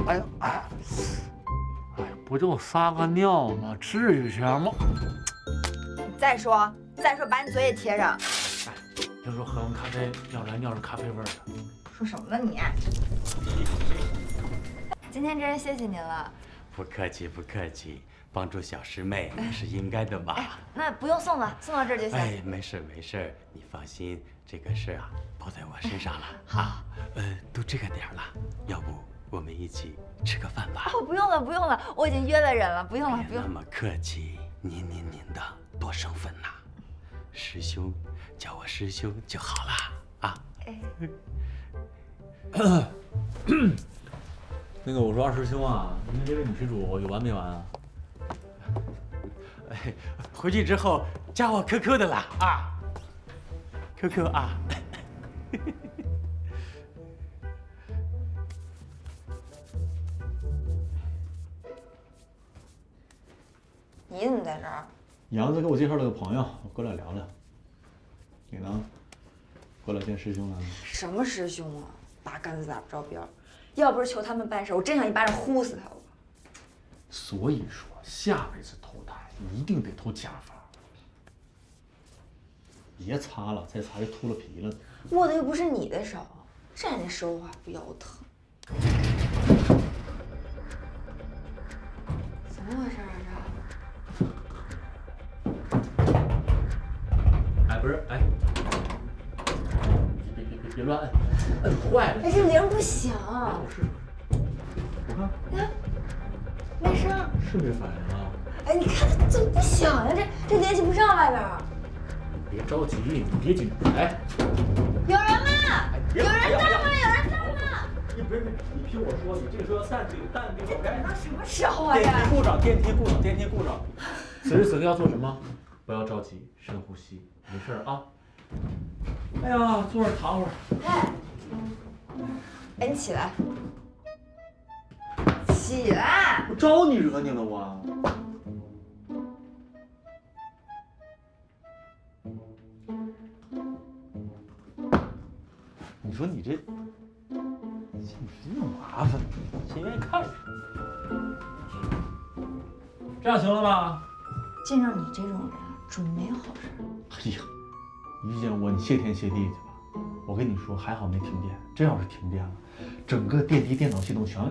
哎呀，哎呀，不就撒个尿吗？至于这样吗？再说，把你嘴也贴上。哎，听说喝完咖啡要来尿是咖啡味儿的。说什么呢你？今天真是谢谢您了。不客气，不客气，帮助小师妹是应该的嘛。那不用送了，送到这儿就行。哎，没事没事，你放心，这个事啊包在我身上了。好，都这个点儿了，要不我们一起吃个饭吧？哦，不用了，不用了，我已经约了人了，不用了，不用那。么客气，您的，多生分呐。师兄，叫我师兄就好了啊。那个，我说二师兄啊，您这位女施主有完没完啊？哎，回去之后加我 QQ 的啦啊 ，QQ 啊。你怎么在这儿？杨子给我介绍了个朋友，我过来聊聊。你呢？过来见师兄了？什么师兄啊，八竿子打不着边儿。要不是求他们办事，我真想一巴掌呼死他了。所以说，下辈子投胎一定得投假发。别擦了，再擦就秃了皮了。握的又不是你的手，站着说话不腰疼。怎么回事啊这？哎，不是，哎，别乱摁，摁坏了。哎，这铃不响。我试试，我看，哎，没声。是没反应啊？哎，你看它怎么不响呀？这联系不上外边。别着急，你别紧张。哎，有人吗？有人在吗？有人在吗？你别，你听我说，你这个时候要淡定，OK？到什么时候啊？电梯故障，电梯故障。此时此刻要做什么？不要着急，深呼吸，没事啊。哎呀，坐这儿躺会儿。哎，你起来，起来！我招你惹你了我？你说你这这么麻烦，谁愿意看着？这样行了吧？见着你这种人，准没好事。哎呀，遇见我你谢天谢地去吧。我跟你说，还好没停电，真要是停电了，整个电梯电脑系统全……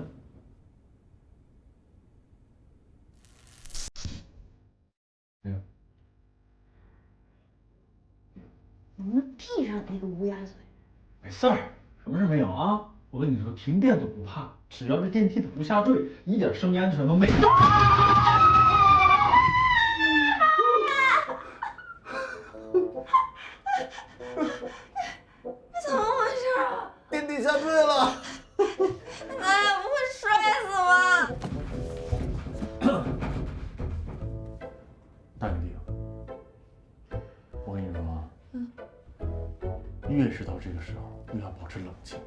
没有。能不能闭上那个乌鸦嘴？没事儿，什么事没有啊？我跟你说，停电都不怕，只要这电梯它不下坠，一点生命安全都没有。怎么回事啊？电梯下坠了。哎，不会摔死吗？大兄弟，我跟你说啊，越是到这个时候，越要保持冷静。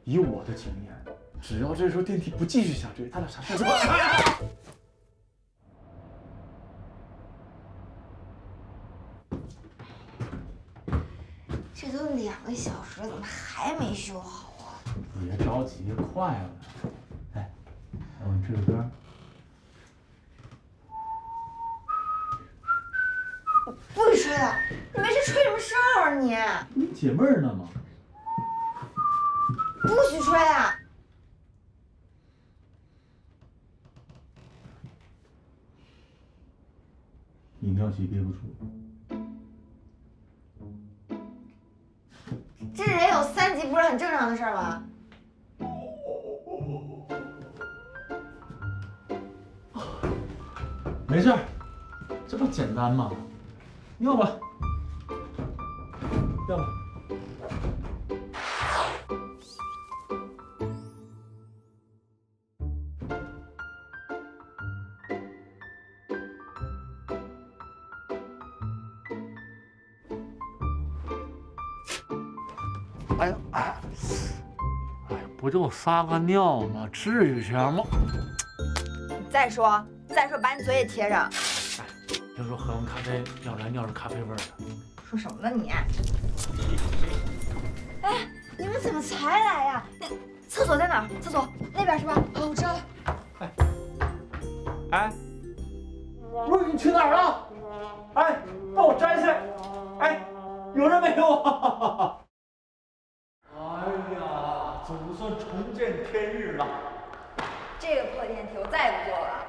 以我的经验，只要这时候电梯不继续下坠，他俩啥事都不干。这都2个小时了，怎么还没修好啊？别着急，快了。哎，我给你吹个歌。不许吹了！你没事吹什么哨啊你？你解闷儿呢吗？不许吹啊！你尿急憋不住。这人有3级不是很正常的事儿吗？没事儿，这不简单吗？尿吧，尿吧。哎呀，哎呀，不就撒个尿吗？至于这样吗？再说，把你嘴也贴上。哎，听说喝完咖啡要来尿是咖啡味儿的。说什么呢你？哎，你们怎么才来呀？厕所在哪儿？厕所那边是吧？哦，我知道了。哎，不是你去哪儿了？哎，帮我摘下来。哎，有人没有啊？哎呀，总算重见天日了。这个破电梯我再也不坐了。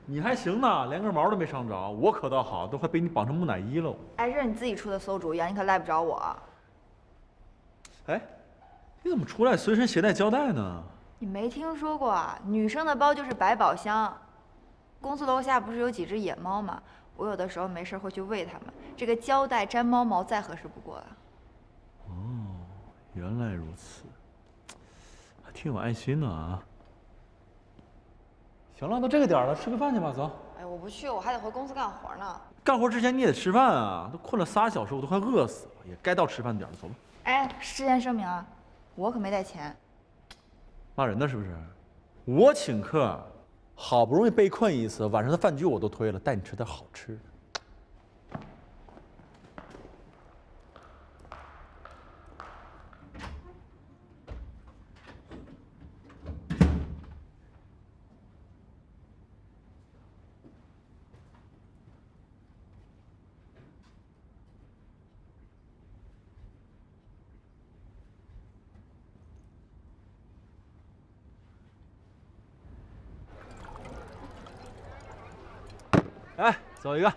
你还行呢，连根毛都没伤着。我可倒好，都快被你绑成木乃伊了。哎，这是你自己出的馊主意啊，你可赖不着我。哎，你怎么出来随身携带胶带呢？你没听说过啊？女生的包就是百宝箱。公司楼下不是有几只野猫吗？我有的时候没事会去喂它们，这个胶带粘猫毛再合适不过了。哦，原来如此，还挺有爱心的啊。行了，都这个点了，吃个饭去吧，走。哎，我不去，我还得回公司干活呢。干活之前你也得吃饭啊，都困了3小时，我都快饿死了，也该到吃饭点了，走吧。哎，事先声明啊，我可没带钱。骂人呢是不是？我请客。好不容易被困一次，晚上的饭局我都推了，带你吃点好吃的。哎，走一个。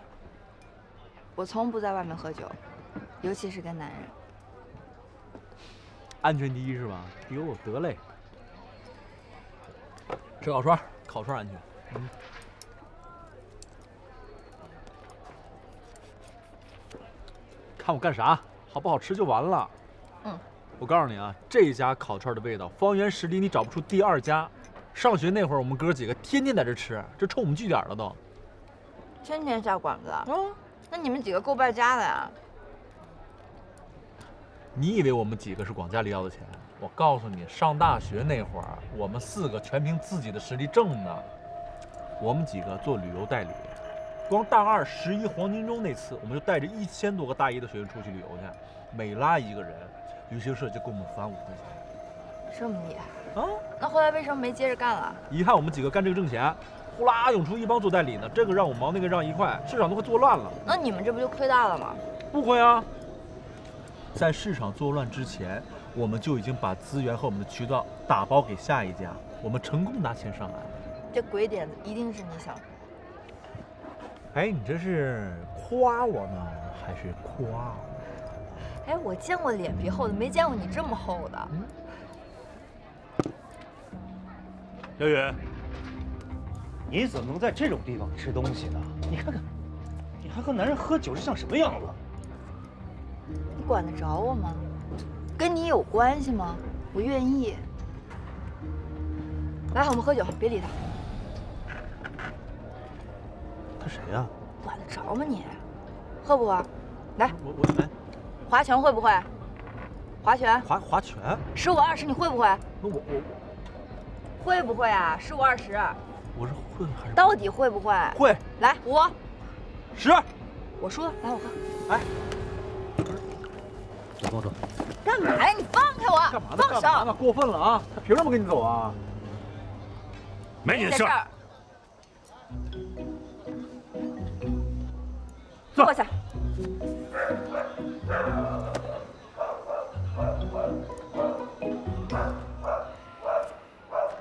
我从不在外面喝酒，尤其是跟男人。安全第一是吧？哟，得嘞。吃烤串，烤串安全。看我干啥？好不好吃就完了。我告诉你啊，这家烤串的味道，方圆10里你找不出第2家。上学那会儿，我们哥几个天天在这吃，这冲我们据点了都。天天下馆子啊？那你们几个够败家的呀？你以为我们几个是广家里要的钱？我告诉你，上大学那会儿，我们4个全凭自己的实力挣的。我们几个做旅游代理，光大211黄金周那次，我们就带着1000多个大一的学生出去旅游去，每拉一个人，旅行社就给我们返5块钱。这么厉害啊？那后来为什么没接着干了？遗憾我们几个干这个挣钱。呼啦涌出一帮做代理的，这个让5毛，那个让1块，市场都快做乱了。那你们这不就亏大了吗？不亏啊！在市场做乱之前，我们就已经把资源和我们的渠道打包给下一家，我们成功拿钱上来。这鬼点子一定是你想出的。哎，你这是夸我呢，还是夸我？哎，我见过脸皮厚的，没见过你这么厚的。小雨，你怎么能在这种地方吃东西呢？你看看，你还和男人喝酒是像什么样子？你管得着我吗？跟你有关系吗？我愿意。来，我们喝酒，别理他。他谁呀？管得着吗你？喝不喝？来，我来。划拳会不会？划拳？划拳？15、20，你会不会？我会不会啊？15、20。我是会还是？到底会不会？会。来，5、10。我输了，来我喝。哎，走，跟我走。干嘛呀？你放开我！干嘛呢？放手！过分了啊！他凭什么跟你走啊？没你的事儿。坐下。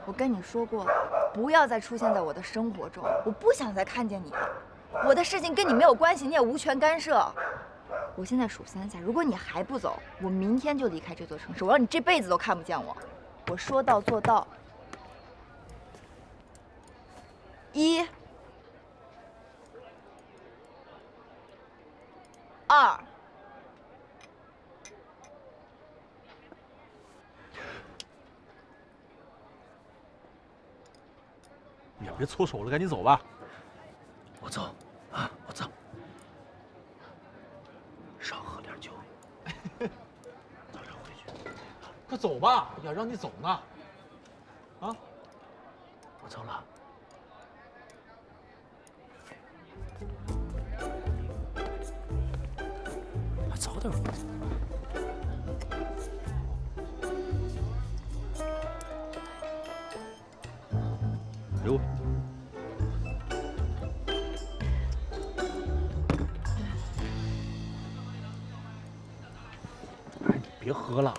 我跟你说过了，不要再出现在我的生活中，我不想再看见你。我的事情跟你没有关系，你也无权干涉。我现在数3下，如果你还不走，我明天就离开这座城市，我让你这辈子都看不见我。我说到做到。1、2。你别搓手了，赶紧走吧。我走啊，我走。少喝点酒，早点回去。快走吧，呀，让你走呢。啊，我走了。早点回去。给我。哎，你别喝了，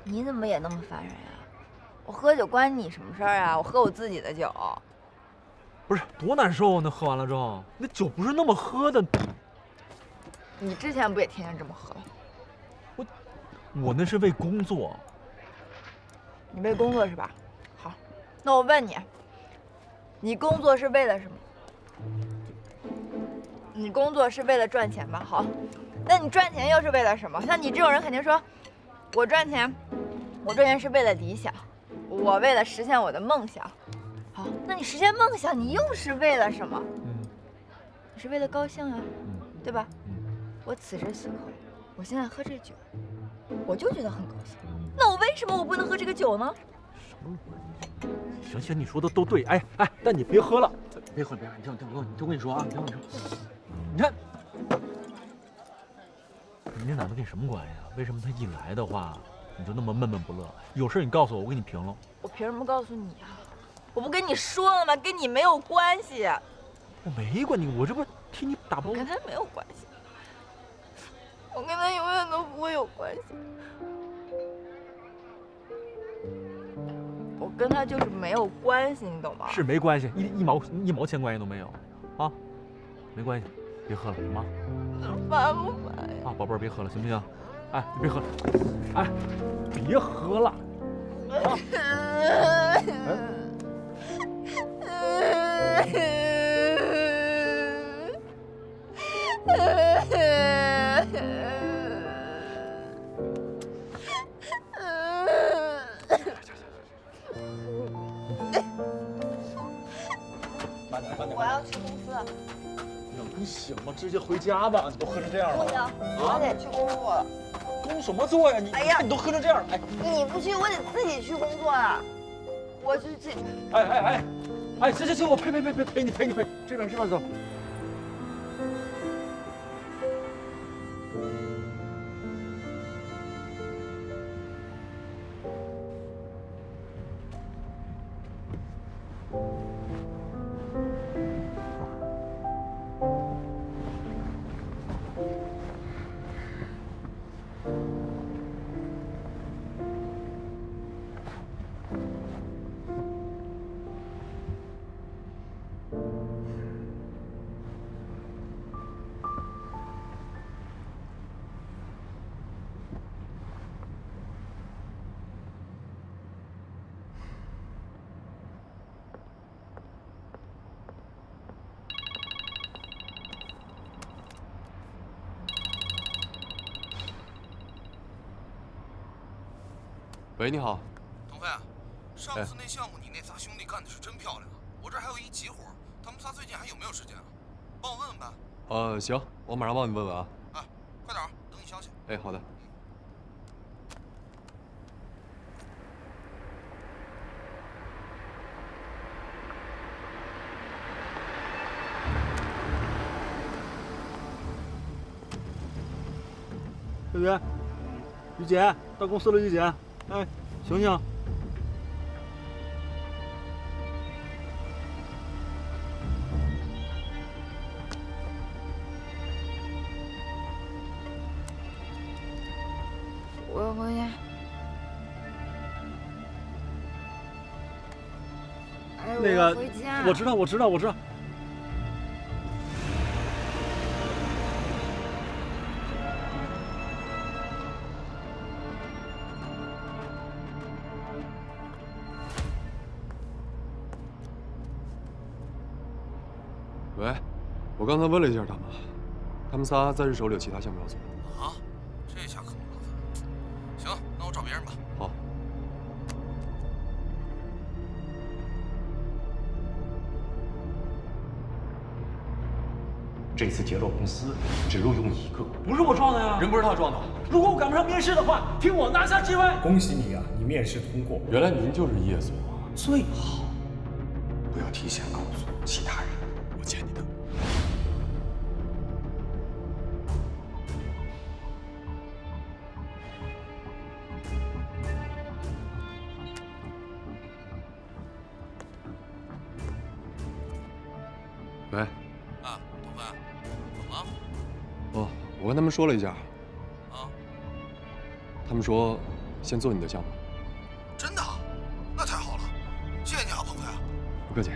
你怎么也那么烦人呀？我喝酒关你什么事儿啊？我喝我自己的酒。不是多难受啊！那喝完了之后，那酒不是那么喝的。你之前不也天天这么喝？我那是为工作。你为工作是吧？好，那我问你，你工作是为了什么？你工作是为了赚钱吧？好，那你赚钱又是为了什么？像你这种人肯定说，我赚钱是为了理想，我为了实现我的梦想。好，那你实现梦想，你又是为了什么？你是为了高兴啊，对吧？我此时此刻，我现在喝这酒，我就觉得很高兴。那我为什么我不能喝这个酒呢？什么逻辑？行，你说的都对。哎，但你别喝了，别喝，你听我跟你说啊，你听我跟你说，你看，你那男的跟你什么关系啊？为什么他一来的话，你就那么闷闷不乐？有事你告诉我，我给你平了。我凭什么告诉你啊？我不跟你说了吗？跟你没有关系。我没管你，我这不替你打包。我跟他没有关系，我跟他永远都不会有关系。我跟他就是没有关系，你懂吗？是没关系，一毛钱关系都没有，啊，没关系，别喝了，行吗？烦不烦呀？啊，宝贝儿，别喝了，行不行？哎，你别喝了，哎，别喝了，啊！我要去公司。能行吗？直接回家吧，你都喝成这样了。不行，我得去工作了。工什么作呀？你哎呀，你都喝成这样，哎，你不去，我得自己去工作啊。我去自己去。哎，行，我陪你，这边走。喂，你好，腾飞，上次那项目你那仨兄弟干的是真漂亮，我这还有一急活，他们仨最近还有没有时间啊？帮我问问呗。行，我马上帮你问问啊。哎，快点，等你消息。哎，好的。小雨，于姐，到公司了，于姐，哎，醒醒！我要回家。哎，我要回家。我知道。喂，我刚才问了一下他们仨在日手里有其他项目要做。啊，这下可麻烦。行，那我找别人吧。好。这次杰洛公司只录用1个，不是我撞的呀，人不是他撞的。如果我赶不上面试的话，听我拿下机会。恭喜你啊，你面试通过。原来您就是叶总啊！最好不要提前告诉其他人。我欠你的。喂。啊，董帆，怎么了？哦，我跟他们说了一下。啊。他们说先做你的项目。真的？那太好了，谢谢你啊，鹏飞。不客气。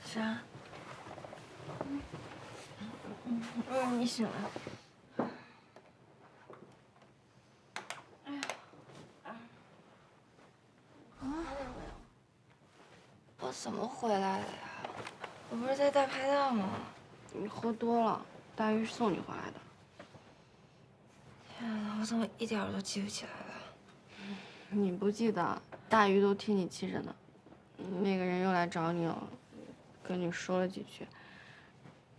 啥？你醒了。哎呀！啊！我怎么回来的呀？我不是在大排档吗？你喝多了，大鱼是送你回来的。天哪，我怎么一点都记不起来了？你不记得，大鱼都替你记着呢。那个人又来找你了，跟你说了几句，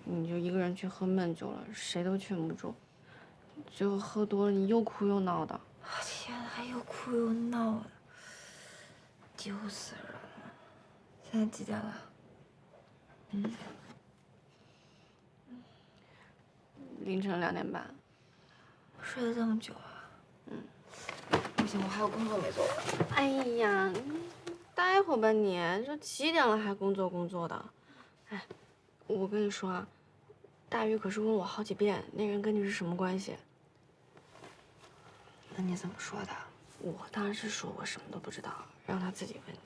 你就一个人去喝闷酒了，谁都劝不住。最后喝多了，你又哭又闹的。天哪，又哭又闹的，丢死人了！现在几点了？凌晨2点半。睡了这么久啊？不行，我还有工作没做完。哎呀，待会儿吧你，这几点了还工作的？哎，我跟你说啊，大鱼可是问我好几遍，那人跟你是什么关系？那你怎么说的？我当然是说我什么都不知道，让他自己问你。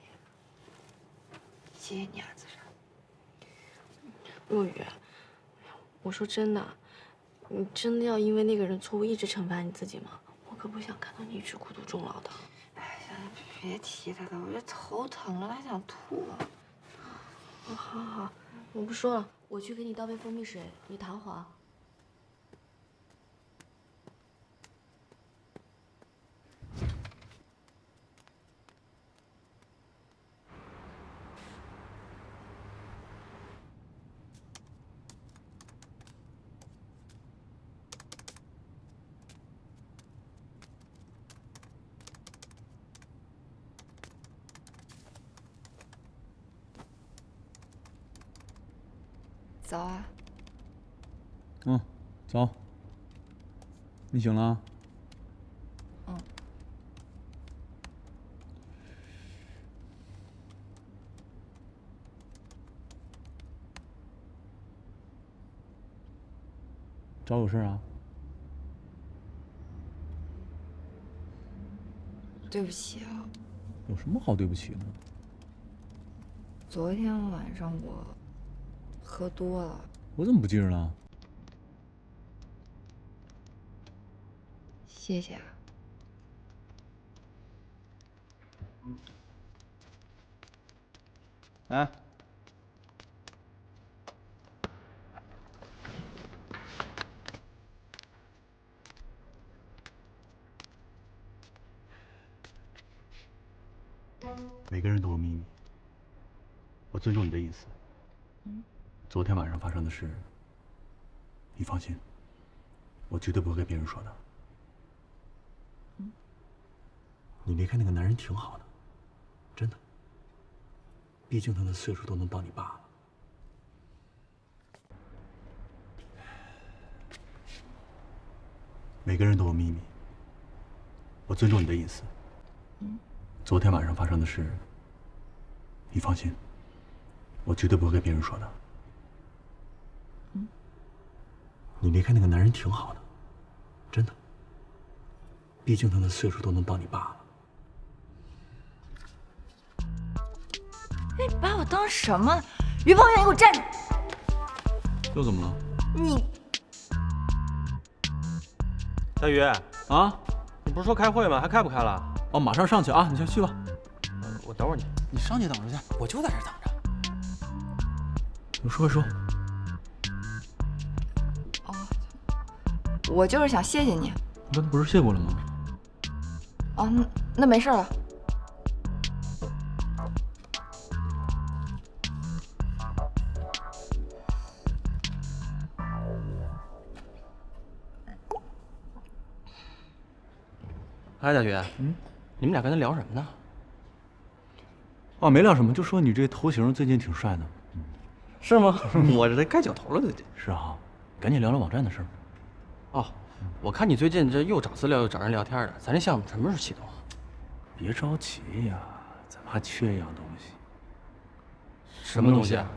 谢谢你啊，子珊。若雨，我说真的，你真的要因为那个人错误一直惩罚你自己吗？我可不想看到你一直孤独终老的。哎呀，别提他了，我这头疼了，还想吐。好，我不说了，我去给你倒杯蜂蜜水，你躺会儿啊。早啊。早。你醒了啊？找我有事啊？对不起啊。有什么好对不起的？昨天晚上我喝多了。我怎么不记着了？谢谢啊。哎，每个人都有秘密，我尊重你的隐私。昨天晚上发生的事，你放心，我绝对不会跟别人说的。你离开那个男人挺好的，真的。毕竟他的岁数都能当你爸了。每个人都有秘密，我尊重你的隐私。昨天晚上发生的事，你放心，我绝对不会跟别人说的。你离开那个男人挺好的，真的。毕竟他的岁数都能当你爸了。你把我当什么？于鹏远，你给我站住！又怎么了？你大鱼啊？你不是说开会吗？还开不开了？哦，马上上去啊！你先去吧。我等会儿你。你上去等着去，我就在这儿等着。有说说。哦，我就是想谢谢你。你刚才不是谢过了吗？哦，那没事了。哎，大学，你们俩刚才聊什么呢？哦，没聊什么，就说你这头型最近挺帅的。是吗？我这盖脚头了最近。是啊，赶紧聊聊网站的事儿。哦，我看你最近这又找资料又找人聊天的，咱这项目什么时候启动啊？别着急呀，咱们还缺一样东西。什么东西啊？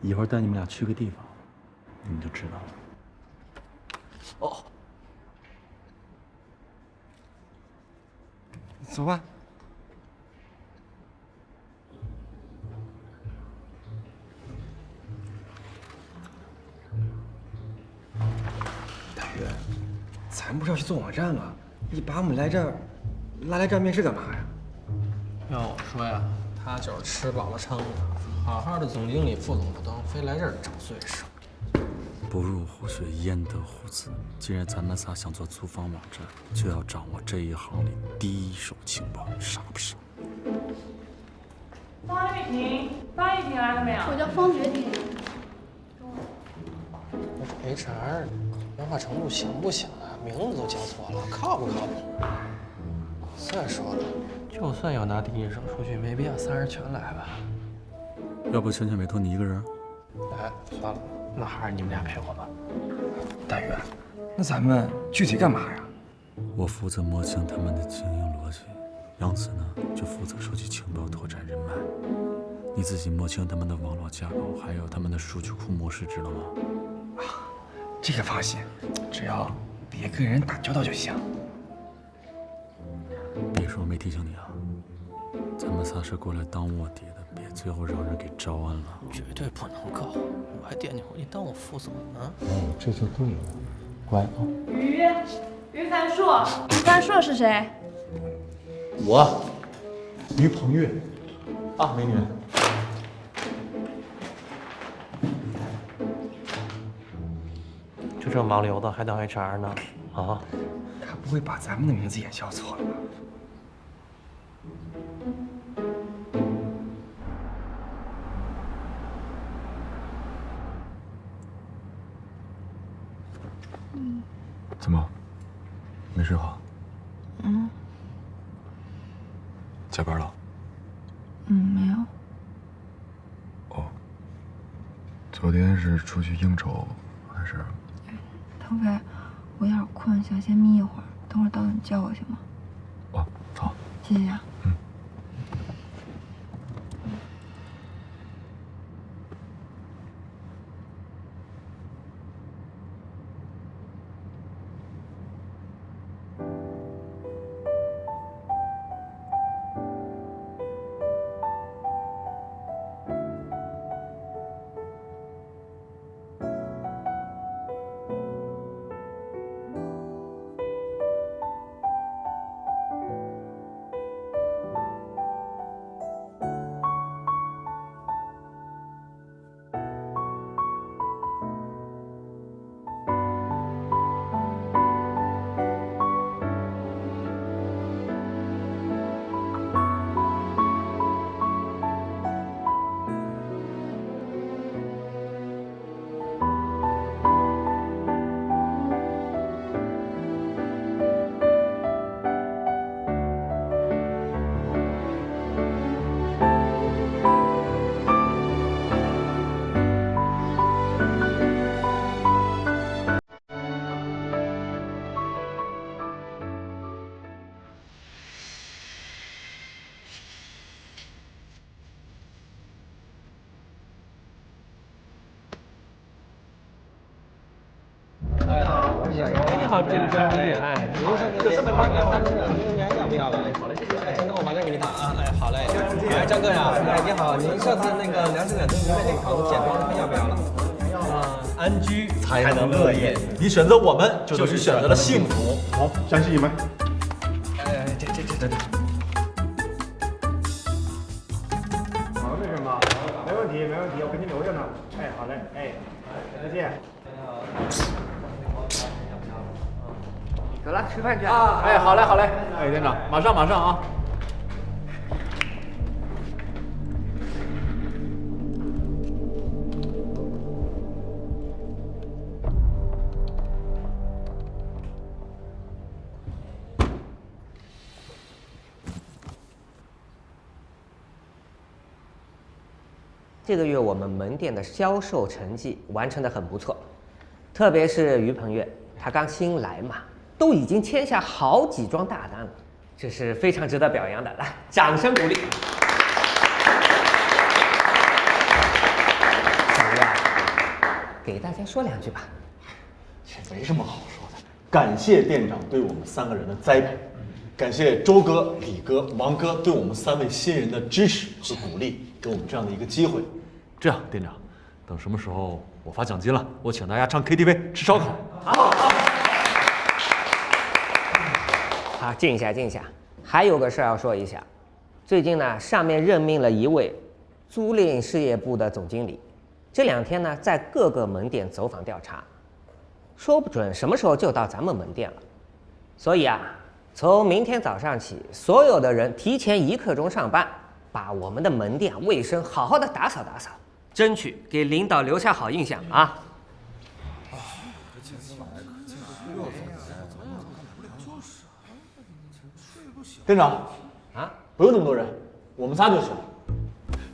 一会儿带你们俩去个地方，你们就知道了。哦，走吧。大鱼，咱不是要去做网站吗？你把我们来这儿拉来这儿面试干嘛呀？要我说呀，他就是吃饱了撑的，好好的总经理、副总不当，非来这儿找罪受。不入虎穴，焉得虎子。既然咱们仨想做租房网站，就要掌握这一行里第一手情报，傻不傻？方玉婷来了没有？我叫方觉婷。HR 文化程度行不行啊？名字都叫错了，靠不靠谱？再说了，就算要拿第一手数据，没必要仨人全来吧？要不全权委托你一个人？哎，算了，那还是你们俩陪我吧。大鱼，那咱们具体干嘛呀？我负责摸清他们的经营逻辑，杨子呢就负责收集情报、拓展人脉。你自己摸清他们的网络架构，还有他们的数据库模式，知道吗？这个放心，只要别跟人打交道就行。别说我没提醒你啊，咱们仨是过来当卧底的，别最后让人给招安了。绝对不能够，我还惦记回去当我副总呢。哦，这就对了，乖啊。于凡硕，于凡硕是谁？我，于鹏月。啊，美女。就这盲流子还当 HR 呢？啊？他不会把咱们的名字也叫错了吧？怎么？没睡好？加班了？没有。哦。昨天是出去应酬还是？腾飞，我有点困，想先眯一会儿，等会儿到了你叫我行吗？哦，好。谢谢啊。你好，这个专业，哎，您是这么快的，您要不要了？好嘞，那我马上给你打啊！哎，好嘞。哎，张哥呀，哎，你好，您上次那个粮食感增值那个房子简装要不要了？安居才能乐业，你选择我们，就是选择了幸福。好，相信你们。哎，这。忙着是吗？没问题，我给你留着呢。哎，好嘞，哎，再见。走了，吃饭去啊！哎，好嘞。哎，店长，马上啊！这个月我们门店的销售成绩完成得很不错，特别是于鹏月，他刚新来嘛，都已经签下好几桩大单了，这是非常值得表扬的。来，掌声鼓励。小鱼啊，给大家说2句吧。这没什么好说的，感谢店长对我们3个人的栽培，感谢周哥、李哥、王哥对我们3位新人的支持和鼓励，给我们这样的一个机会。这样，店长，等什么时候我发奖金了，我请大家唱 KTV 吃烧烤。好，静一下，静一下。还有个事要说一下，最近呢，上面任命了一位租赁事业部的总经理，这2天呢，在各个门店走访调查，说不准什么时候就到咱们门店了。所以啊，从明天早上起，所有的人提前1刻钟上班，把我们的门店卫生好好的打扫打扫，争取给领导留下好印象啊！店长，啊，不用那么多人，我们仨就行。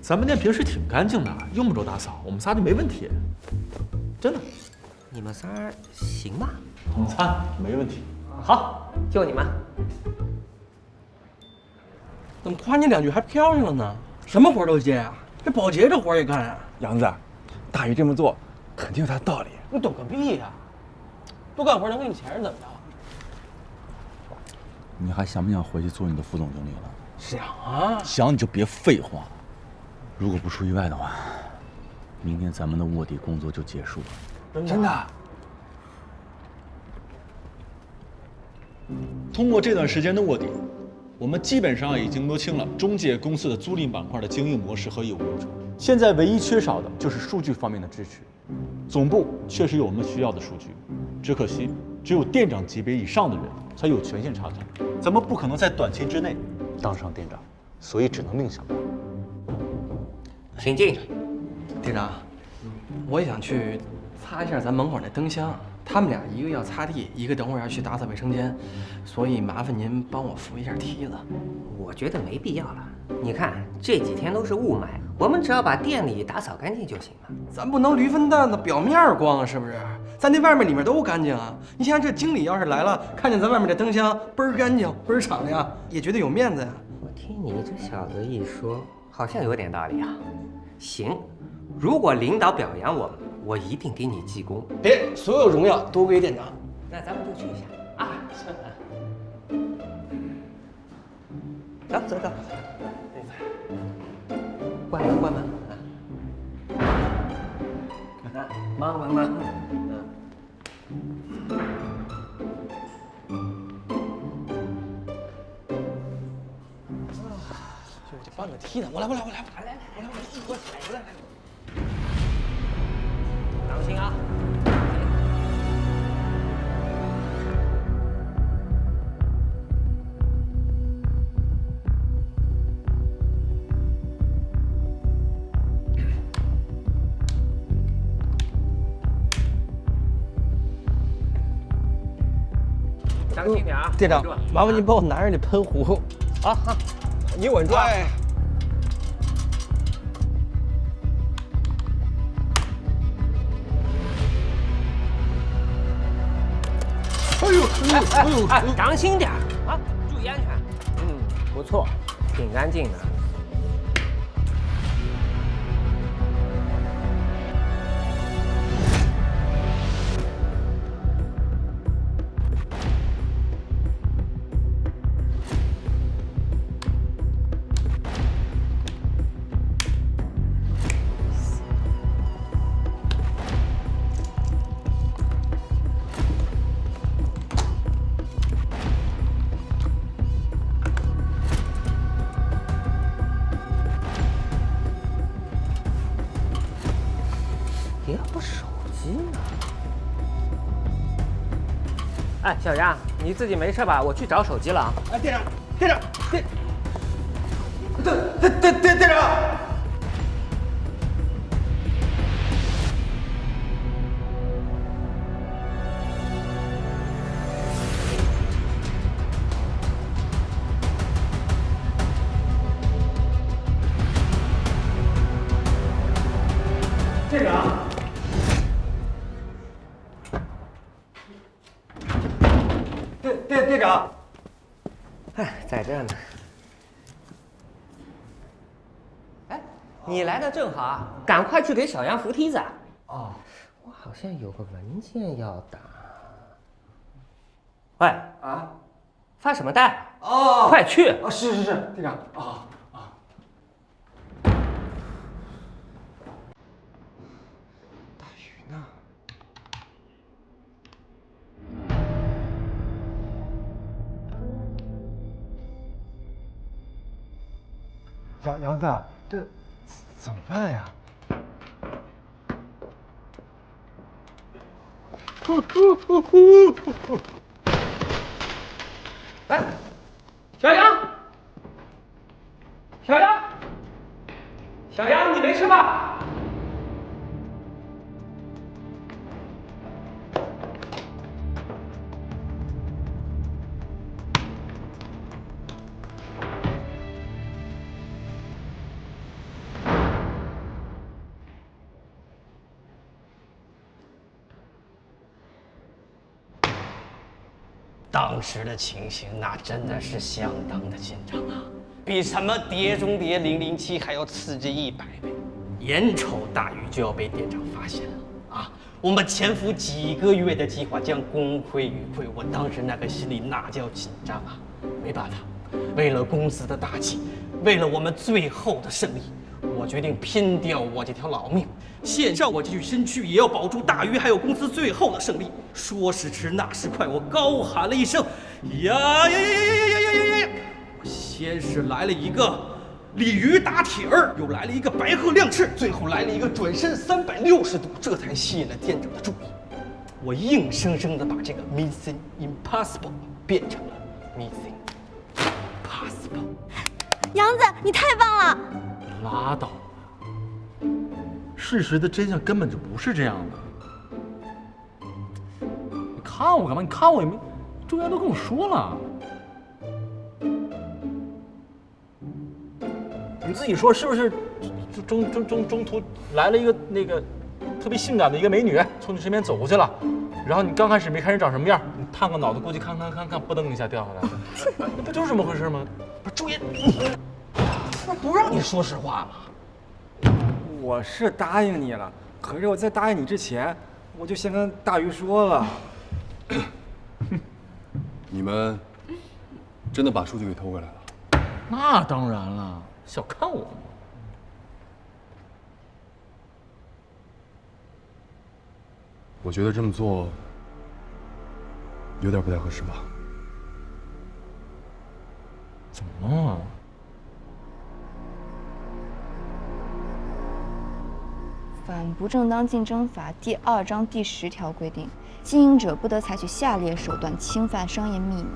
咱们店平时挺干净的，用不着打扫，我们仨就没问题。真的。你们仨行吗？我们仨没问题。好，就你们。怎么夸你2句还飘上了呢？什么活都接啊？这保洁这活也干啊？杨子，大宇这么做肯定有他的道理。你懂个屁呀！多干活能给你钱是怎么着？你还想不想回去做你的副总经理了？想啊！想你就别废话。如果不出意外的话，明天咱们的卧底工作就结束了。真的。通过这段时间的卧底，我们基本上已经摸清了中介公司的租赁板块的经营模式和业务流程。现在唯一缺少的就是数据方面的支持。总部确实有我们需要的数据，只可惜只有店长级别以上的人才有权限查看，咱们不可能在短期之内当上店长，所以只能另想办法。请进。店长，我也想去擦一下咱门口那灯箱。他们俩一个要擦地，一个等会儿要去打扫卫生间，所以麻烦您帮我扶一下梯子。我觉得没必要了。你看这几天都是雾霾，我们只要把店里打扫干净就行了。咱不能驴粪蛋子表面光啊，是不是？咱那外面里面都干净啊。你想想，这经理要是来了，看见咱外面这灯箱倍儿干净，倍儿敞亮，也觉得有面子呀。我听你这小子一说，好像有点道理啊。行，如果领导表扬我们，我一定给你记功。别，所有荣耀都归店长。那咱们就去一下啊！走走走，关门关门啊！忙忙忙。就搬个梯子，我来，我踩过来。当心啊！当心点啊！店长，麻烦您帮我拿着那喷壶。好，你稳住啊！哎，当心点啊！注意安全。不错，挺干净的。要不手机呢？哎，小杨，你自己没事吧？我去找手机了啊！哎，店长，店长。队长。哎，在这呢。哎，你来的正好，赶快去给小杨扶梯子。哦，我好像有个文件要打。喂啊，发什么呆？哦，快去！哦，是，队长。大鱼呢？杨子，这怎么办呀？哎，小杨，小杨，你没事吧？当时的情形那真的是相当的紧张啊，比什么《碟中谍007》还要刺激100倍。眼瞅大鱼就要被店长发现了啊！我们潜伏几个月的计划将功亏一篑，我当时那个心里那叫紧张啊！没办法，为了公司的大计，为了我们最后的胜利，我决定拼掉我这条老命，献上我这具身躯，也要保住大鱼还有公司最后的胜利。说时迟，那时快，我高喊了一声：“呀！”我先是来了一个鲤鱼打挺儿，又来了一个白鹤亮翅，最后来了一个转身360度，这才吸引了店长的注意。我硬生生的把这个 Mission Impossible 变成了 Mission Possible。杨子，你太棒了！拉倒吧，事实的真相根本就不是这样的。你看我干嘛？你看我也没，周岩都跟我说了。你自己说是不是？中途来了一个那个特别性感的一个美女，从你身边走过去了，然后你刚开始没看人长什么样，你探个脑袋过去看，扑腾一下掉下来了，那不就是这么回事吗？不是周岩，那不让你说实话吗？我是答应你了，可是我在答应你之前，我就先跟大鱼说了。你们真的把数据给偷回来了？那当然了，小看我吗？我觉得这么做有点不太合适吧。怎么了？反不正当竞争法第2章第10条规定，经营者不得采取下列手段侵犯商业秘密。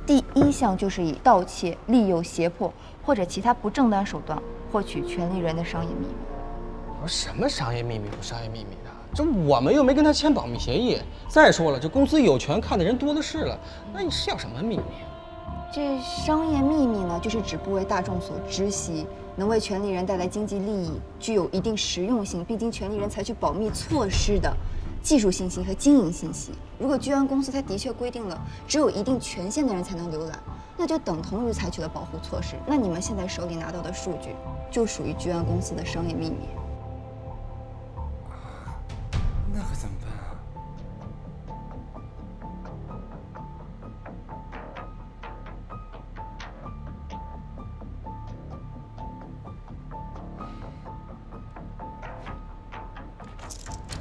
第1项就是以盗窃、利诱、胁迫或者其他不正当手段获取权利人的商业秘密。我说什么商业秘密不商业秘密的？这我们又没跟他签保密协议。再说了，这公司有权看的人多的是了，那你是要什么秘密？这商业秘密呢，就是指不为大众所知悉，能为权利人带来经济利益，具有一定实用性，并经权利人采取保密措施的技术信息和经营信息。如果居安公司它的确规定了只有一定权限的人才能浏览，那就等同于采取了保护措施。那你们现在手里拿到的数据，就属于居安公司的商业秘密。那可怎么办啊？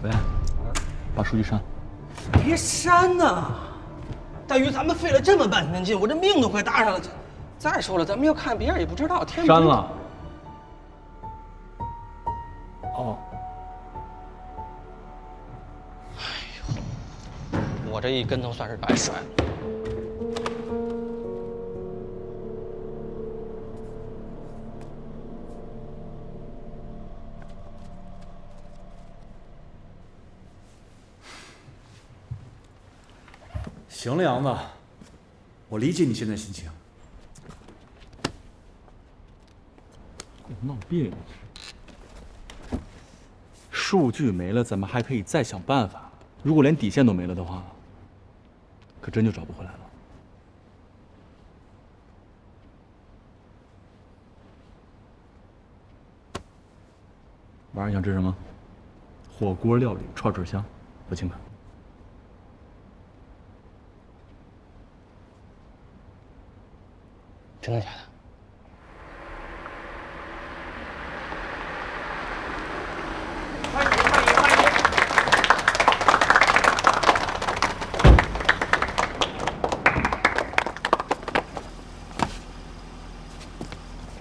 喂，把数据删。别删呐！大鱼，咱们费了这么半天劲，我这命都快搭上了。再说了，咱们要看别人也不知道，删了。哦。我这一跟头算是白摔了。行了，杨子，我理解你现在心情。闹别扭。数据没了，咱们还可以再想办法。如果连底线都没了的话，可真就找不回来了。晚上想吃什么？火锅料理，串串香，我请客。真的假的？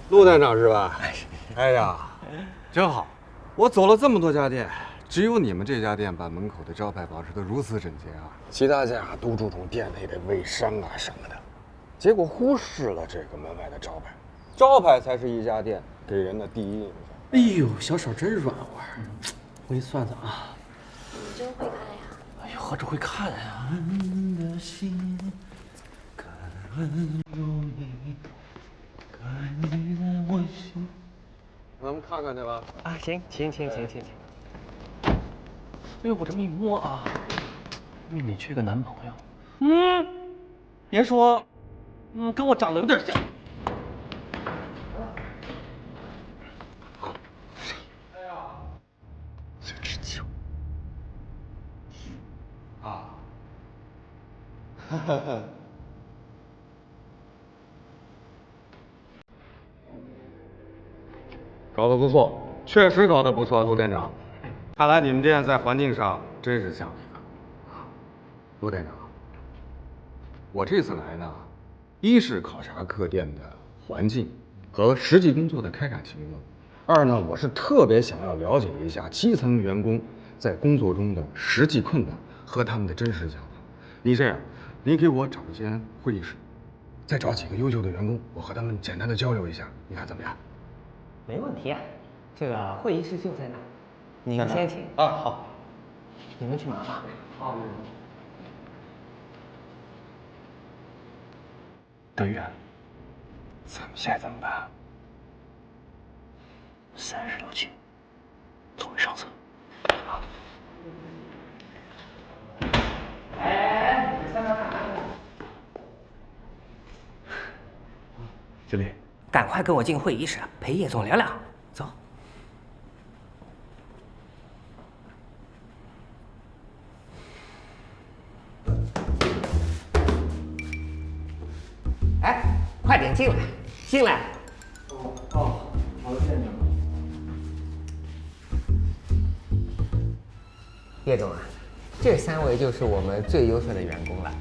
陆店长是吧？哎呀，真好！我走了这么多家店，只有你们这家店把门口的招牌保持得如此整洁啊！其他家都注重店内的卫生啊什么的，结果忽视了这个门外的招牌。招牌才是一家店给人的第一印象。哎呦，小手真软和。我给你算算啊。你真会看呀！哎呦，何止会看呀！咱们看看去吧。啊，行。哎呦，我这么一摸啊，你缺个男朋友。别说，跟我长得有点像。孙志秋。啊。搞得不错，确实搞得不错，陆店长。看来你们店在环境上真是像一个。陆店长，我这次来呢，一是考察客店的环境和实际工作的开展情况，二呢，我是特别想要了解一下基层员工在工作中的实际困难和他们的真实想法。你这样，你给我找一间会议室，再找几个优秀的员工，我和他们简单的交流一下，你看怎么样？没问题啊，这个会议室就在那，您先请啊。好，你们去拿吧。好。德宇，咱们现在怎么办？30楼去，走为上策。啊。经理，赶快跟我进会议室，陪叶总聊聊。走。哎，快点进来，进来。好的，店长。叶总啊，这3位就是我们最优秀的员工了。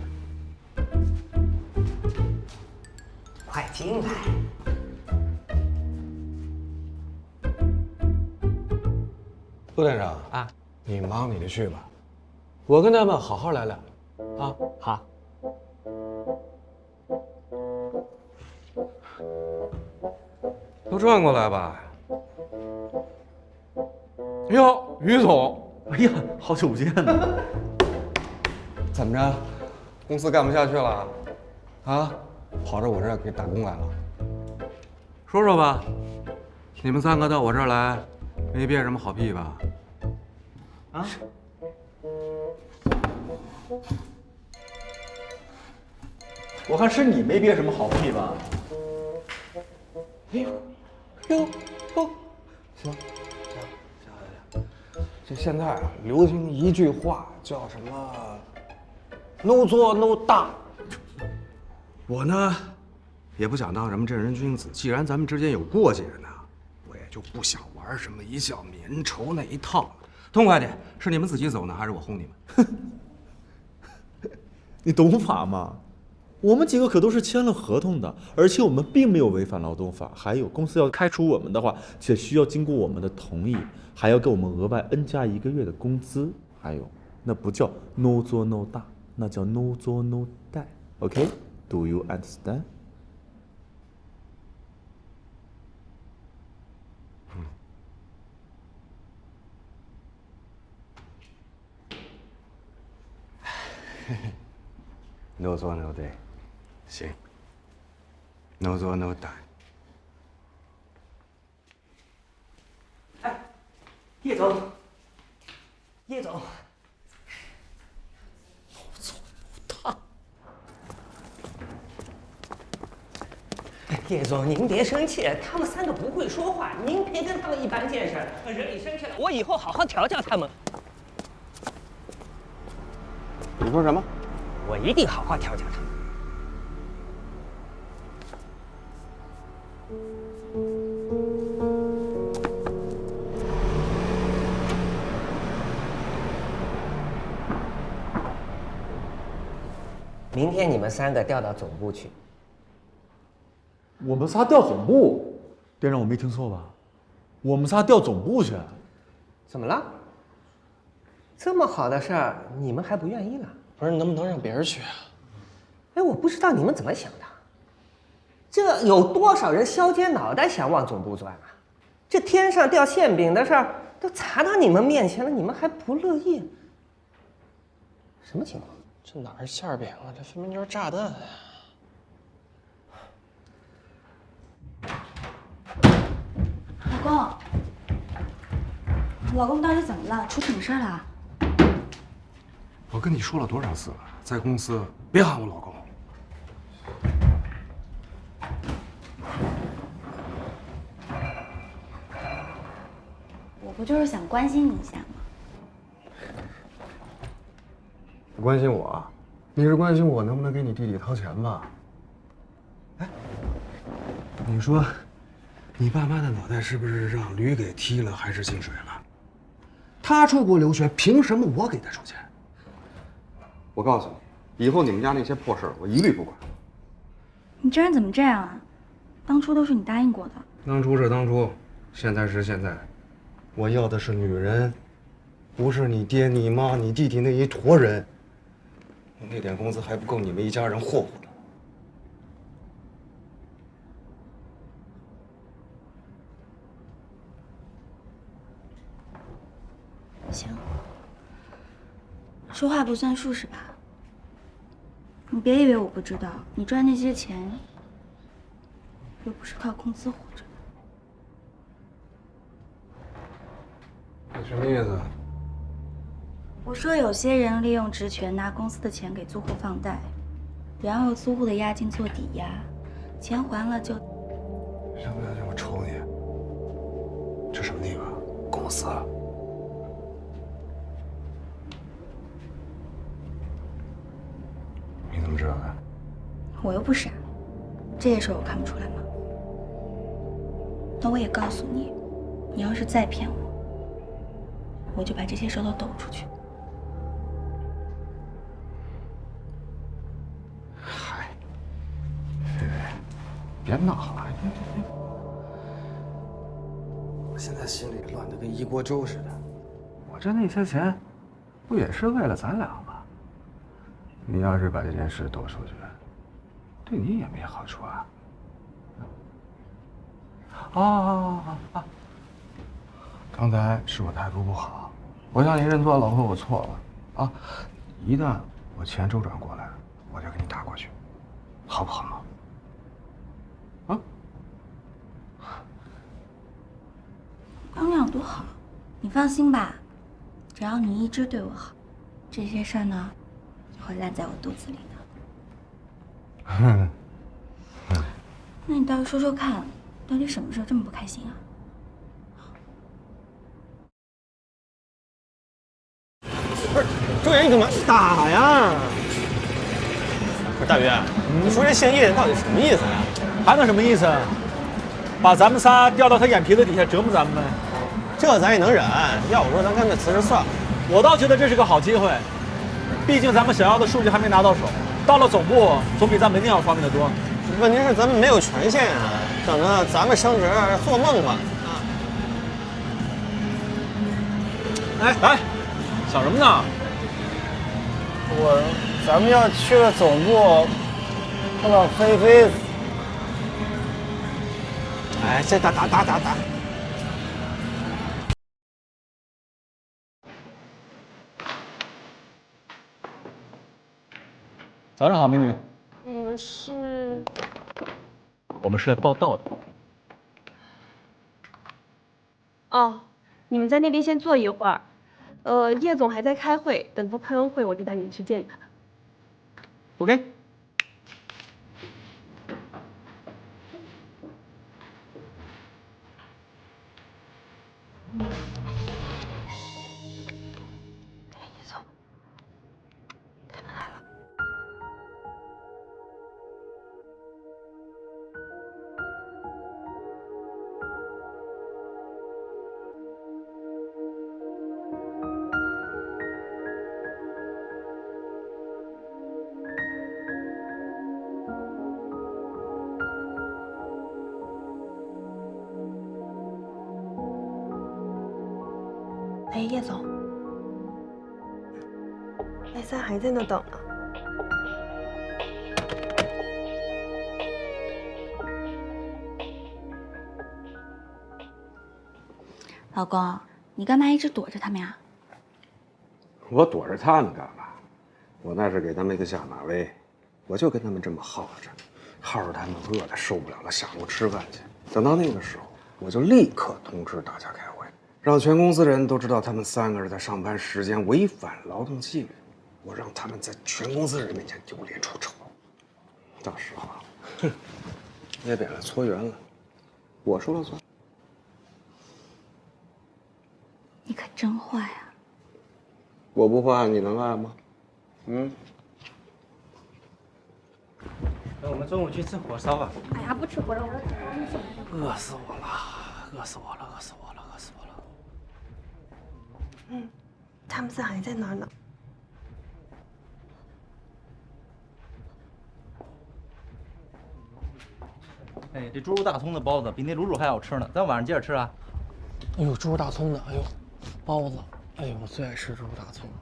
快进来。陆店长啊，你忙你的去吧，我跟他们好好聊聊。啊，好。都转过来吧。哟，于总，哎呀，好久不见呢。怎么着，公司干不下去了？啊，跑着我这儿给打工来了？说说吧，你们3个到我这儿来，没憋什么好屁吧？啊？我看是你没憋什么好屁吧？哎呦，哟，哦，行，这现在啊，流行一句话叫什么 ？No 作 No 大。我呢，也不想当什么正人君子。既然咱们之间有过节呢，我也就不想玩什么一笑泯仇那一套了。痛快点，是你们自己走呢，还是我轰你们？你懂法吗？我们几个可都是签了合同的，而且我们并没有违反劳动法。还有，公司要开除我们的话，且需要经过我们的同意，还要给我们额外N+1个月的工资。还有，那不叫 no 作 no 大，那叫 no 作 no die。OK？Do you understand？No 作 no die， 行。No 作 no die。哎，叶总，叶总，叶总，您别生气，他们3个不会说话，您别跟他们一般见识，惹你生气了，我以后好好调教他们。你说什么？我一定好好调教他们。明天你们3个调到总部去。我们仨调总部？店长，我没听错吧？我们仨调总部去？怎么了？这么好的事儿，你们还不愿意了？不是，能不能让别人去啊？哎，我不知道你们怎么想的。这有多少人削尖脑袋想往总部钻啊？这天上掉馅饼的事儿都砸到你们面前了，你们还不乐意？什么情况？这哪是馅饼啊？这分明就是炸弹呀！老公到底怎么了？出什么事了？我跟你说了多少次了，在公司别喊我老公。我不就是想关心你一下吗？你关心我？你是关心我能不能给你弟弟掏钱吧？哎，你说，你爸妈的脑袋是不是让驴给踢了，还是进水了？他出国留学，凭什么我给他出钱？我告诉你，以后你们家那些破事儿，我一律不管。你这人怎么这样啊？当初都是你答应过的。当初是当初，现在是现在。我要的是女人，不是你爹、你妈、你弟弟那一坨人。我那点工资还不够你们一家人霍霍的。行，说话不算数是吧？你别以为我不知道，你赚那些钱又不是靠工资活着的。你什么意思？我说有些人利用职权拿公司的钱给租户放贷，然后租户的押金做抵押，钱还了就……行不行？我抽你！这什么地方？公司。你怎么知道的？我又不傻，这些事我看不出来吗？那我也告诉你，你要是再骗我，我就把这些事都抖出去。嗨，菲菲，别闹了！我现在心里乱得跟一锅粥似的。我挣那些钱，不也是为了咱俩吗？你要是把这件事抖出去，对你也没好处啊！刚才是我态度不好，我向你认错，老婆，我错了啊！一旦我钱周转过来，我就给你打过去，好不好？啊？刚那样多好，你放心吧，只要你一直对我好，这些事儿呢，就会烂在我肚子里的。那你倒是说说看，到底什么事儿这么不开心啊？不是，周岩，你干嘛打呀？不是大鱼，你说这姓叶的到底什么意思呀？还能什么意思？把咱们仨吊到他眼皮子底下折磨咱们呗？这咱也能忍。要我说，咱干脆辞职算了。我倒觉得这是个好机会，毕竟咱们想要的数据还没拿到手，到了总部总比在门店要方便得多。问题是咱们没有权限啊，等着咱们升职做梦吧。哎，想什么呢？咱们要去了总部，碰到菲菲。哎，这打。早上好，美女。是。我们是来报道的。哦，你们在那边先坐一会儿。叶总还在开会，等他开完会我就带你们去见他。OK。叶总，赖三还在那等呢。老公，你干嘛一直躲着他们呀？我躲着他们干嘛？我那是给他们一个下马威，我就跟他们这么耗着，耗着他们饿得受不了了，下楼吃饭去。等到那个时候，我就立刻通知大家开会，让全公司人都知道他们3个人在上班时间违反劳动纪律，我让他们在全公司人面前丢脸出丑。到时候，哼，捏扁了搓圆了，我说了算。你可真坏呀！我不坏，你能爱吗？那我们中午去吃火烧吧。哎呀，不吃火烧，我要吃东西。饿死我了，饿死我了，饿死我了，饿死我了。他们仨还在那儿呢。哎，这猪肉大葱的包子比那卤煮还好吃呢，咱晚上接着吃啊。哎呦，猪肉大葱的，哎呦，包子，哎呦，我最爱吃猪肉大葱了。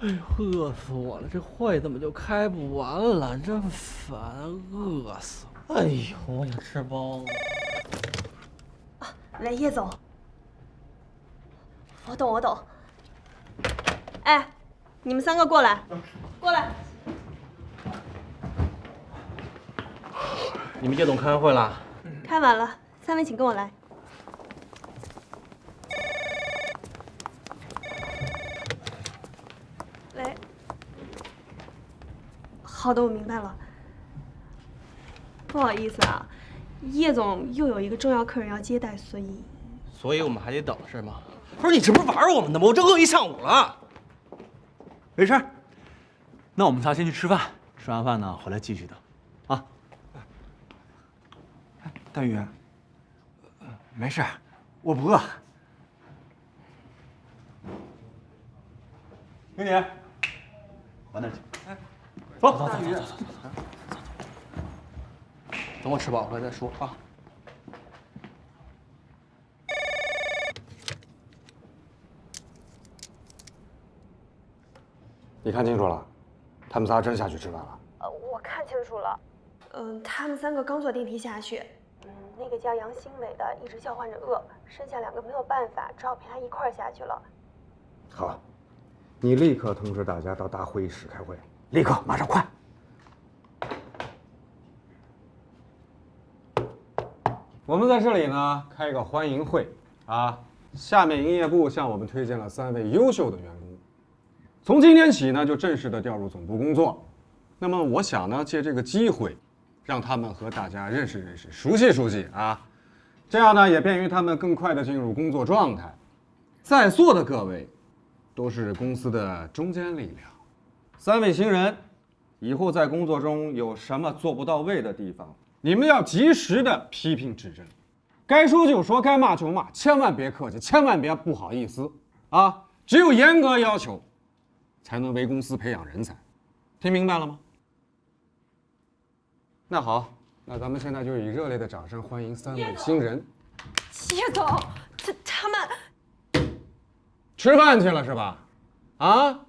哎呦，饿死我了！这会怎么就开不完了？真烦，饿死我！哎呦，我想吃包子。来，叶总，我懂，我懂。哎，你们3个过来，过来。你们叶总开完会了？开完了，3位请跟我来。来。好的，我明白了。不好意思啊，叶总又有一个重要客人要接待，所以我们还得等是吗？不是你这不是玩我们的吗？我这饿一上午了。没事，那我们仨先去吃饭，吃完饭呢回来继续等，啊。大宇，没事，我不饿。经理，往那儿去。走走走走走走走。等我吃饱回来再说啊。你看清楚了，他们仨真下去吃饭了。我看清楚了。他们3个刚坐电梯下去。那个叫杨新伟的一直叫唤着饿，剩下2个没有办法，只好陪他一块儿下去了。好，你立刻通知大家到大会议室开会，立刻，马上，快！我们在这里呢开一个欢迎会啊。下面营业部向我们推荐了3位优秀的员工，从今天起呢就正式的调入总部工作。那么我想呢借这个机会，让他们和大家认识认识，熟悉熟悉啊，这样呢也便于他们更快的进入工作状态。在座的各位都是公司的中坚力量，3位新人以后在工作中有什么做不到位的地方，你们要及时的批评指正，该说就说，该骂就骂，千万别客气，千万别不好意思啊！只有严格要求，才能为公司培养人才，听明白了吗？那好，那咱们现在就以热烈的掌声欢迎3位新人。叶总，他们吃饭去了是吧？啊？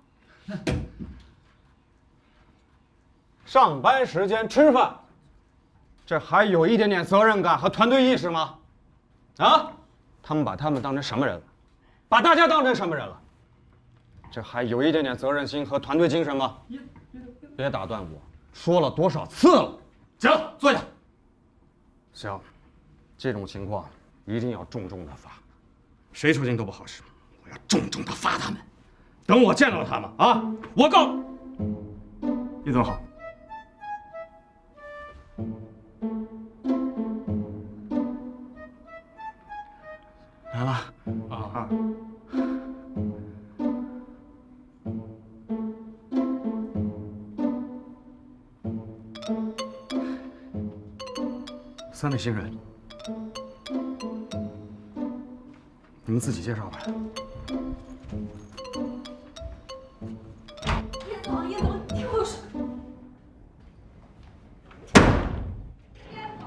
上班时间吃饭，这还有一点点责任感和团队意识吗？啊？他们把他们当成什么人了？把大家当成什么人了？这还有一点点责任心和团队精神吗？别打断我，说了多少次了？行了，坐下。行，这种情况一定要重重的罚，谁抽筋都不好使。我要重重的罚他们。等我见到他们啊，我告。叶总好。来了啊。3位新人，你们自己介绍吧。叶总，叶总，听我说。叶总。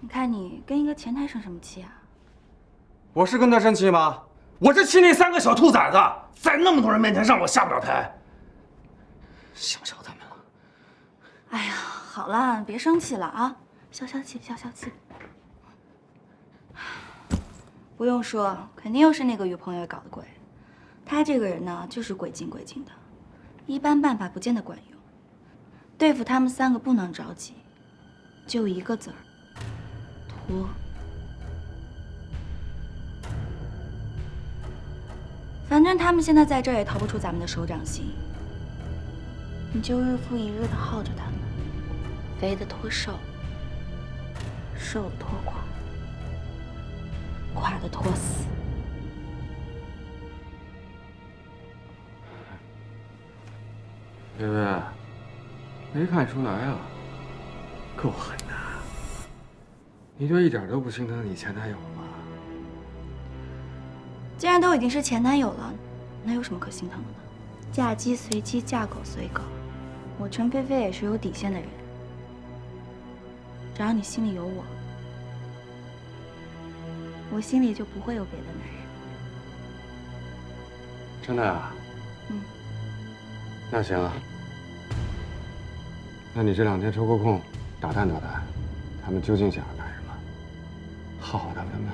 看你跟一个前台生什么气啊？我是跟他生气吗？我是气那3个小兔崽子，在那么多人面前让我下不了台，想笑他们了。哎呀，好了，别生气了啊，消消气，消消气。不用说，肯定又是那个于鹏远搞的鬼。他这个人呢，就是鬼精鬼精的，一般办法不见得管用。对付他们3个不能着急，就一个字儿：拖。反正他们现在在这儿也逃不出咱们的手掌心，你就日复一日的耗着他们，肥的拖瘦，瘦的拖垮，垮的拖死。薇薇，没看出来啊，够狠的。你就一点都不心疼你前男友吗？既然都已经是前男友了，那有什么可心疼的呢？嫁鸡随鸡，嫁狗随狗。我陈菲菲也是有底线的人，只要你心里有我，我心里就不会有别的男人。真的啊？嗯。那行啊。那你这2天抽个空，打探打探，他们究竟想要干什么，耗耗他们的闷。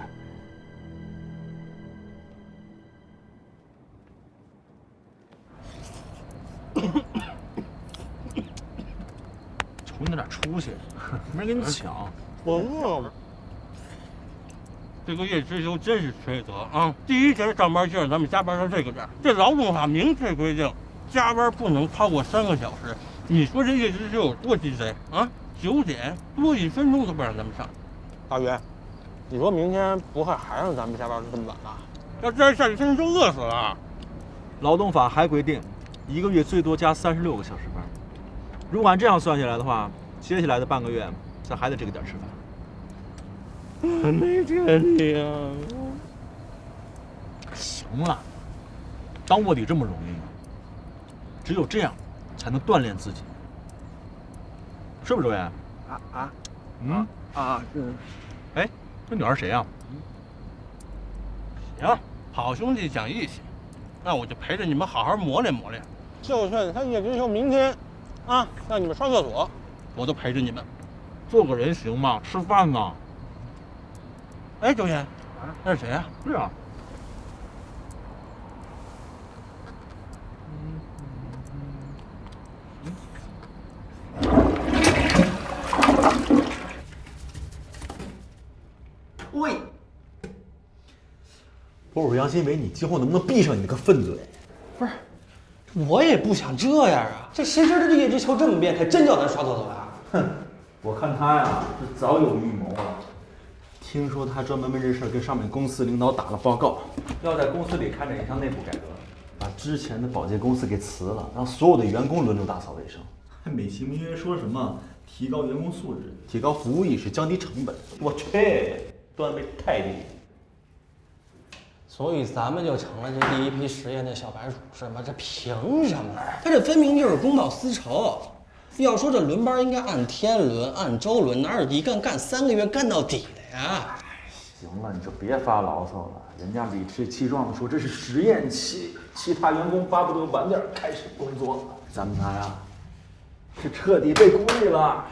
瞅你那点出息，没人跟你抢。我饿了。这个月之休真是缺德啊！第一天上班就让咱们加班到这个点，这劳动法明确规定，加班不能超过3个小时。你说这月之休有多鸡贼啊？9点多1分钟都不让咱们上。大鱼，你说明天不会还让咱们加班这么晚吧？要这样下去，真是饿死了。劳动法还规定，1个月最多加36个小时班。如果按这样算下来的话，接下来的半个月，咱还得这个点吃饭。没见你呀！行了，当卧底这么容易吗？只有这样，才能锻炼自己，是不是周岩？是。哎，这女孩谁呀？行，好兄弟讲义气，那我就陪着你们好好磨练磨练。就算他叶之休明天，让你们上厕所，我都陪着你们。做个人行吗？吃饭呢。哎，周岩，那是谁呀？是啊。喂，我说杨新伟，你今后能不能闭上你那个粪嘴？不是，我也不想这样啊！这谁知道这叶之秋这么变态，真叫咱刷厕所呀？哼，我看他呀是早有预谋了。听说他专门为这事跟上面公司领导打了报告，要在公司里开展一项内部改革，把之前的保洁公司给辞了，让所有的员工轮流打扫卫生，还美其名曰说什么提高员工素质、提高服务意识、降低成本。我去，段位太低。所以咱们就成了这第一批实验的小白鼠是吗？这凭什么？他这分明就是公报私仇。要说这轮班应该按天轮、按周轮，哪有一干3个月干到底的呀？行了，你就别发牢骚了。人家理直气壮地说这是实验期，其他员工巴不得晚点开始工作。咱们仨呀，是彻底被孤立了。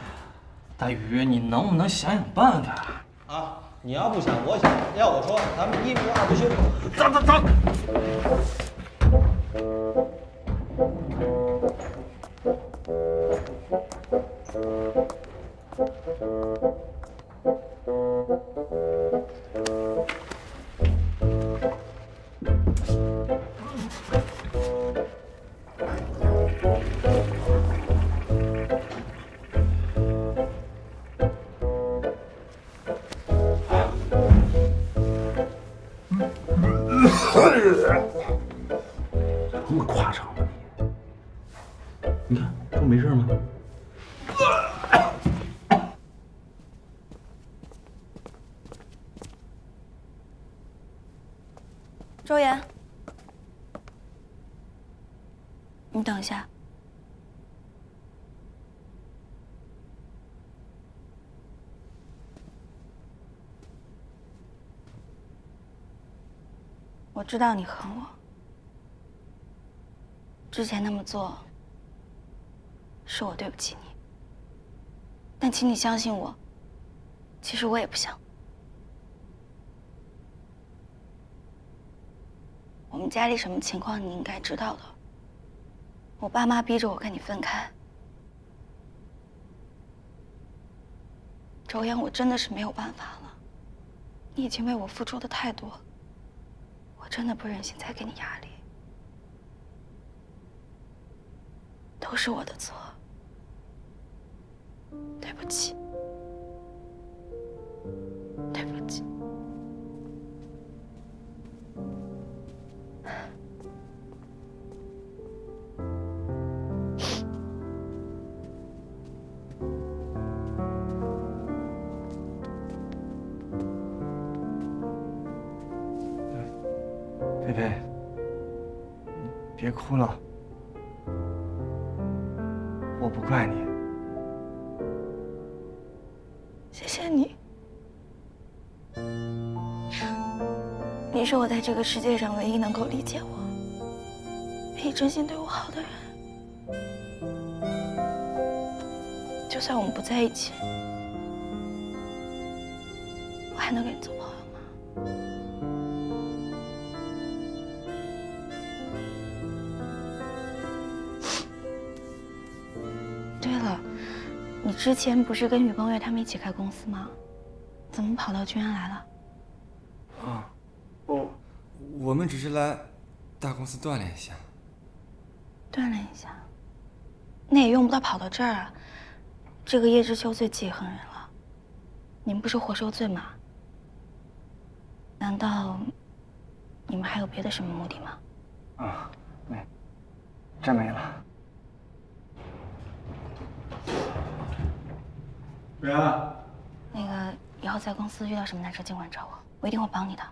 大宇，你能不能想想办法啊？你要不想，我想。要我说，咱们1不2不休，走。这么夸张吗你？你看，这不没事吗？嗯。 。。。。。。。。。。。。。。。。。。。。。。。。。。。。。。。。。。。。。。。。。。。。。。。。。。。。。。。。。。。。。。。。。。。。。。。。。。。。。。。。。。。。。。。。。。。。。。。。。。。。。。。。。。。。。。。。。。。。。。。。。。。。。。。。。。。。。。。。。。。。。。。。。。。。。。。。。。。。。。。。。。。。。。。。。。。。。。。。。。。。。。。。。。。。。。。。。。。。。。。。。。。。。。。。。。。。。。。。。。。。。。。。。。。。。。。。。。。。。。。。。。。。。。。。。。。。。。。。。。。。。。。。。。。。。。。。。。。。我知道你恨我，之前那么做是我对不起你，但请你相信我，其实我也不想。我们家里什么情况你应该知道的。我爸妈逼着我跟你分开，周岩，我真的是没有办法了。你已经为我付出的太多，我真的不忍心再给你压力。都是我的错，对不起，对不起。菲菲，别哭了，我不怪你。谢谢你，你是我在这个世界上唯一能够理解我、唯一真心对我好的人。就算我们不在一起，我还能跟你做朋友吗？对了，你之前不是跟宇光月他们一起开公司吗？怎么跑到君安来了？啊，我们只是来大公司锻炼一下。锻炼一下，那也用不到跑到这儿啊。这个叶知秋最记恨人了，你们不是活受罪吗？难道你们还有别的什么目的吗？啊，没，真没了。瑞安，那个以后在公司遇到什么难事尽管找我，我一定会帮你的。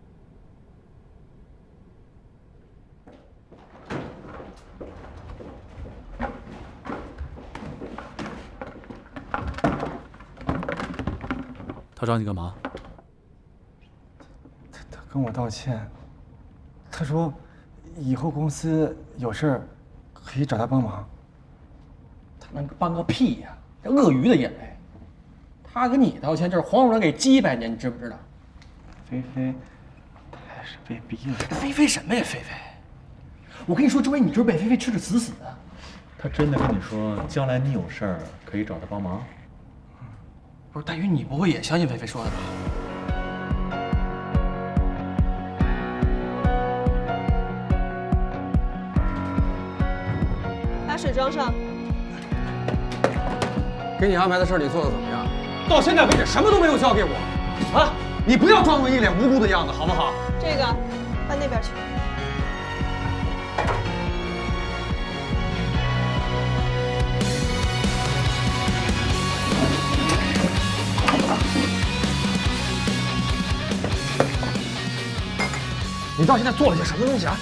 他找你干嘛？他跟我道歉，他说以后公司有事儿可以找他帮忙。他能帮个屁呀！这鳄鱼的眼泪。他跟你道歉，这是黄种人给鸡拜年，你知不知道？菲菲，他还是被逼了。菲菲什么呀，菲菲？我跟你说，周围你就是被菲菲吃得死死的。他真的跟你说，将来你有事儿可以找他帮忙？不是大鱼，你不会也相信菲菲说的吧？把水装上。给你安排的事儿你做的怎么样？到现在为止什么都没有交给我，啊！你不要装作一脸无辜的样子，好不好？这个搬那边去。你到现在做了些什么东西啊？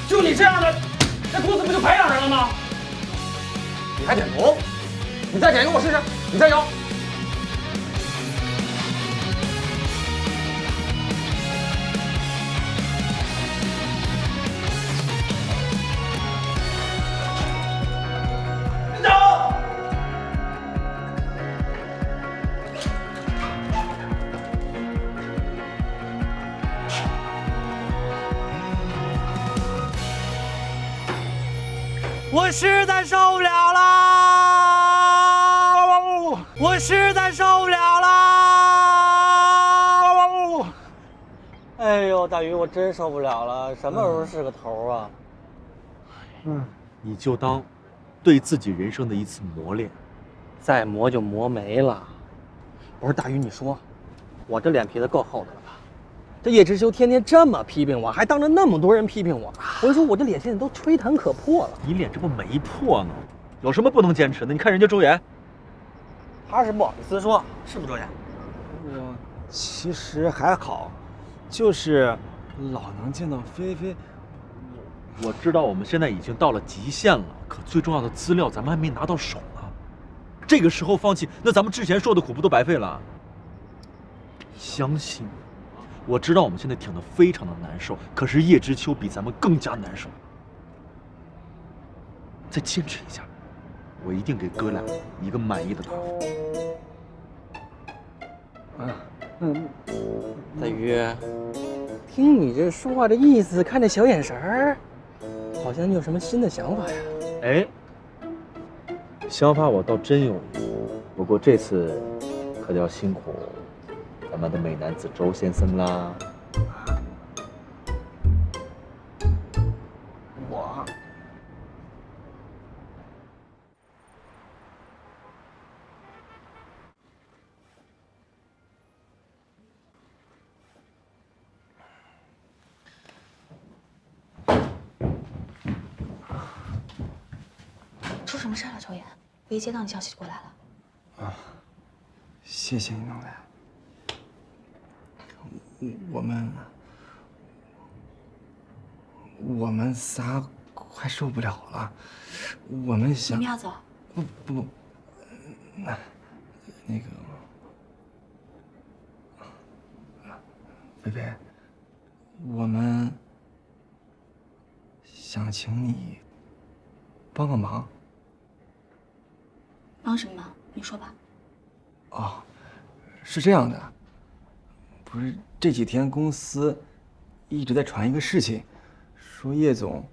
就你这样的，这公司不就白养人了吗？你还点头？你再点一个我试试，你再摇。我实在受不了了，我实在受不了了。哎呦，大鱼，我真受不了了，什么时候是个头啊？你就当对自己人生的一次磨练，再磨就磨没了。不是大鱼，你说，我这脸皮子够厚的了吧？这叶知秋天天这么批评我，还当着那么多人批评我，我就说我这脸现在都吹弹可破了。你脸这不没破呢？有什么不能坚持的？你看人家周岩，他是不好意思说，是不是周岩？我其实还好，就是老能见到菲菲。我知道我们现在已经到了极限了，可最重要的资料咱们还没拿到手呢。这个时候放弃，那咱们之前受的苦不都白费了？相信我知道我们现在挺得非常的难受，可是叶知秋比咱们更加难受。再坚持一下，我一定给哥俩一个满意的答复。大鱼，听你这说话这意思，看这小眼神儿，好像你有什么新的想法呀？哎，想法我倒真有，不过这次可就要辛苦咱们的美男子周先生啦。我。出什么事了，周岩？我一接到你消息就过来了。啊，谢谢你能来。我们仨快受不了了，我们想。你们要走？不，那个，菲菲，我们想请你帮个忙。帮什么忙？你说吧。哦，是这样的，不是这几天公司一直在传一个事情，说叶总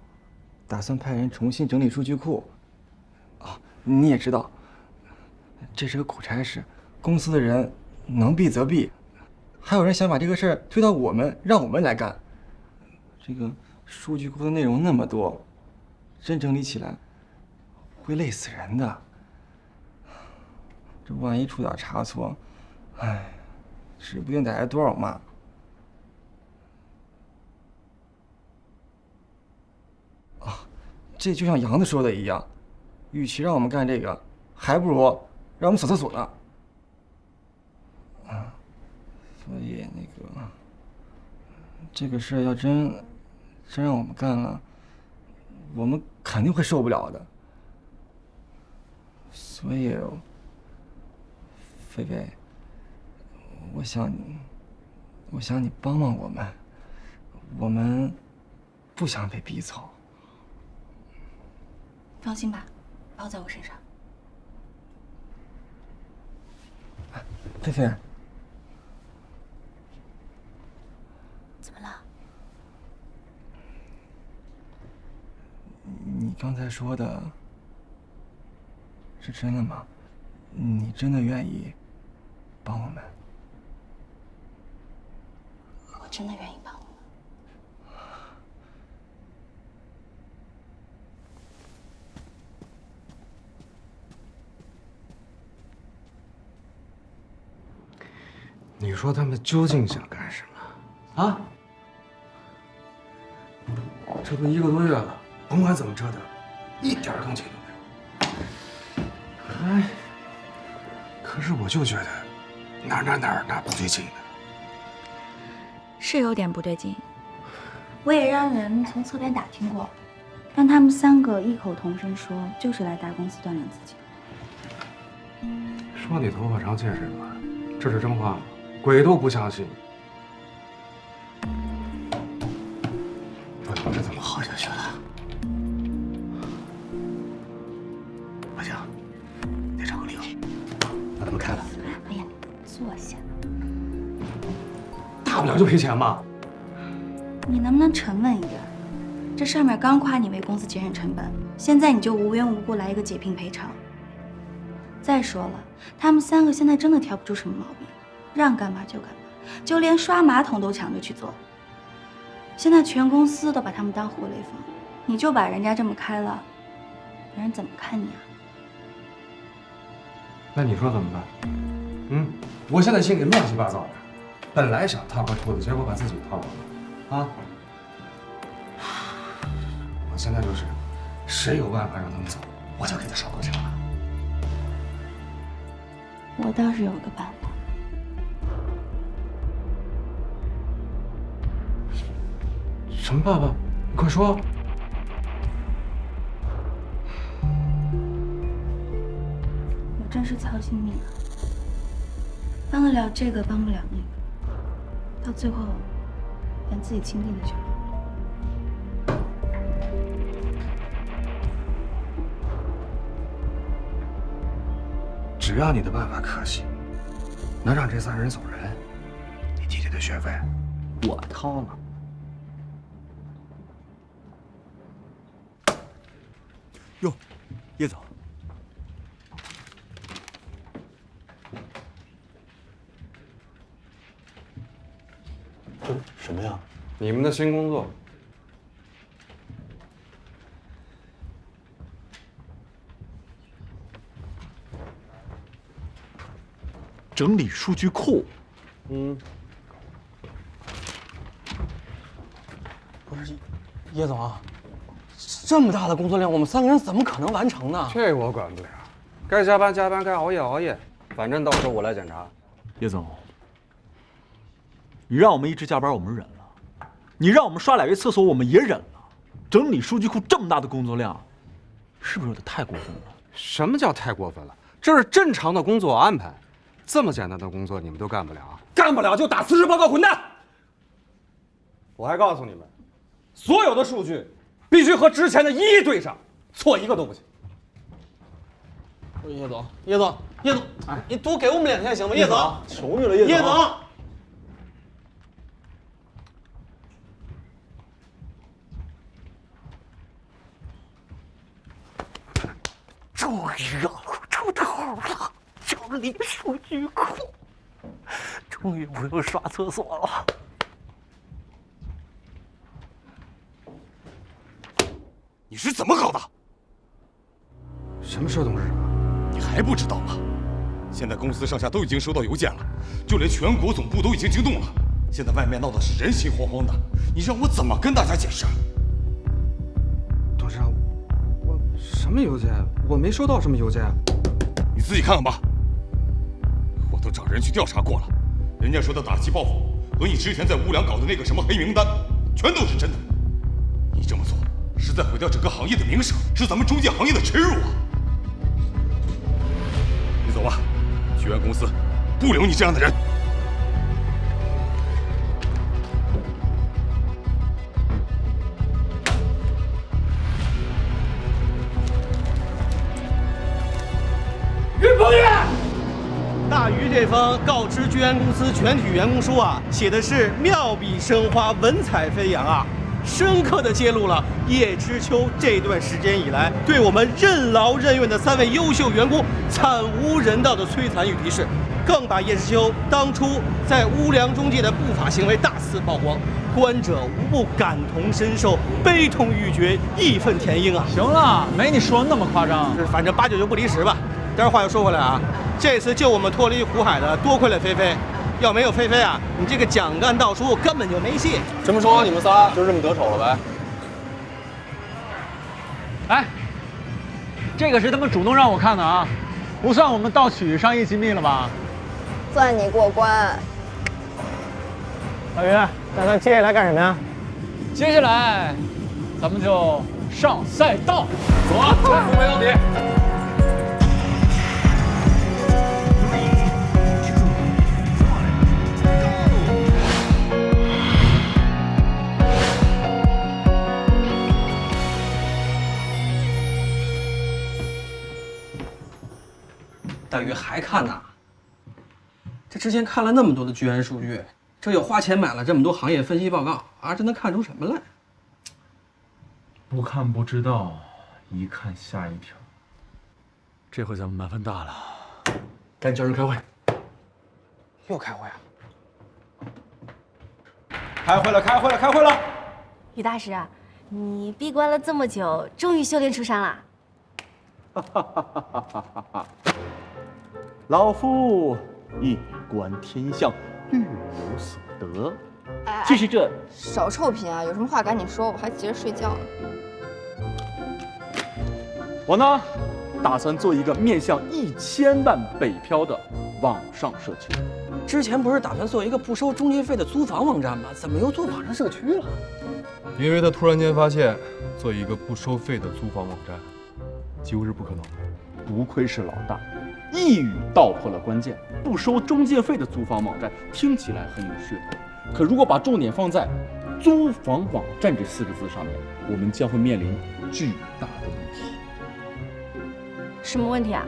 打算派人重新整理数据库。啊，你也知道，这是个苦差事，公司的人能避则避，还有人想把这个事儿推到我们，让我们来干。这个数据库的内容那么多，真整理起来会累死人的。这万一出点差错，哎，指不定得挨多少骂。啊，这就像杨子说的一样，与其让我们干这个，还不如让我们扫厕所呢。啊，所以那个这个事要真让我们干了，我们肯定会受不了的。所以。菲菲，我想你帮帮我们，我们不想被逼走。放心吧，包在我身上。菲菲，怎么了？你刚才说的是真的吗？你真的愿意帮我们？我真的愿意帮你们。你说他们究竟想干什么？啊？这都1个多月了，甭管怎么折腾，一点动静都没有。哎。可是我就觉得哪儿不对劲呢。是有点不对劲，我也让人从侧边打听过，但他们3个异口同声说，就是来大公司锻炼自己。说你头发长见识短，这是真话吗？鬼都不相信。不能这么耗下去了。不行，得找个理由把他们开了。哎呀，坐下。大不了就赔钱嘛。你能不能沉稳一点？这上面刚夸你为公司节省成本，现在你就无缘无故来一个解聘赔偿。再说了，他们3个现在真的挑不出什么毛病，让干嘛就干嘛，就连刷马桶都抢着去做。现在全公司都把他们当活雷锋，你就把人家这么开了，别人怎么看你啊？那你说怎么办？我现在心里乱七八糟的，本来想套个兔子，结果把自己套了。啊！我现在就是，谁有办法让他们走，我就给他烧够呛了。我倒是有个办法。什么办法？你快说。我真是操心命啊，帮得了这个，帮不了那个。到最后连自己亲弟弟全忘了。只要你的办法可行，能让这3人走人，你弟弟的学费我掏了。哟，叶总，什么呀？你们的新工作。整理数据库。不是，叶总，这么大的工作量，我们3个人怎么可能完成呢？这我管不了，该加班加班，该熬夜熬夜，反正到时候我来检查。叶总，你让我们一直加班，我们忍了；你让我们刷2个月厕所，我们也忍了。整理数据库这么大的工作量，是不是有点太过分了？什么叫太过分了？这是正常的工作安排。这么简单的工作你们都干不了？干不了就打辞职报告滚蛋！我还告诉你们，所有的数据必须和之前的一一对上，错一个都不行。叶总，哎，你多给我们2天行吗？叶总，求你了，叶总。叶总，终于让我出头了，整理数据库，终于不用刷厕所了。你是怎么搞的？什么事，董事长？你还不知道吗？现在公司上下都已经收到邮件了，就连全国总部都已经惊动了。现在外面闹的是人心惶惶的，你让我怎么跟大家解释？董事长，我什么邮件？我没收到什么邮件。你自己看看吧。我都找人去调查过了，人家说的打击报复和你之前在乌梁搞的那个什么黑名单，全都是真的。你这么做是在毁掉整个行业的名声，是咱们中介行业的耻辱啊！你走吧，居安公司不留你这样的人。云鹏宇，大鱼这封告知居安公司全体员工书啊，写的是妙笔生花，文采飞扬啊，深刻地揭露了叶知秋这段时间以来对我们任劳任怨的3位优秀员工惨无人道的摧残与敌视，更把叶知秋当初在乌梁中介的不法行为大肆曝光，观者无不感同身受，悲痛欲绝，义愤填膺啊！行了，没你说那么夸张，反正8、9就不离10吧。但是话又说回来啊，这次救我们脱离苦海的多亏了菲菲，要没有菲菲啊，你这个蒋干盗书根本就没戏。这么说你们仨就这么得手了呗？哎，这个是他们主动让我看的啊，不算我们盗取商业机密了吧？算你过关。大鱼，打算接下来干什么呀？接下来，咱们就上赛道。走啊，不没问题。大鱼还看呐？这之前看了那么多的居安数据，这又花钱买了这么多行业分析报告啊，这能看出什么来？不看不知道，一看吓一跳。这回咱们麻烦大了，赶紧叫人开会。又开会啊？开会了！于大师，你闭关了这么久，终于修炼出山了。老夫一观天象，略有所得。就是这少臭贫啊！有什么话赶紧说，我还急着睡觉呢。我呢，打算做一个面向1000万北漂的网上社区。之前不是打算做一个不收中介费的租房网站吗？怎么又做网上社区了？因为他突然间发现，做一个不收费的租房网站，几乎是不可能的。不愧是老大，一语道破了关键。不收中介费的租房网站听起来很有噱头，可如果把重点放在租房网站这4个字上面，我们将会面临巨大的问题。什么问题啊？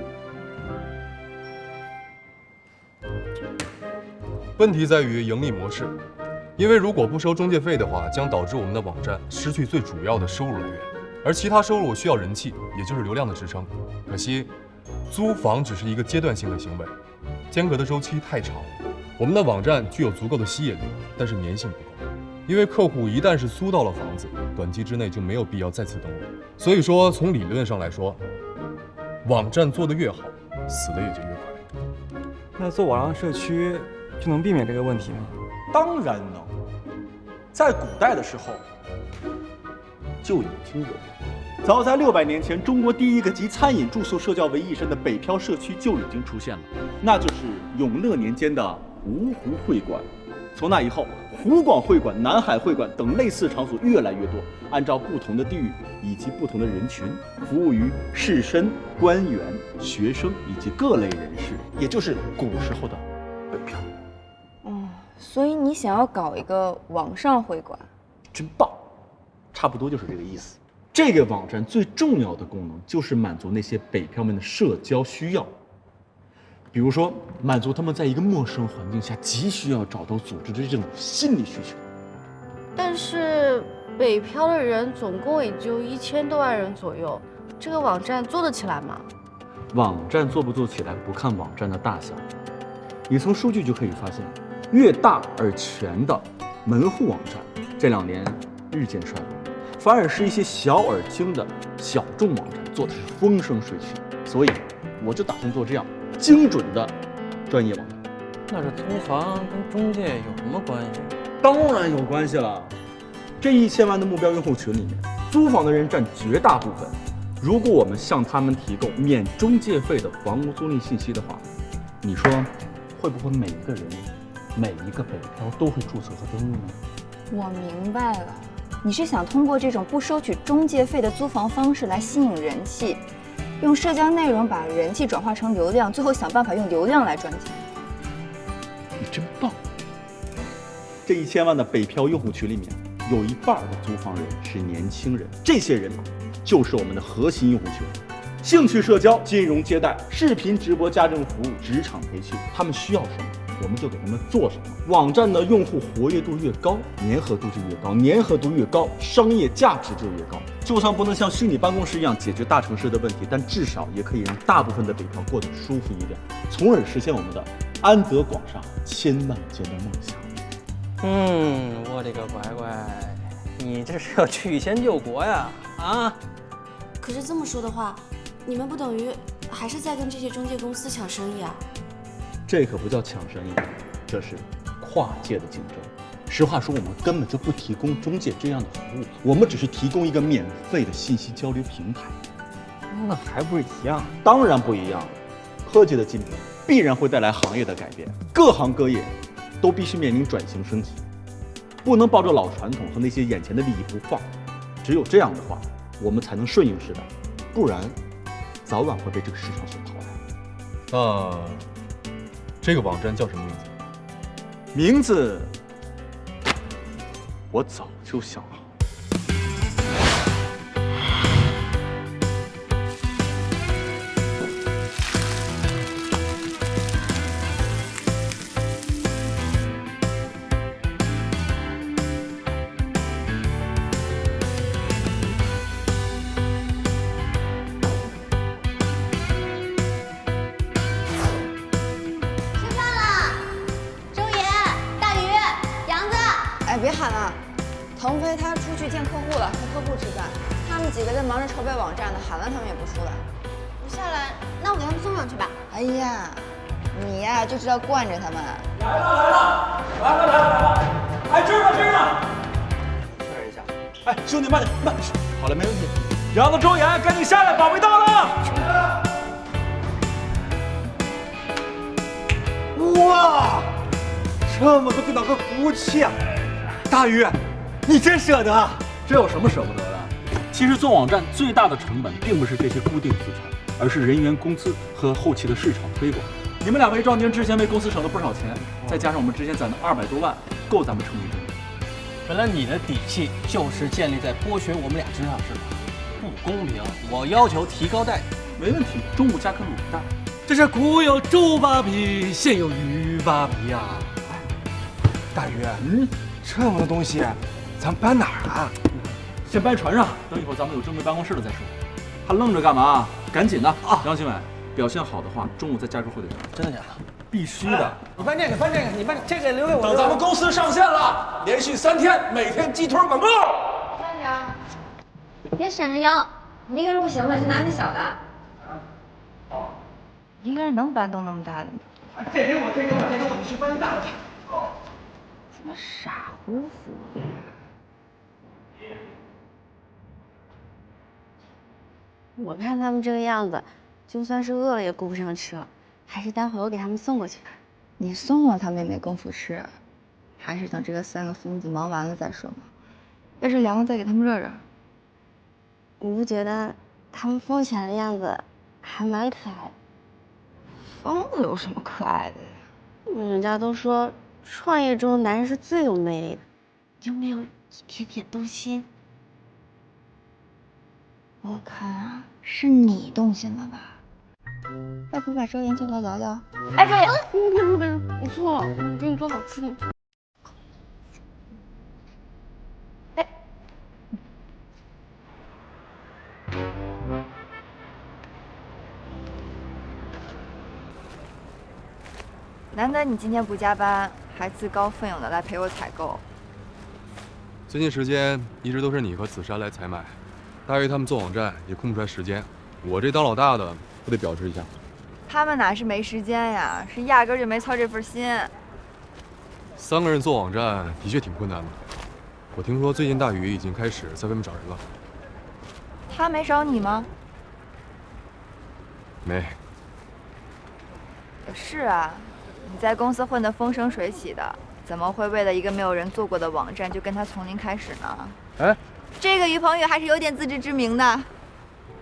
问题在于盈利模式，因为如果不收中介费的话，将导致我们的网站失去最主要的收入来源，而其他收入需要人气，也就是流量的支撑。可惜，租房只是一个阶段性的行为，间隔的周期太长。我们的网站具有足够的吸引力，但是粘性不够，因为客户一旦是租到了房子，短期之内就没有必要再次登录。所以说，从理论上来说，网站做得越好，死的也就越快。那做网上社区就能避免这个问题吗？当然能。在古代的时候就已经有了。早在600年前，中国第一个集餐饮、住宿、社交为一身的北漂社区就已经出现了，那就是永乐年间的芜湖会馆。从那以后，湖广会馆、南海会馆等类似场所越来越多，按照不同的地域以及不同的人群，服务于士绅、官员、学生以及各类人士，也就是古时候的北漂。所以你想要搞一个网上会馆，真棒，差不多就是这个意思。这个网站最重要的功能就是满足那些北漂们的社交需要，比如说满足他们在一个陌生环境下急需要找到组织的这种心理需求。但是北漂的人总共也就1000多万人左右，这个网站做得起来吗？网站做不做起来不看网站的大小，你从数据就可以发现，越大而全的门户网站这2年日渐衰落，反而是一些小而精的小众网站做的是风生水起。所以我就打算做这样精准的专业网站。那这租房跟中介有什么关系？当然有关系了。这1000万的目标用户群里面，租房的人占绝大部分。如果我们向他们提供免中介费的房屋租赁信息的话，你说会不会每一个人、每一个北漂都会注册和登录呢？我明白了，你是想通过这种不收取中介费的租房方式来吸引人气，用社交内容把人气转化成流量，最后想办法用流量来赚钱。你真棒！这1000万的北漂用户群里面，有一半的租房人是年轻人，这些人就是我们的核心用户群。兴趣社交、金融接待、视频直播、家政服务、职场培训，他们需要什么，我们就给他们做什么。网站的用户活跃度越高，粘合度就越高，粘合度越高，商业价值就越高。就算不能像虚拟办公室一样解决大城市的问题，但至少也可以让大部分的北漂过得舒服一点，从而实现我们的安得广厦千万间的梦想。我的个乖乖，你这是要曲线救国呀？啊！可是这么说的话，你们不等于还是在跟这些中介公司抢生意啊？这可不叫抢生意，这是跨界的竞争。实话说，我们根本就不提供中介这样的服务，我们只是提供一个免费的信息交流平台。那还不是一样？当然不一样了。科技的进步必然会带来行业的改变，各行各业都必须面临转型升级，不能抱着老传统和那些眼前的利益不放。只有这样的话，我们才能顺应时代，不然早晚会被这个市场所淘汰。那这个网站叫什么名字？名字我早就想好。别喊了，腾飞他出去见客户了，和客户吃饭。他们几个在忙着筹备网站呢，喊了他们也不出来。不下来，那我给他们送上去吧。哎呀，你呀就知道惯着他们。来了！哎，这儿呢！确认一下。哎，兄弟慢点，慢点。好了，没问题。杨子、周岩，赶紧下来，宝贝到了！哇，这么多电脑和服务器啊！大鱼，你真舍得？这有什么舍不得的？其实做网站最大的成本并不是这些固定资产，而是人员工资和后期的市场推广。你们2位壮丁之前为公司省了不少钱，再加上我们之前攒的200多万，够咱们撑一阵。本来你的底气就是建立在剥削我们俩身上是吧？不公平，我要求提高待遇。没问题，中午加颗卤蛋。这是古有猪扒皮，现有鱼扒皮呀！大鱼，这么多东西，咱搬哪儿啊？先搬船上，等一会儿咱们有正规办公室了再说。还愣着干嘛？赶紧的啊！杨新伟，表现好的话，中午再加入会队员。真的假的？必须的。你搬这个，搬这个，你搬这个留给我。等咱们公司上线了，连续3天，每天鸡腿广告。慢点，别闪着腰，你一个人不行，我就拿那小的。一个人能搬动那么大的吗？这给我，你去搬大的。怎么傻乎乎的？我看他们这个样子，就算是饿了也顾不上吃了，还是待会我给他们送过去。你送了他们也没功夫吃，还是等这个3个疯子忙完了再说吧。要是凉了再给他们热热。你不觉得他们疯起来的样子还蛮可爱的？疯子有什么可爱的？人家都说创业中的男人是最有魅力的，有没有一点点动心？我看啊，是你动心了吧？要不把周岩叫到聊聊？哎，周岩，别，我错了，我给你做好吃的。哎，难得你今天不加班，还自告奋勇的来陪我采购。最近时间一直都是你和子珊来采买，大鱼他们做网站也空不出来时间，我这当老大的不得表示一下。他们哪是没时间呀，是压根就没操这份心。3个人做网站的确挺困难的。我听说最近大鱼已经开始在外面找人了。他没找你吗？没。是啊，你在公司混得风生水起的，怎么会为了一个没有人做过的网站就跟他从零开始呢？哎，这个于鹏宇还是有点自知之明的。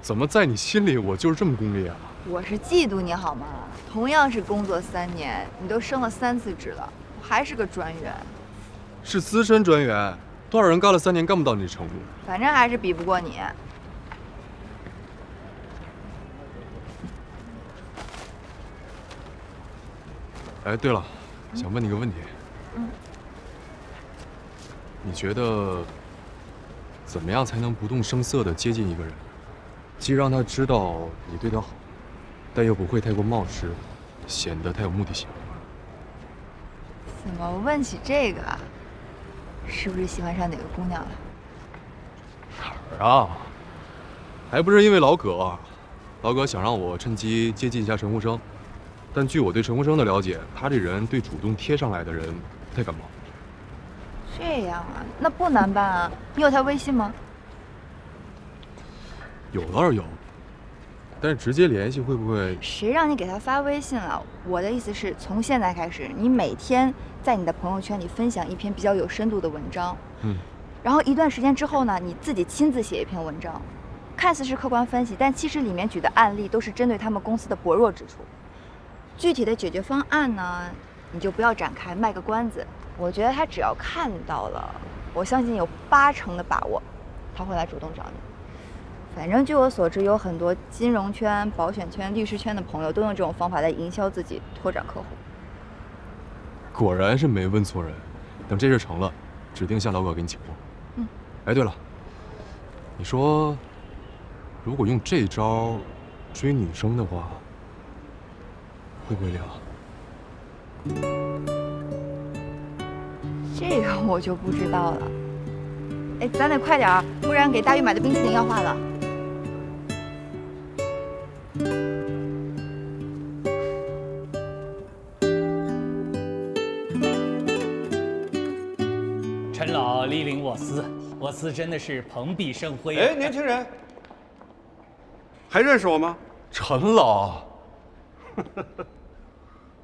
怎么在你心里我就是这么功利啊？我是嫉妒你好吗？同样是工作3年，你都升了3次职了，我还是个专员。是资深专员，多少人干了3年干不到你这程度？反正还是比不过你。哎，对了，想问你个问题。你觉得怎么样才能不动声色地接近一个人，既让他知道你对他好，但又不会太过冒失，显得太有目的性？怎么问起这个啊？是不是喜欢上哪个姑娘了？哪儿啊？还不是因为老葛，老葛想让我趁机接近一下陈呼生，但据我对陈呼生的了解，他这人对主动贴上来的人不太感冒。这样啊，那不难办啊。你有他微信吗？有倒是有，但是直接联系会不会？谁让你给他发微信了？我的意思是从现在开始，你每天在你的朋友圈里分享一篇比较有深度的文章，然后一段时间之后呢，你自己亲自写一篇文章，看似是客观分析，但其实里面举的案例都是针对他们公司的薄弱之处。具体的解决方案呢，你就不要展开，卖个关子。我觉得他只要看到了，我相信有80%的把握，他会来主动找你。反正据我所知，有很多金融圈、保险圈、律师圈的朋友都用这种方法来营销自己、拓展客户。果然是没问错人。等这事成了，指定向老葛给你请货。哎，对了，你说如果用这招追女生的话，会不会凉？这个我就不知道了。哎，咱得快点儿，不然给大鱼买的冰淇淋要化了。陈老莅临我司，我司真的是蓬荜生辉。哎，年轻人，还认识我吗？陈老，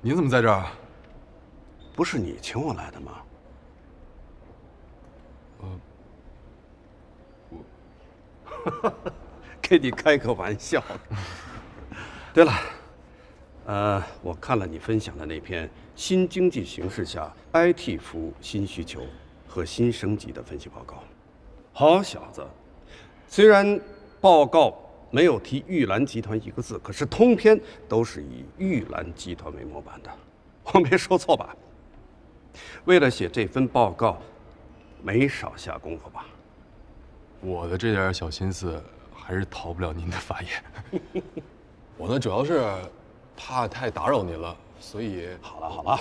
您怎么在这儿？不是你请我来的吗？给你开个玩笑。对了，我看了你分享的那篇新经济形势下 IT 服务新需求和新升级的分析报告。好小子，虽然报告没有提玉兰集团一个字，可是通篇都是以玉兰集团为模板的。我没说错吧？为了写这份报告，没少下功夫吧？我的这点小心思还是逃不了您的法眼。我呢，主要是怕太打扰您了，所以……好了，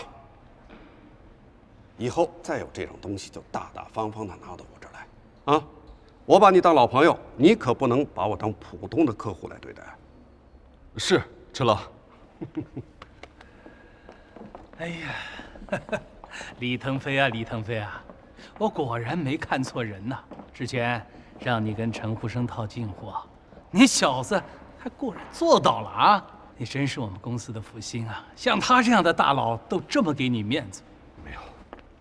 以后再有这种东西，就大大方方的拿到我这儿来，啊！我把你当老朋友，你可不能把我当普通的客户来对待。是，陈老。哎呀，李腾飞啊，李腾飞啊，我果然没看错人呐！之前让你跟陈福生套近乎，你小子还果然做到了啊！你真是我们公司的福星啊！像他这样的大佬都这么给你面子。没有，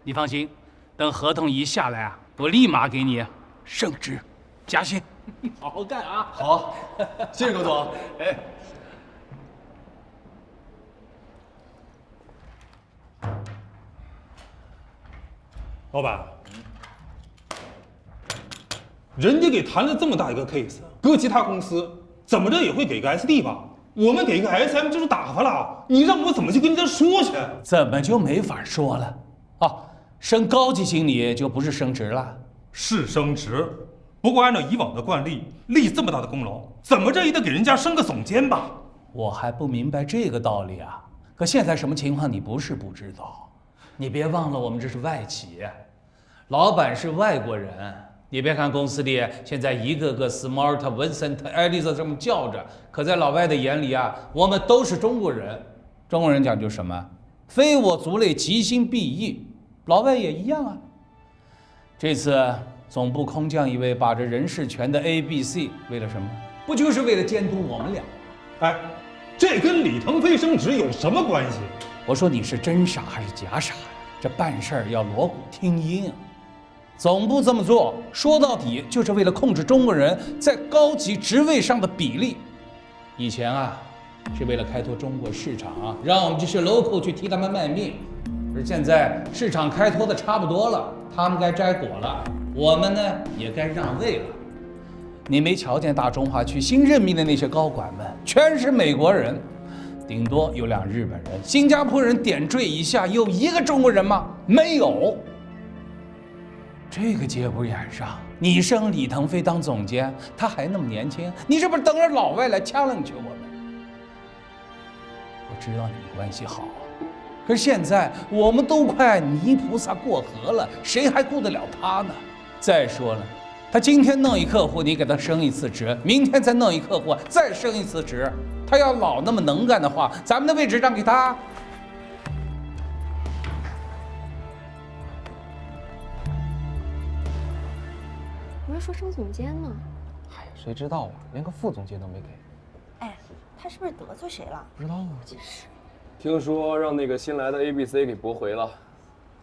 你放心，等合同一下来啊，我立马给你升职加薪。好好干啊！好，谢谢葛总。哎。老板，人家给谈了这么大一个 case， 搁其他公司怎么着也会给个 SD 吧？我们给个 SM 就是打发了，你让我怎么去跟人家说去？怎么就没法说了？哦，升高级经理就不是升职了？是升职，不过按照以往的惯例，立这么大的功劳，怎么着也得给人家升个总监吧？我还不明白这个道理啊！可现在什么情况你不是不知道，你别忘了我们这是外企。老板是外国人，你别看公司里现在一个个 Smart、Vincent、Elisa 这么叫着，可在老外的眼里啊，我们都是中国人。中国人讲究什么？非我族类，其心必异。老外也一样啊。这次总部空降一位把着人事权的 ABC， 为了什么？不就是为了监督我们俩？哎，这跟李腾飞升职有什么关系？我说你是真傻还是假傻呀？这办事儿要锣鼓听音。总部这么做，说到底就是为了控制中国人在高级职位上的比例。以前啊，是为了开拓中国市场啊，让我们这些 local 去替他们卖命。而现在市场开拓的差不多了，他们该摘果了，我们呢也该让位了。你没瞧见大中华区新任命的那些高管们，全是美国人，顶多有2日本人、新加坡人点缀一下，有1个中国人吗？没有。这个节骨眼上，你升李腾飞当总监，他还那么年轻，你这不是等着老外来challenge我们？我知道你们关系好，可是现在我们都快泥菩萨过河了，谁还顾得了他呢？再说了，他今天弄一客户，你给他升一次职，明天再弄一客户，再升一次职。他要老那么能干的话，咱们的位置让给他。不是说升总监吗？哎呀，谁知道啊，连个副总监都没给。哎，他是不是得罪谁了？不知道啊。真是。听说让那个新来的 ABC 给驳回了，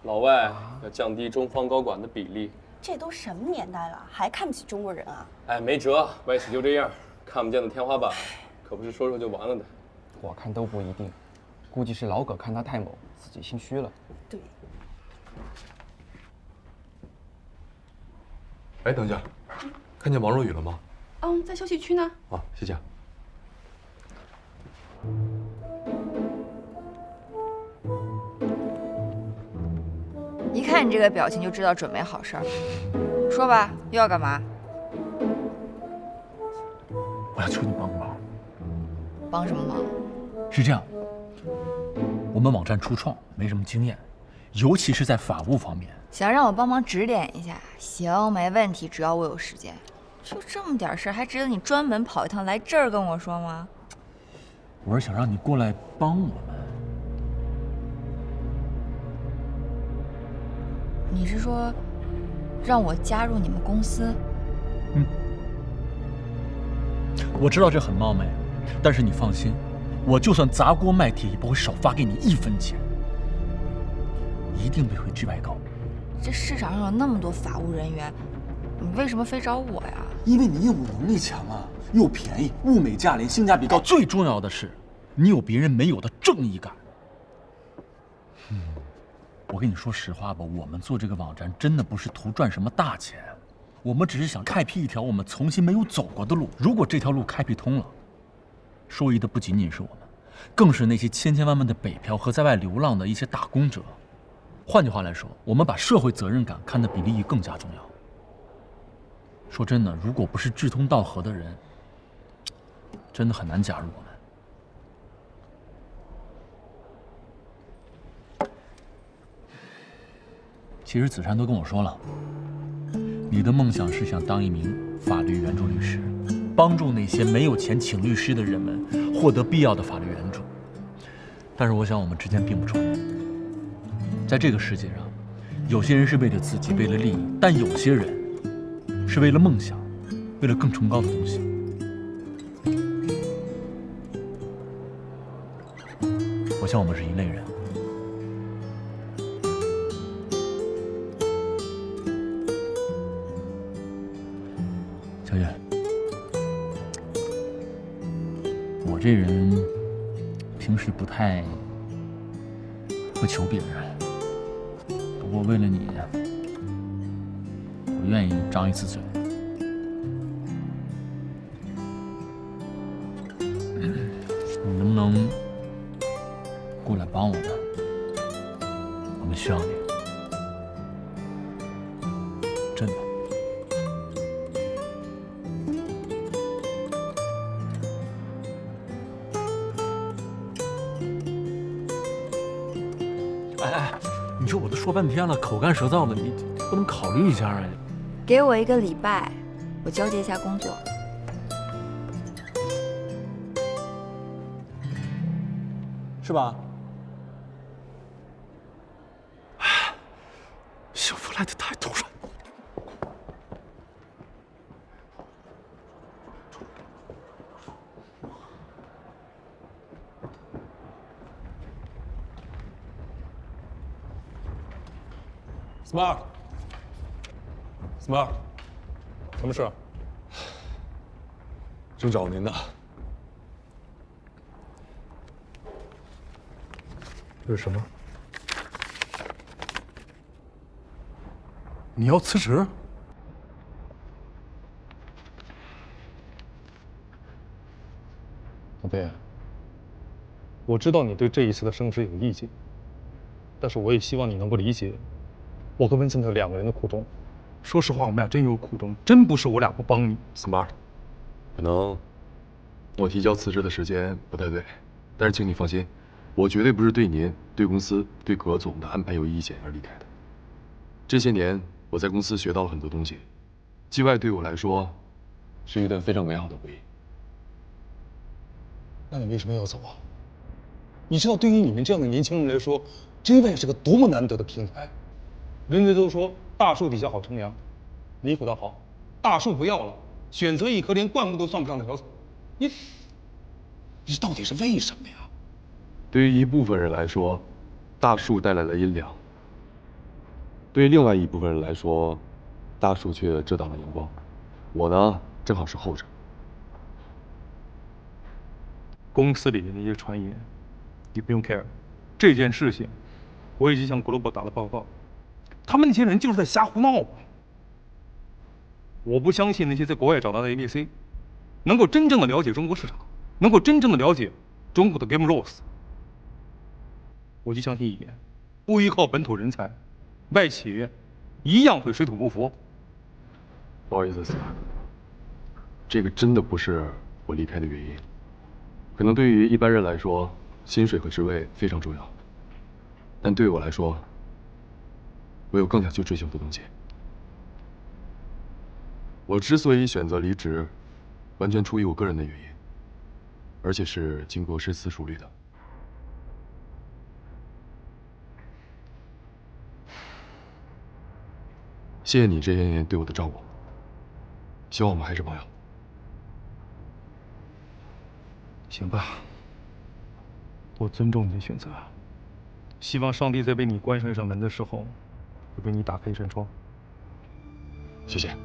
老外要降低中方高管的比例。这都什么年代了，还看不起中国人啊？哎，没辙，外企就这样，看不见的天花板，可不是说说就完了的。我看都不一定，估计是老葛看他太猛，自己心虚了。对。哎，等一下，看见王若雨了吗？嗯，在休息区呢。啊，谢谢。一看你这个表情就知道准没好事儿。说吧，又要干嘛？我要求你帮个忙。帮什么忙？是这样，我们网站初创，没什么经验，尤其是在法务方面。想让我帮忙指点一下？行，没问题，只要我有时间。就这么点事儿，还值得你专门跑一趟来这儿跟我说吗？我是想让你过来帮我们。你是说，让我加入你们公司？嗯。我知道这很冒昧，但是你放心，我就算砸锅卖铁，也不会少发给你1分钱，一定会回200高。这市场上有那么多法务人员，你为什么非找我呀？因为你业务能力强啊，又便宜，物美价廉，性价比高。最重要的是，你有别人没有的正义感。我跟你说实话吧，我们做这个网站真的不是图赚什么大钱，我们只是想开辟一条我们从前没有走过的路。如果这条路开辟通了，受益的不仅仅是我们，更是那些千千万万的北漂和在外流浪的一些打工者。换句话来说，我们把社会责任感看得比利益更加重要。说真的，如果不是志同道合的人，真的很难加入我们。其实子珊都跟我说了，你的梦想是想当一名法律援助律师，帮助那些没有钱请律师的人们获得必要的法律援助。但是我想我们之间并不重合。在这个世界上，有些人是为了自己，为了利益，但有些人是为了梦想，为了更崇高的东西。我想我们是一类人。小月，我这人平时不太会求别人，不过为了你，我愿意张一次嘴。你能不能过来帮我们？我们需要你，真的。哎，你说我都说半天了，口干舌燥的，你不能考虑一下啊？给我1个礼拜，我交接一下工作。是吧？幸福来得太突然。Smart， 什么事？正找您呢。这是什么？你要辞职？老贝，我知道你对这一次的升职有意见，但是我也希望你能够理解我和文森特2个人的苦衷。说实话，我们俩真有苦衷，真不是我俩不帮你。Smart， 可能我提交辞职的时间不太对，但是请你放心，我绝对不是对您、对公司、对葛总的安排有意见而离开的。这些年我在公司学到了很多东西，季外对我来说是一段非常美好的回忆。那你为什么要走啊？你知道，对于你们这样的年轻人来说，J外是个多么难得的平台。人家都说大树底下好乘凉，离谱倒好，大树不要了，选择一棵连灌木都算不上的小草，你到底是为什么呀？对于一部分人来说，大树带来了阴凉；对于另外一部分人来说，大树却遮挡了阳光。我呢，正好是后者。公司里的那些传言，你不用 care。这件事情，我已经向 Global 打了报告，他们那些人就是在瞎胡闹。我不相信那些在国外长大的 ABC 能够真正的了解中国市场，能够真正的了解中国的 game rules。我就相信一点，不依靠本土人才，外企业一样会水土不服。不好意思，这个真的不是我离开的原因。可能对于一般人来说，薪水和职位非常重要，但对我来说，我有更想去追求的东西。我之所以选择离职，完全出于我个人的原因，而且是经过深思熟虑的。谢谢你这些年对我的照顾，希望我们还是朋友。行吧，我尊重你的选择。希望上帝在为你关上一扇门的时候，会为你打开一扇窗。谢谢。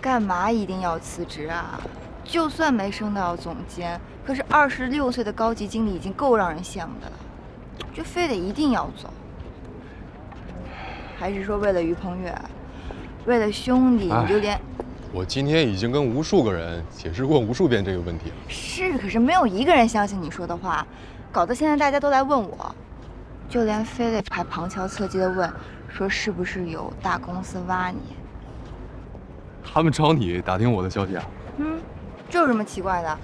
干嘛一定要辞职啊？就算没升到总监，可是26岁的高级经理已经够让人羡慕的了，就非得一定要走？还是说为了于鹏月，为了兄弟，你就连……我今天已经跟无数个人解释过无数遍这个问题了。是，可是没有一个人相信你说的话，搞得现在大家都来问我，就连菲利还旁敲侧击的问，说是不是有大公司挖你？他们找你打听我的消息啊？这有什么奇怪的？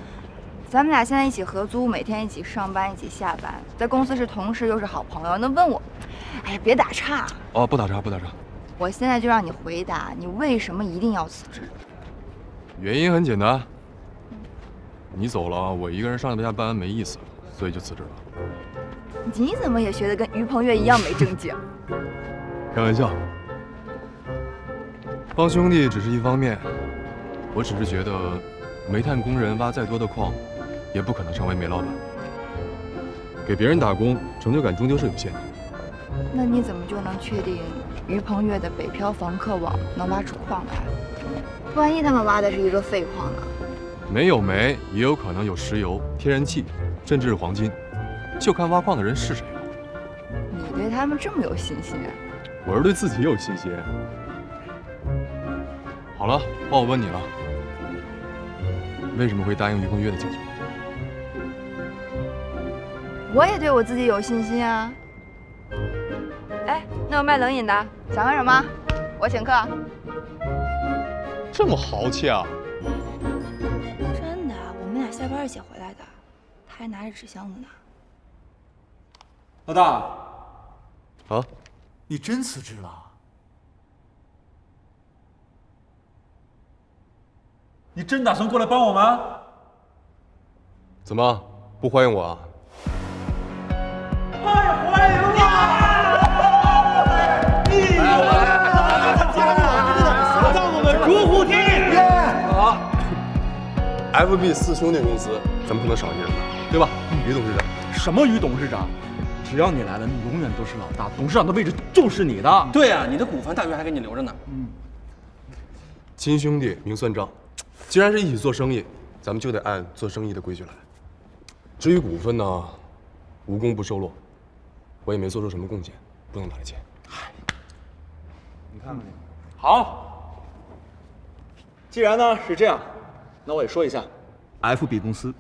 咱们俩现在一起合租，每天一起上班，一起下班，在公司是同事又是好朋友，那问我，哎呀，别打岔。哦，不打岔，不打岔。我现在就让你回答，你为什么一定要辞职？原因很简单，你走了，我一个人上下班没意思，所以就辞职了。你怎么也学得跟于鹏月一样没正经？开玩笑，帮兄弟只是一方面，我只是觉得，煤炭工人挖再多的矿，也不可能成为煤老板。给别人打工，成就感终究是有限的。那你怎么就能确定于鹏月的北漂房客网能挖出矿来？万一他们挖的是一个废矿呢？没有煤，也有可能有石油、天然气，甚至是黄金，就看挖矿的人是谁了。你对他们这么有信心？我是对自己有信心。好了，换我问你了，为什么会答应于鹏月的请求？我也对我自己有信心啊。哎，那有卖冷饮的，想喝什么？我请客。这么豪气啊！真的，我们俩下班一起回来的，他还拿着纸箱子呢。老大，啊，你真辞职了？你真打算过来帮我吗？怎么不欢迎我啊？太欢迎了！让我们如虎添翼！好 ，FB 4兄弟公司，咱们不能少一人吧，对吧？于董事长。什么于董事长？只要你来了，你永远都是老大，董事长的位置就是你的。对啊，你的股份大鱼还给你留着呢。亲兄弟明算账，既然是一起做生意，咱们就得按做生意的规矩来。至于股份呢，无功不受禄，我也没做出什么贡献，不能拿来钱。嗨，你看看你。好，既然呢是这样，那我也说一下 ，FB 公司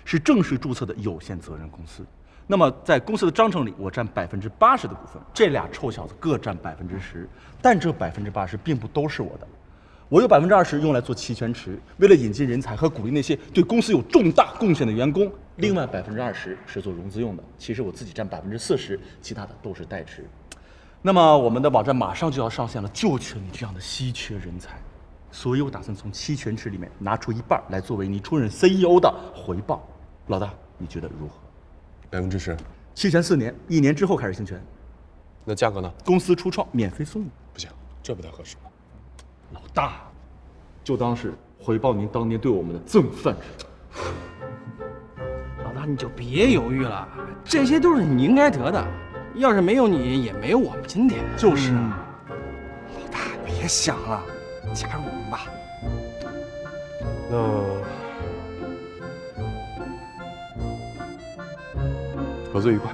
是正式注册的有限责任公司。那么在公司的章程里，我占80%的股份，这俩臭小子各占10%，但这80%并不都是我的。我有20%用来做期权池，为了引进人才和鼓励那些对公司有重大贡献的员工；另外20%是做融资用的。其实我自己占40%，其他的都是代持。那么我们的网站马上就要上线了，就缺你这样的稀缺人才，所以我打算从期权池里面拿出一半来作为你出任 CEO 的回报。老大，你觉得如何？10%。期权4年，1年之后开始行权。那价格呢？公司初创免费送你。不行，这不太合适。老大，就当是回报您当年对我们的赠饭之恩。老大，你就别犹豫了，这些都是你应该得的。要是没有你，也没有我们今天。就是啊，老大别想了，加入我们吧。那合作愉快。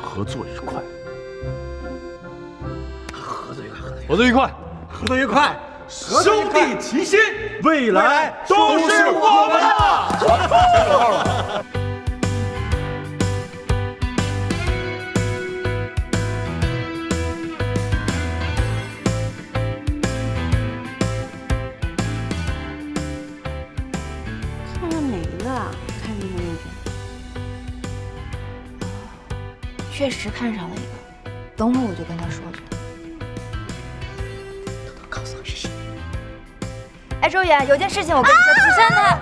合作愉快。合作愉快，合作愉快，兄弟齐心，未来都是我们的。看了哪个？看那个那个。确实看上了一个，等会儿我就跟他说去。告诉我是谁。哎，周远，有件事情我跟你说，子珊她。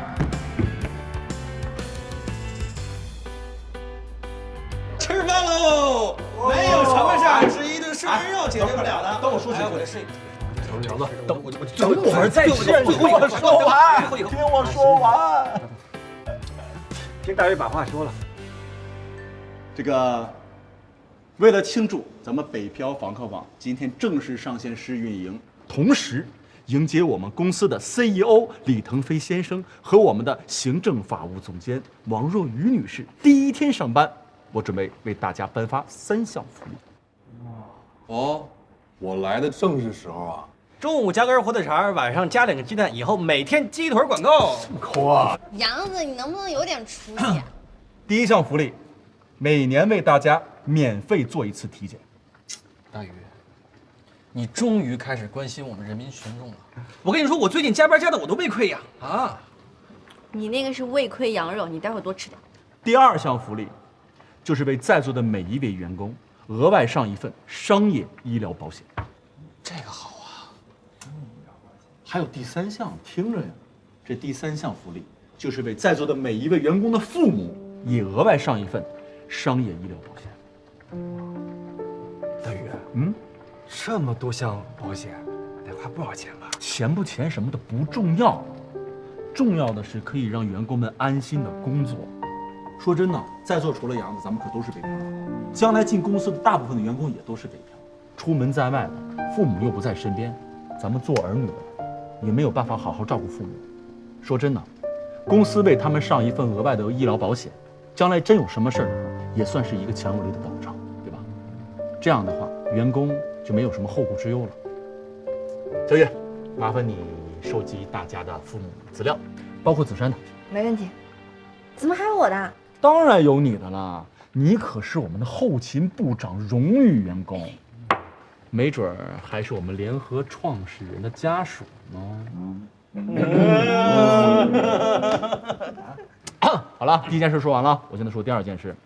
吃饭喽！没有什么事儿是一顿吃人肉解决不了的。等我说哎，我这睡。强子，等会儿再吃，你听我说完，听我说完。听大鱼把话说了，这个为了庆祝咱们北漂访客网今天正式上线试运营，同时迎接我们公司的 CEO 李腾飞先生和我们的行政法务总监王若愚女士第一天上班，我准备为大家颁发3项福利。哦，我来的正是时候啊！中午加根火腿肠，晚上加2个鸡蛋，以后每天鸡腿管够。抠啊！杨子，你能不能有点出息？第一项福利，每年为大家免费做1次体检。大宇，你终于开始关心我们人民群众了。我跟你说，我最近加班加的我都胃溃疡啊！你那个是胃溃羊肉，你待会儿多吃点。第2项福利，就是为在座的每一位员工额外上一份商业医疗保险。这个好啊！还有第3项，听着呀，这第3项福利就是为在座的每一位员工的父母也额外上一份商业医疗保险。大宇，这么多项保险，得花不少钱吧？钱不钱什么的不重要，重要的是可以让员工们安心的工作。说真的，在座除了杨子，咱们可都是北漂，将来进公司的大部分的员工也都是北漂。出门在外的，父母又不在身边，咱们做儿女的也没有办法好好照顾父母。说真的，公司为他们上一份额外的医疗保险，将来真有什么事儿，也算是一个强有力的保障，对吧？这样的话，员工就没有什么后顾之忧了。小雨，麻烦你收集大家的父母资料，包括子珊的。没问题。怎么还有我的？当然有你的啦，你可是我们的后勤部长荣誉员工，没准儿还是我们联合创始人的家属呢。好了，第1件事说完了，我现在说第2件事。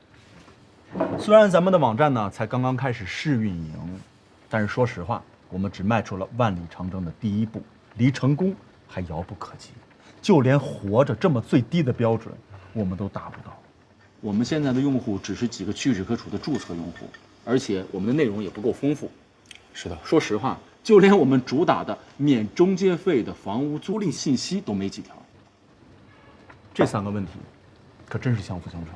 虽然咱们的网站呢才刚刚开始试运营，但是说实话，我们只迈出了万里长征的第1步，离成功还遥不可及。就连活着这么最低的标准，我们都达不到。我们现在的用户只是几个屈指可数的注册用户，而且我们的内容也不够丰富。是的，说实话，就连我们主打的免中介费的房屋租赁信息都没几条。这3个问题，可真是相辅相成。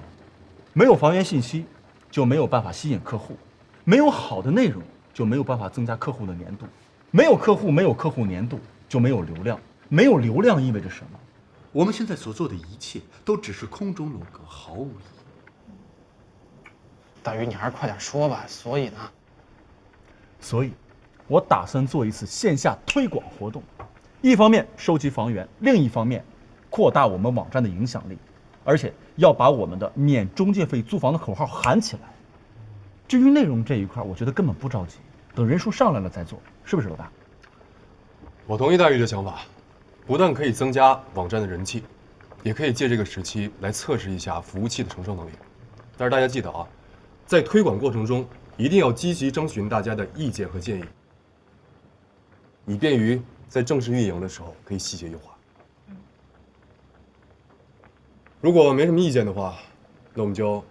没有房源信息，就没有办法吸引客户；没有好的内容，就没有办法增加客户的粘度；没有客户，没有客户粘度，就没有流量。没有流量意味着什么？我们现在所做的一切都只是空中楼阁，毫无意义。大宇，你还是快点说吧。所以呢？所以，我打算做1次线下推广活动，一方面收集房源，另一方面扩大我们网站的影响力，而且要把我们的免中介费租房的口号喊起来。至于内容这一块，我觉得根本不着急，等人数上来了再做，是不是老大？我同意大宇的想法，不但可以增加网站的人气，也可以借这个时期来测试一下服务器的承受能力。但是大家记得啊，在推广过程中一定要积极征询大家的意见和建议，以便于在正式运营的时候可以细节优化。如果没什么意见的话，那我们就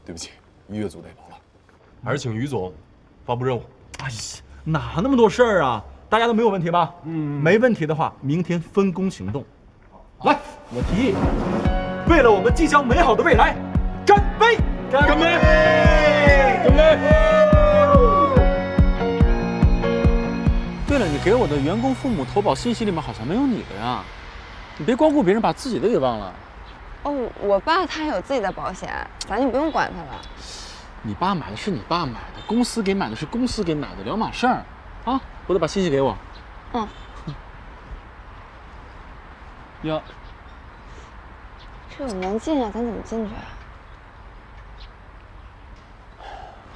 对不起，音乐组累跑了，还是请于总发布任务。哎呀，哪那么多事儿啊？大家都没有问题吧？没问题的话，明天分工行动。来，我提议，为了我们即将美好的未来，干杯！干杯！干杯！对了，你给我的员工父母投保信息里面好像没有你的呀，你别光顾别人，把自己的给忘了。哦，我爸他有自己的保险，咱就不用管他了。你爸买的是你爸买的，公司给买的是公司给买的，两码事儿啊！回头把信息给我。嗯。呀，这有门禁啊，咱怎么进去啊？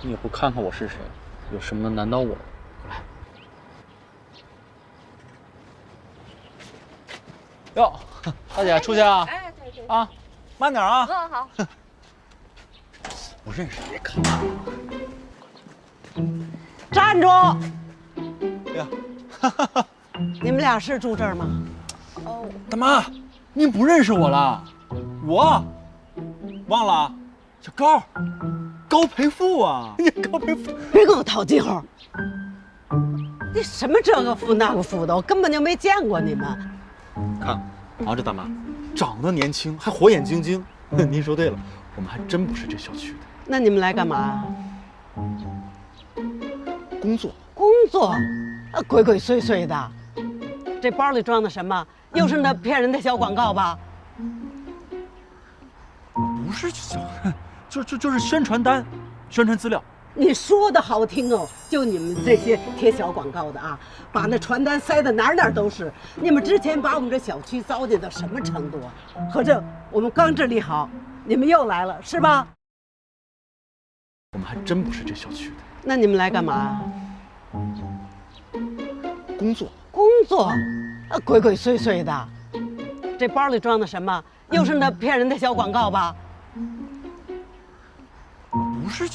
你也不看看我是谁，有什么能难倒我？来。哟，大姐出去啊？哎，对对。啊，慢点啊。嗯，好。不认识别看。站住！呀，你们俩是住这儿吗？哦，大妈，您不认识我了？我忘了，小高，高培富啊！高培富，别跟我套近乎。你什么这个富那个富的，我根本就没见过你们。看，啊，这大妈长得年轻，还火眼金睛。您说对了，我们还真不是这小区的。那你们来干嘛？工作。工作？鬼鬼祟祟的。这包里装的什么？又是那骗人的小广告吧？不是就是宣传单、宣传资料。你说的好听哦，就你们这些贴小广告的啊，把那传单塞得哪哪都是。你们之前把我们这小区糟践到什么程度啊？合着我们刚治理好，你们又来了是吧？我们还真不是这小区的。那你们来干嘛？工作。工作？鬼鬼祟祟的。这包里装的什么？又是那骗人的小广告吧？不是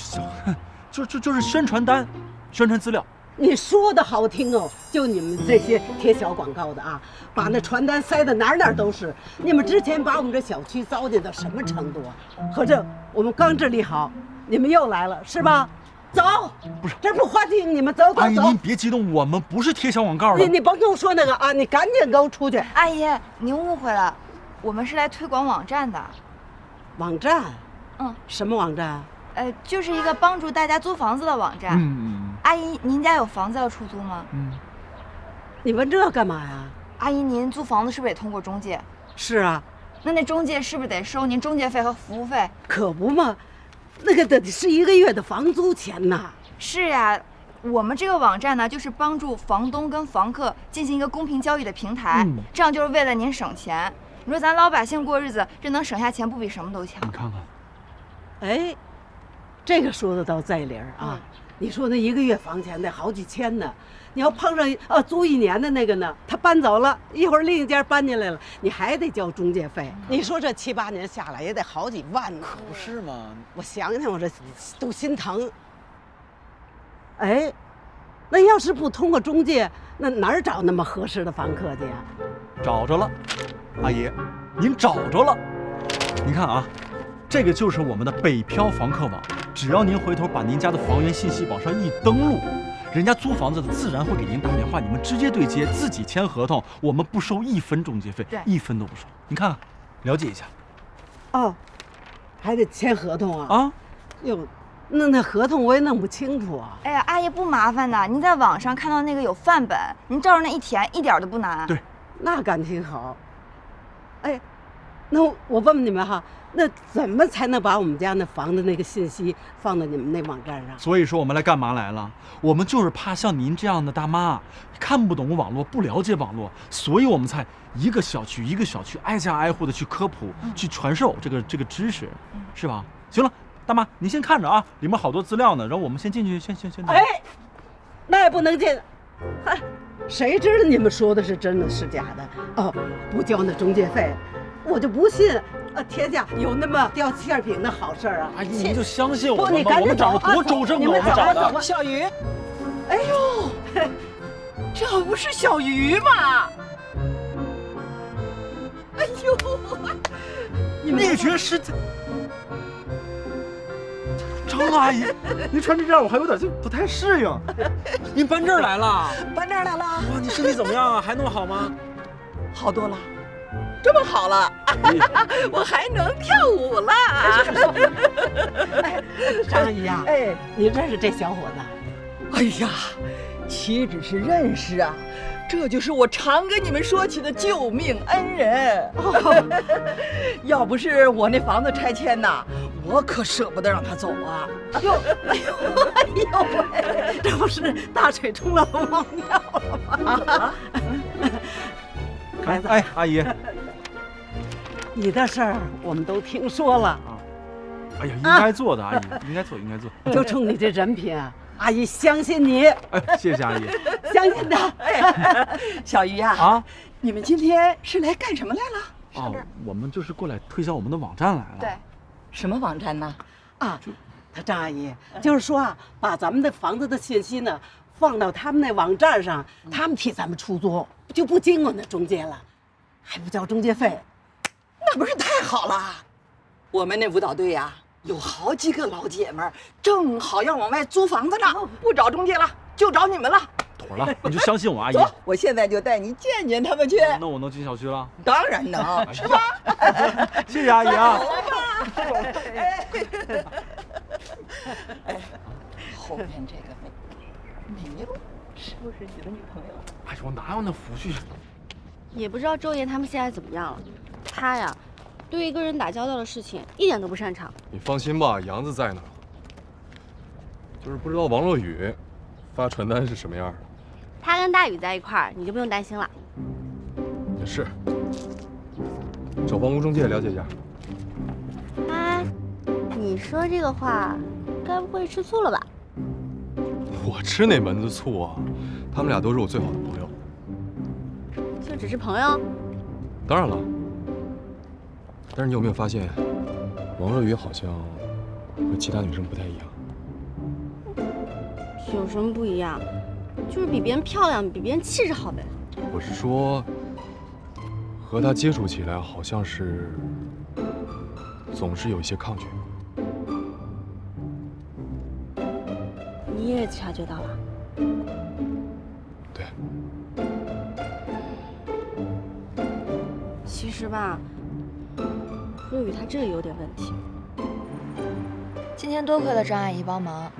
就是宣传单、宣传资料。你说的好听哦，就你们这些贴小广告的啊，把那传单塞得哪哪都是。你们之前把我们这小区糟践到什么程度啊？合着我们刚治理好，你们又来了是吧？走，不是，这不花厅，你们走。阿姨，您别激动，我们不是贴小广告的。你甭跟我说那个啊，你赶紧给我出去。阿姨，您误会了，我们是来推广网站的。网站？嗯，什么网站？就是一个帮助大家租房子的网站。阿姨，您家有房子要出租吗？你问这干嘛呀？阿姨，您租房子是不是得通过中介？是啊。那中介是不是得收您中介费和服务费？可不嘛，那个得是1个月的房租钱呐。是呀，我们这个网站呢，就是帮助房东跟房客进行一个公平交易的平台，这样就是为了您省钱。你说咱老百姓过日子，这能省下钱，不比什么都强？你看看，哎，这个说的倒在理儿啊。你说那1个月房钱得好几千呢，你要碰上租1年的那个呢，他搬走了，一会儿另一家搬进来了，你还得交中介费。你说这7、8年下来也得好几万呢。可不是嘛！我想想，我这都心疼。哎，那要是不通过中介，那哪儿找那么合适的房客去呀？找着了，阿姨，您找着了。您看啊，这个就是我们的北漂房客网。只要您回头把您家的房源信息往上一登录，人家租房子的自然会给您打电话，你们直接对接，自己签合同，我们不收1分中介费，1分都不收。您看看，了解一下。哦，还得签合同啊？啊，哟，那合同我也弄不清楚啊。哎呀，阿姨不麻烦的，您在网上看到那个有范本，您照着那一填，一点都不难。对，那感情好。哎，那我问问你们哈。那怎么才能把我们家那房子那个信息放到你们那网站上？所以说我们来干嘛来了？我们就是怕像您这样的大妈看不懂网络，不了解网络，所以我们才一个小区一个小区挨家挨户的去科普，去传授这个知识，是吧？行了，大妈您先看着啊，里面好多资料呢，然后我们先进去，先。哎，那也不能进。嗨，谁知道你们说的是真的是假的？哦，不交那中介费，我就不信。天下有那么掉馅饼的好事儿啊！阿姨，您就相信我们吧，你赶紧找着多周正啊！我们找的小鱼，哎呦，这不是小鱼吗？哎呦，你灭绝师太，张阿姨，您穿成这样我还有点不太适应。您搬这儿来了？搬这儿来了。哇，你身体怎么样啊？还弄好吗？好多了。这么好了，我还能跳舞了。张阿姨呀，哎，你认识这小伙子？哎呀，岂止是认识啊，这就是我常跟你们说起的救命恩人。要不是我那房子拆迁呐，我可舍不得让他走啊。哎呦喂，这不是大水冲了龙王庙了吗？孩子，哎，阿姨。你的事儿我们都听说了啊！哎呀，应该做的，阿姨，应该做。就冲你这人品啊，阿姨相信你。哎，谢谢阿姨，相信他。哎，小鱼呀，啊，你们今天是来干什么来了？哦，我们就是过来推销我们的网站来了。对，什么网站呢？啊，他张阿姨就是说啊，把咱们的房子的信息呢放到他们那网站上，他们替咱们出租，就不经过那中介了，还不交中介费。那不是太好了！我们那舞蹈队呀，有好几个老姐们儿，正好要往外租房子呢，不找中介了，就找你们了。伙了，你就相信我阿姨。走，我现在就带你见见他们去。那我能进小区了？当然能，是吧？谢谢阿姨啊。哎，后面这个没有，是不是你的女朋友？哎呦，我哪有那福气？也不知道周爷他们现在怎么样了。他呀，对于跟人打交道的事情一点都不擅长。你放心吧，杨子在呢。就是不知道王若雨发传单是什么样的。他跟大宇在一块儿，你就不用担心了。也是，找房屋中介了解一下。哎，你说这个话，该不会吃醋了吧？我吃哪门子醋啊？他们俩都是我最好的朋友。就只是朋友？当然了。但是你有没有发现，王若雨好像和其他女生不太一样？有什么不一样？就是比别人漂亮，比别人气质好呗。我是说，和她接触起来好像是总是有一些抗拒。你也察觉到了？对。其实吧，若雨她这里有点问题。今天多亏了张阿姨帮忙，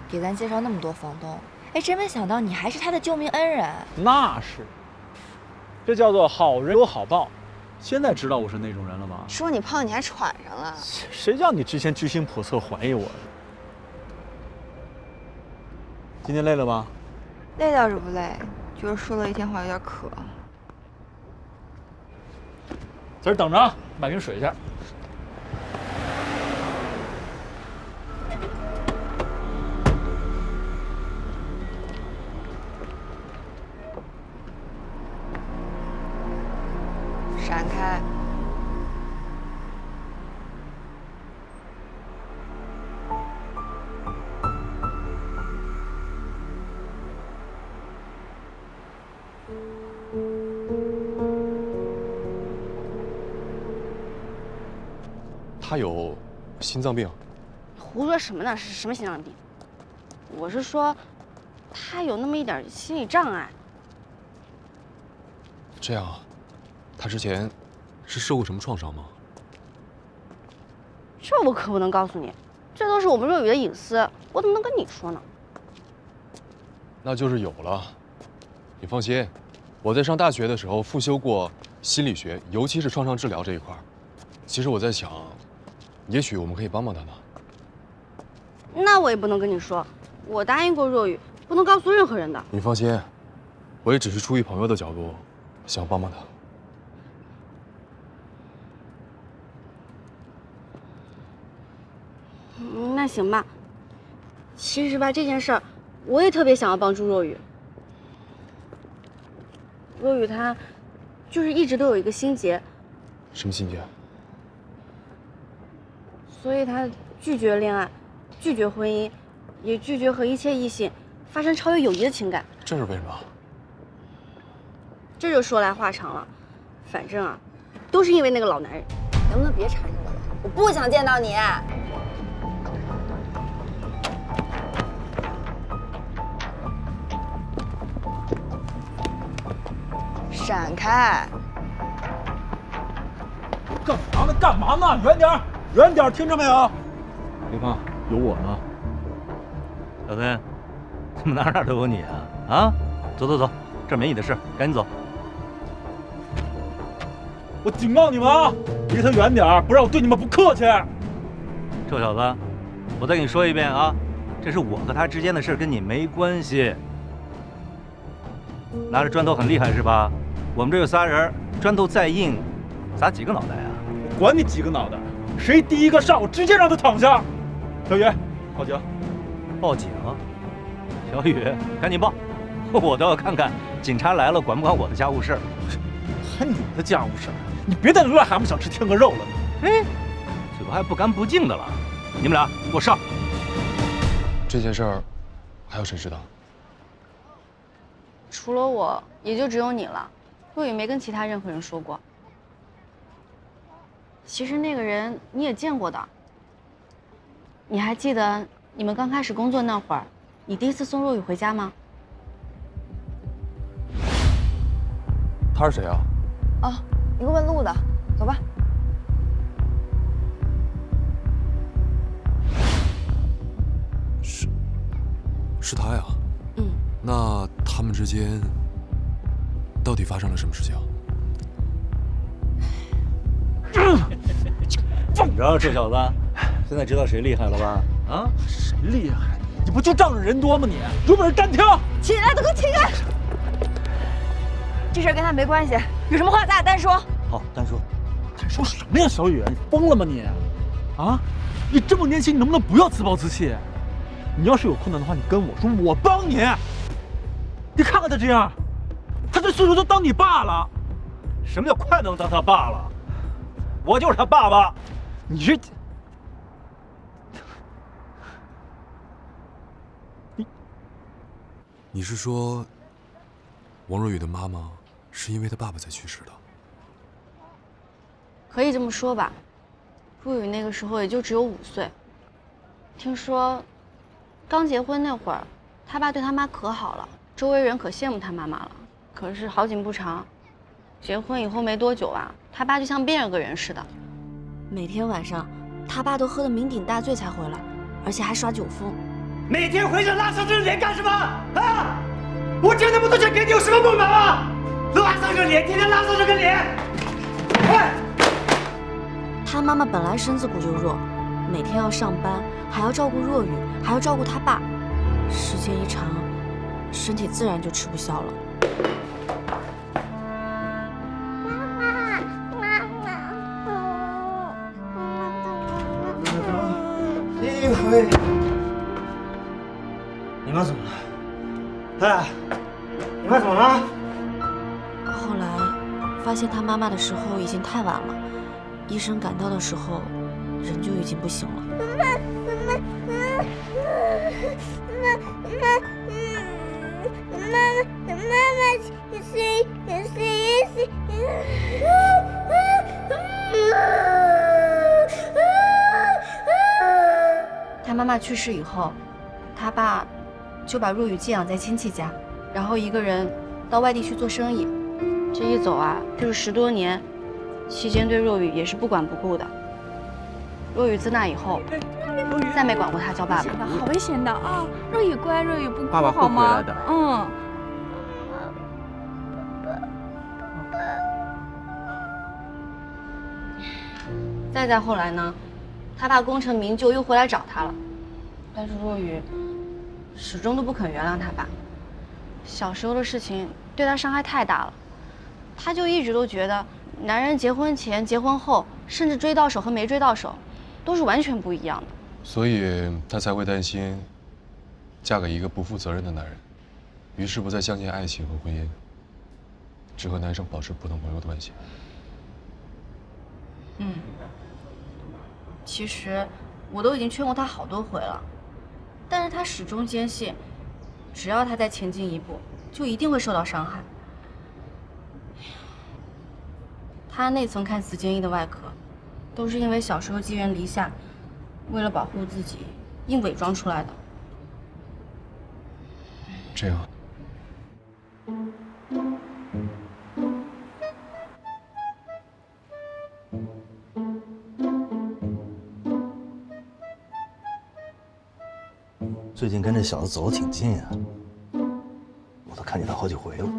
给咱介绍那么多房东。哎，真没想到你还是她的救命恩人。那是，这叫做好人有好报。现在知道我是那种人了吧？说你胖，你还喘上了。谁叫你之前居心叵测怀疑我的？今天累了吧？累倒是不累，就是说了一天话有点渴。在这等着啊，买瓶水去。闪开！他有心脏病？胡说什么呢？是什么心脏病？我是说，他有那么一点心理障碍。这样啊，他之前是受过什么创伤吗？这我可不能告诉你，这都是我们若雨的隐私，我怎么能跟你说呢？那就是有了。你放心，我在上大学的时候复修过心理学，尤其是创伤治疗这一块。其实我在想，也许我们可以帮帮他呢。那我也不能跟你说，我答应过若雨，不能告诉任何人的。你放心，我也只是出于朋友的角度，想帮帮他。那行吧。其实吧，这件事儿，我也特别想要帮助若雨。若雨她，就是一直都有一个心结。什么心结？所以她拒绝恋爱，拒绝婚姻，也拒绝和一切异性发生超越友谊的情感。这是为什么？这就说来话长了，反正啊，都是因为那个老男人。能不能别缠着我了？我不想见到你。闪开！干嘛呢？干嘛呢？远点儿，远点儿，听着没有？别怕，有我呢。小孙，怎么哪都有你啊？啊，走走走，这没你的事，赶紧走。我警告你们啊，离他远点儿，不然我对你们不客气。臭小子，我再跟你说一遍啊，这是我和他之间的事，跟你没关系。拿着砖头很厉害是吧？我们这有仨人，砖头再硬，砸几个脑袋啊？我管你几个脑袋，谁第一个上，我直接让他躺下。小雨，报警！报警！小雨，赶紧报！我倒要看看警察来了管不管我的家务事。还你的家务事？你别再癞蛤蟆想吃天鹅肉了。哎，嘴巴还不干不净的了。你们俩给我上！这件事儿还有谁知道？除了我，也就只有你了。若雨没跟其他任何人说过。其实那个人你也见过的。你还记得你们刚开始工作那会儿，你第一次送若雨回家吗？他是谁啊？哦，一个问路的，走吧。是他呀？那他们之间到底发生了什么事情？怎么着，臭小子，现在知道谁厉害了吧？啊，谁厉害？你不就仗着人多吗你？有本事单挑！起来，都给我起来！这事儿跟他没关系，有什么话咱俩单说。好，单说。单说什么呀，小雨？你疯了吗你？啊，你这么年轻，你能不能不要自暴自弃？你要是有困难的话，你跟我说，我帮你。你看看他这样，他这岁数都当你爸了。什么叫快能当他爸了？我就是他爸爸。你这，你是说，王若雨的妈妈是因为她爸爸才去世的？可以这么说吧。若雨那个时候也就只有5岁。听说，刚结婚那会儿，他爸对他妈可好了，周围人可羡慕他妈妈了。可是好景不长，结婚以后没多久啊，他爸就像变了个人似的。每天晚上，他爸都喝得酩酊大醉才回来，而且还耍酒疯。每天回着拉伤这脸干什么啊？我挣那么多钱给你有什么不满啊？拉伤这脸，天天拉伤这个脸。他妈妈本来身子骨就弱，每天要上班，还要照顾若雨，还要照顾他爸，时间一长，身体自然就吃不消了。一回，你妈怎么了？哎，你妈怎么了？后来发现他妈妈的时候已经太晚了，医生赶到的时候，人就已经不行了。他妈妈去世以后，他爸就把若雨寄养在亲戚家，然后一个人到外地去做生意。这一走啊，就是10多年，期间对若雨也是不管不顾的。若雨自那以后，再没管过他叫爸爸。好危险的啊！若雨乖，若雨不哭爸爸会好吗？回来的。嗯。再后来呢，他爸功成名就又回来找他了，但是若雨始终都不肯原谅他爸。小时候的事情对他伤害太大了，他就一直都觉得男人结婚前、结婚后，甚至追到手和没追到手，都是完全不一样的。所以她才会担心嫁给一个不负责任的男人，于是不再相信爱情和婚姻，只和男生保持普通朋友的关系。其实我都已经劝过他好多回了，但是他始终坚信，只要他再前进一步，就一定会受到伤害。他那层看似坚毅的外壳，都是因为小时候寄人篱下，为了保护自己，硬伪装出来的。这样。最近跟这小子走得挺近啊，我都看见他好几回了。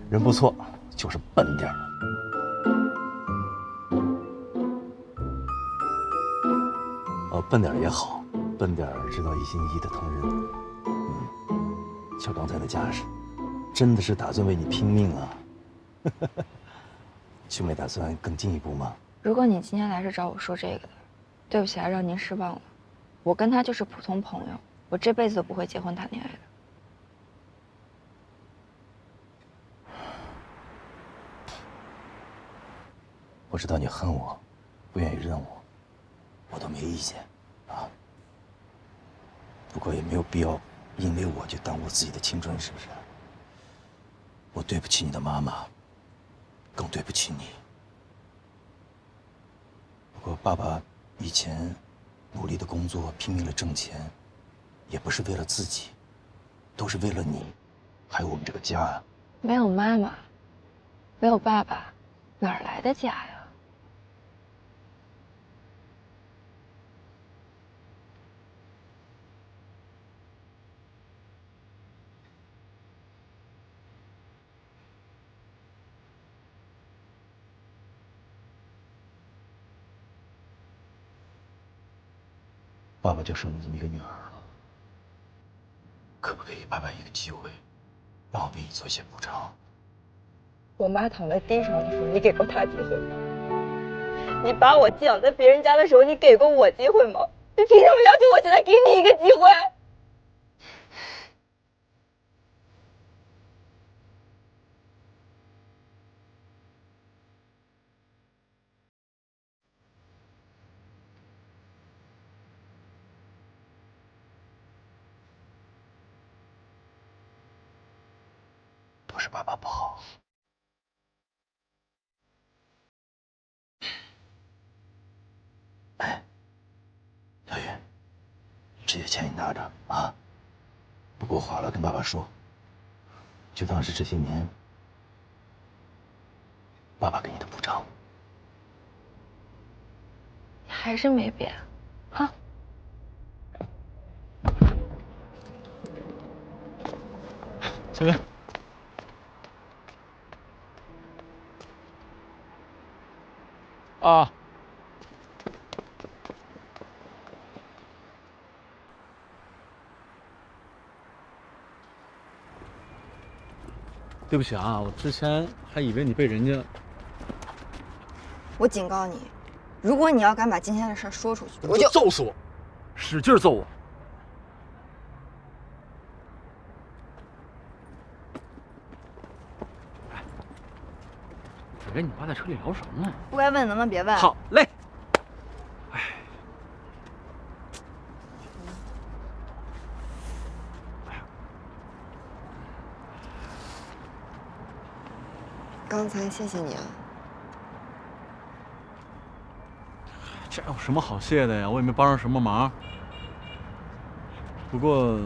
人不错，就是笨点儿。笨点儿也好，笨点儿知道一心一意的疼人。瞧刚才那架势，真的是打算为你拼命啊！就没打算更进一步吗？如果你今天来是找我说这个的，对不起啊，让您失望了。我跟他就是普通朋友，我这辈子都不会结婚谈恋爱的。我知道你恨我，不愿意认我，我都没意见啊。不过也没有必要因为我就耽误自己的青春，是不是？我对不起你的妈妈，更对不起你。不过爸爸以前努力的工作，拼命的挣钱，也不是为了自己，都是为了你，还有我们这个家啊。没有妈妈，没有爸爸，哪儿来的家呀？爸爸就剩你这么一个女儿了，可不可以爸爸一个机会，让我为你做些补偿？我妈躺在地上的时候，你给过她机会吗？你把我寄养在别人家的时候，你给过我机会吗？你凭什么要求我现在给你一个机会？不是爸爸不好。哎，小雨，这些钱你拿着啊，不够花了跟爸爸说，就当是这些年爸爸给你的补偿。你还是没变，哈？小雨。啊。对不起啊，我之前还以为你被人家……我警告你，如果你要敢把今天的事说出去，我就揍死我，使劲揍我！你跟你爸在车里聊什么呢？不该问能不能别问？好嘞。刚才谢谢你啊。这有什么好谢的呀？我也没帮上什么忙。不过，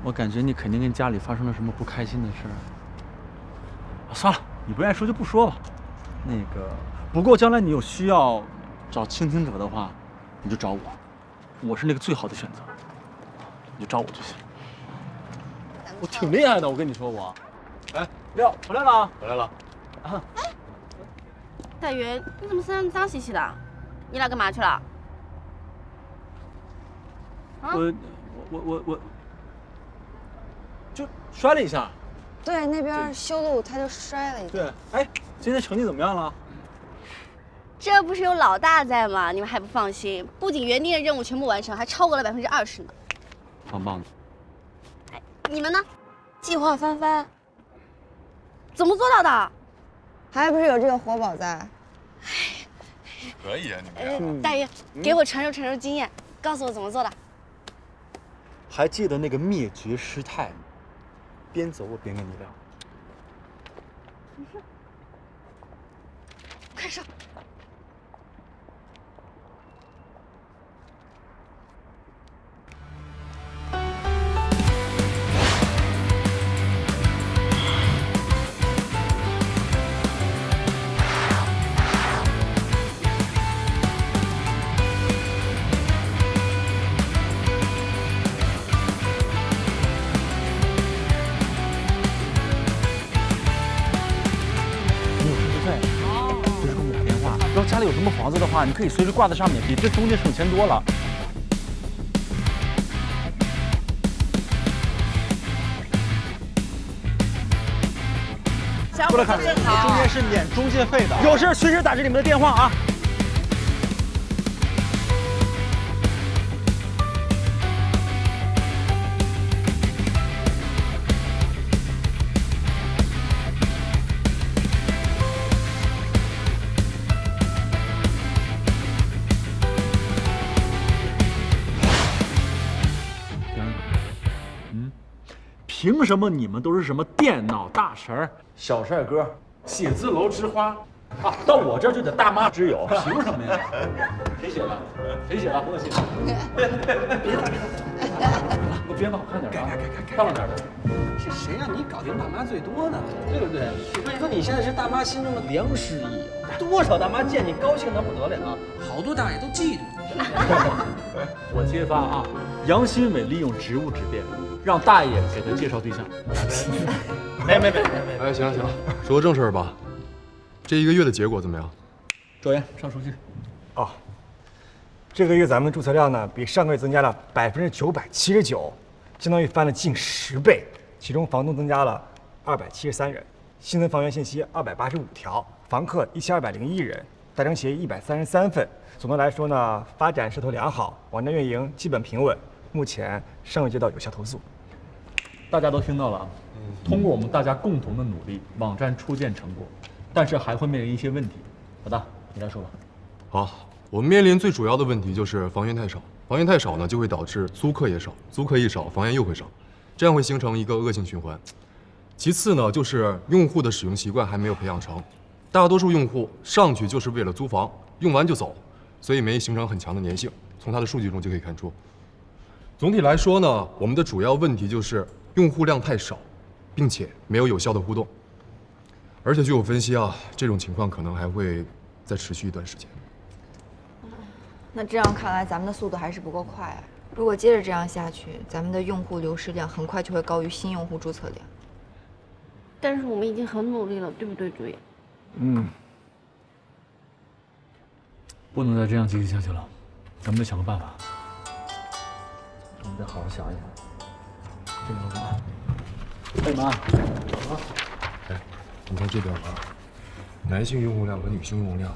我感觉你肯定跟家里发生了什么不开心的事儿。算了，你不愿意说就不说吧。那个，不过将来你有需要找倾听者的话，你就找我，我是那个最好的选择。你就找我就行。我挺厉害的，我跟你说我。哎，廖回来了，回来了。啊，大云，你怎么身上脏兮兮的？你俩干嘛去了？啊？我就摔了一下。对，那边修路他就摔了一下。对，哎，今天成绩怎么样了？这不是有老大在吗？你们还不放心？不仅原定的任务全部完成，还超过了20%呢。棒棒的。哎，你们呢？计划翻番。怎么做到的？还不是有这个活宝在。可以啊，你们大鱼，给我传授经验，告诉我怎么做的。还记得那个灭绝师太吗？边走我边跟你聊。快上！家里有什么房子的话，你可以随时挂在上面，比这中间省钱多了。过来看，中间是免中介费的，有事随时打着你们的电话啊。凭什么你们都是什么电脑大神、小帅哥、写字楼之花啊？到我这儿就得大妈之友，凭什么呀？谁写的？谁写的？我写的。别打，别打！编的好看点啊，漂亮点的。是谁让你搞定大妈最多呢？对不对？所以说你现在是大妈心中的良师益友，多少大妈见你高兴得不得了，好多大爷都嫉妒你。我揭发啊，杨新伟利用职务之便，让大爷给他介绍对象。没。哎，行了，说个正事儿吧。这1个月的结果怎么样？周岩，上数据。哦，这个月咱们的注册量呢，比上个月增加了979%，相当于翻了近10倍。其中房东增加了273人，新增房源信息285条，房客1201人，达成协议133份。总的来说呢，发展势头良好，网站运营基本平稳，目前尚未接到有效投诉。大家都听到了啊，通过我们大家共同的努力，网站初见成果，但是还会面临一些问题。老大，你来说吧。好，我们面临最主要的问题就是房源太少，房源太少呢，就会导致租客也少，租客一少，房源又会少，这样会形成一个恶性循环。其次呢，就是用户的使用习惯还没有培养成，大多数用户上去就是为了租房，用完就走，所以没形成很强的粘性。从它的数据中就可以看出。总体来说呢，我们的主要问题就是用户量太少，并且没有有效的互动。而且据我分析啊，这种情况可能还会再持续一段时间。那这样看来，咱们的速度还是不够快啊。如果接着这样下去，咱们的用户流失量很快就会高于新用户注册量。但是我们已经很努力了，对不对，主演？不能再这样继续下去了，咱们得想个办法。我们得好好想一想。这个妈，哎妈，哎，你看这边啊，男性用户量和女性用户量，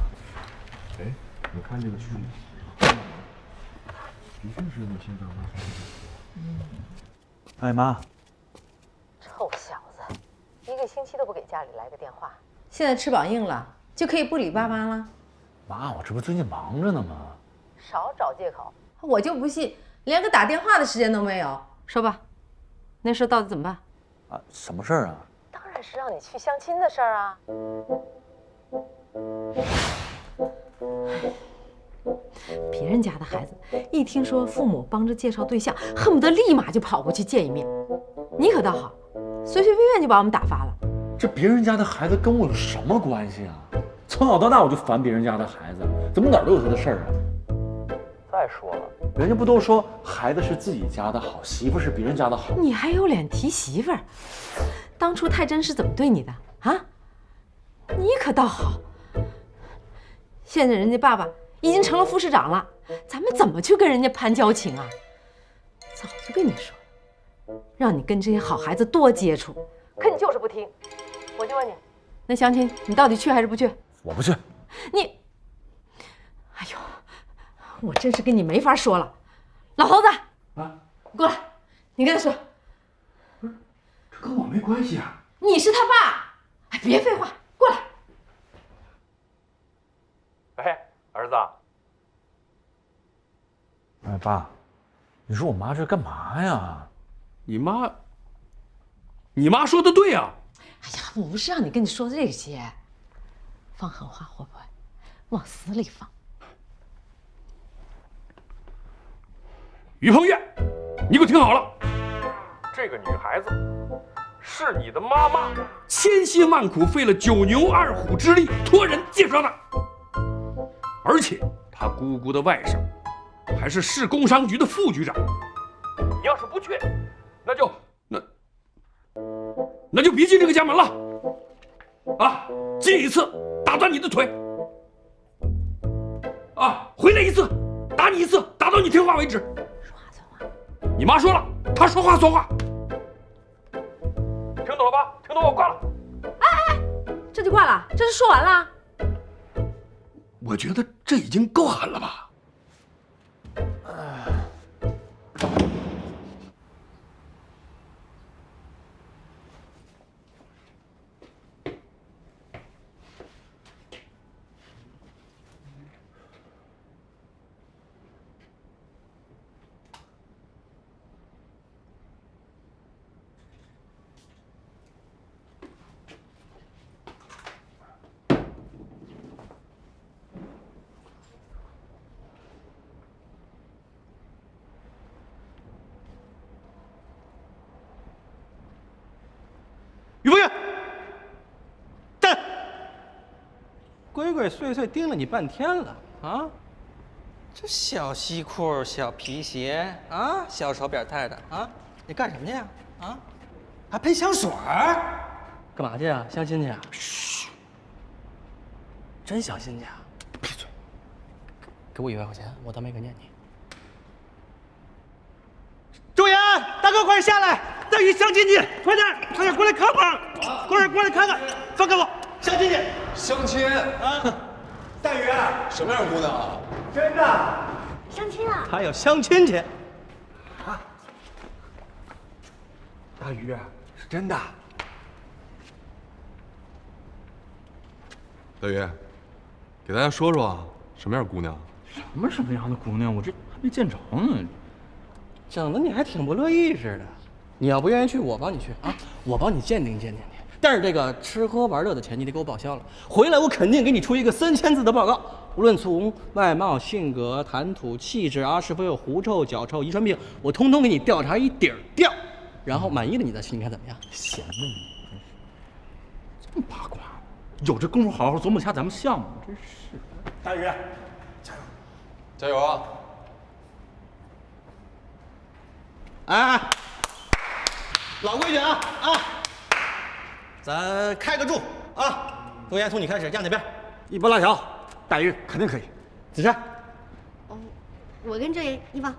哎，你看这个区域，的确是女性大妈。哎妈，臭小子，1个星期都不给家里来个电话，现在翅膀硬了，就可以不理爸妈了？妈，我这不最近忙着呢吗？少找借口！我就不信，连个打电话的时间都没有。说吧，那事到底怎么办？啊，什么事儿啊？当然是让你去相亲的事儿啊。别人家的孩子一听说父母帮着介绍对象，恨不得立马就跑过去见一面。你可倒好，随随便便就把我们打发了。这别人家的孩子跟我有什么关系啊？从小到大我就烦别人家的孩子，怎么哪儿都有他的事儿啊？再说了，人家不都说孩子是自己家的好，媳妇是别人家的好？你还有脸提媳妇儿？当初太真是怎么对你的啊？你可倒好，现在人家爸爸已经成了副市长了，咱们怎么去跟人家攀交情啊？早就跟你说了，让你跟这些好孩子多接触，可你就是不听。我就问你，那相亲你到底去还是不去？我不去。你，哎呦，我真是跟你没法说了。老头子，啊，过来，你跟他说，不是，这跟我没关系啊。你是他爸，哎，别废话，过来。哎，儿子。哎，爸，你说我妈这干嘛呀？你妈说的对呀。哎呀，我不是让你跟你说这些，放狠话会不会往死里放？于鹏岳，你给我听好了，这个女孩子是你的妈妈千辛万苦费了9牛2虎之力托人介绍的，而且她姑姑的外甥还是市工商局的副局长。你要是不去，那就别进这个家门了啊！进一次打断你的腿啊，回来一次打你一次，打到你听话为止。说话算话。你妈说了，她说话算话，听懂了吧？听懂我挂了。哎，这就挂了？这是说完了？我觉得这已经够狠了吧？于不于，站！鬼鬼祟祟盯了你半天了啊！这小西裤、小皮鞋啊，小手表带的啊，你干什么去呀？啊，还喷香水儿？干嘛去啊？相亲去啊？嘘，真相亲去啊？闭嘴！给我100块钱，我当没看见你。周岩，大哥，快点下来！大鱼相亲去，快点过来看看，过来看看，放开我，相亲去。相亲啊！大鱼，什么样的姑娘啊？真的。相亲啊！他要相亲去。啊！大鱼，是真的。大鱼，给大家说说啊，什么样的姑娘？什么样的姑娘？我这还没见着呢。整的你还挺不乐意似的。你要不愿意去，我帮你去啊，我帮你鉴定鉴定你。但是这个吃喝玩乐的钱你得给我报销了，回来我肯定给你出一个3000字的报告，无论从外貌、性格、谈吐、气质啊，是否有狐臭、脚臭、遗传病，我通通给你调查一底儿掉，然后满意了你再去，你看怎么样？闲的你，这么八卦，有这功夫好好琢磨下咱们项目，真是。大鱼，加油！加油啊！哎，老规矩啊！咱开个柱啊！周岩，从你开始，压哪边？一波拉条，大鱼肯定可以。子珊，我跟周岩一方。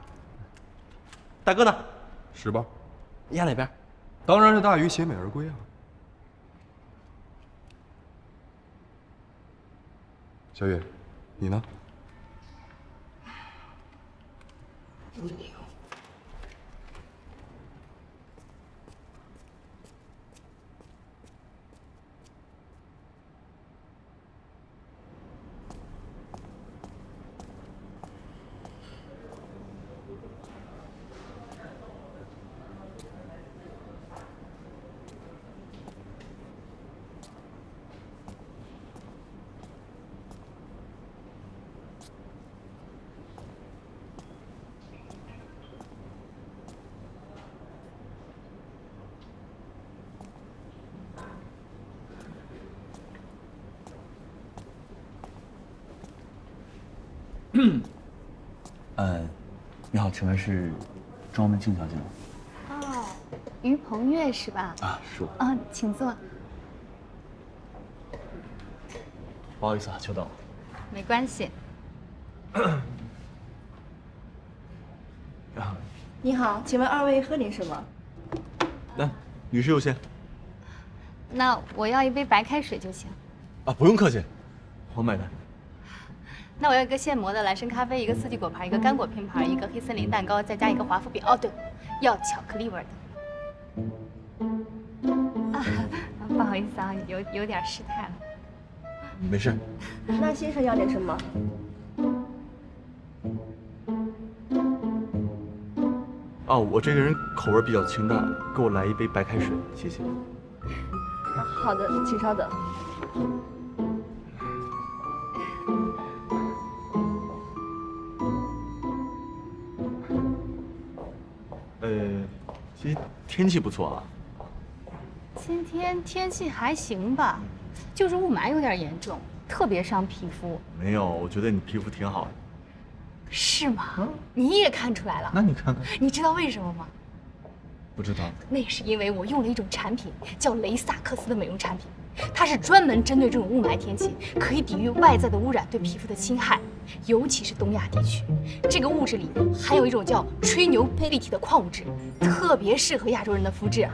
大哥呢？10包。压哪边？当然是大鱼携美而归啊。小雨，你呢？你好，请问是庄文静小姐吗？哦，于鹏月是吧？啊，是我。啊，请坐。不好意思啊，久等了。没关系。你好，请问2位喝点什么？来，女士优先。那我要一杯白开水就行。啊，不用客气，我买单。那我要一个现磨的蓝参咖啡，一个四季果盘，一个干果拼盘，一个黑森林蛋糕，再加一个华夫饼。哦，对，要巧克力味的。啊，不好意思啊，有点失态了。没事。那先生要点什么？哦，我这个人口味比较清淡，给我来一杯白开水，谢谢。好的，请稍等。今天天气不错啊。今天天气还行吧，就是雾霾有点严重，特别伤皮肤。没有，我觉得你皮肤挺好的。是吗？你也看出来了？那你看看。你知道为什么吗？不知道。那是因为我用了一种产品，叫雷萨克斯的美容产品，它是专门针对这种雾霾天气，可以抵御外在的污染对皮肤的侵害，尤其是东亚地区。这个物质里含有一种叫吹牛佩利体的矿物质，特别适合亚洲人的肤质。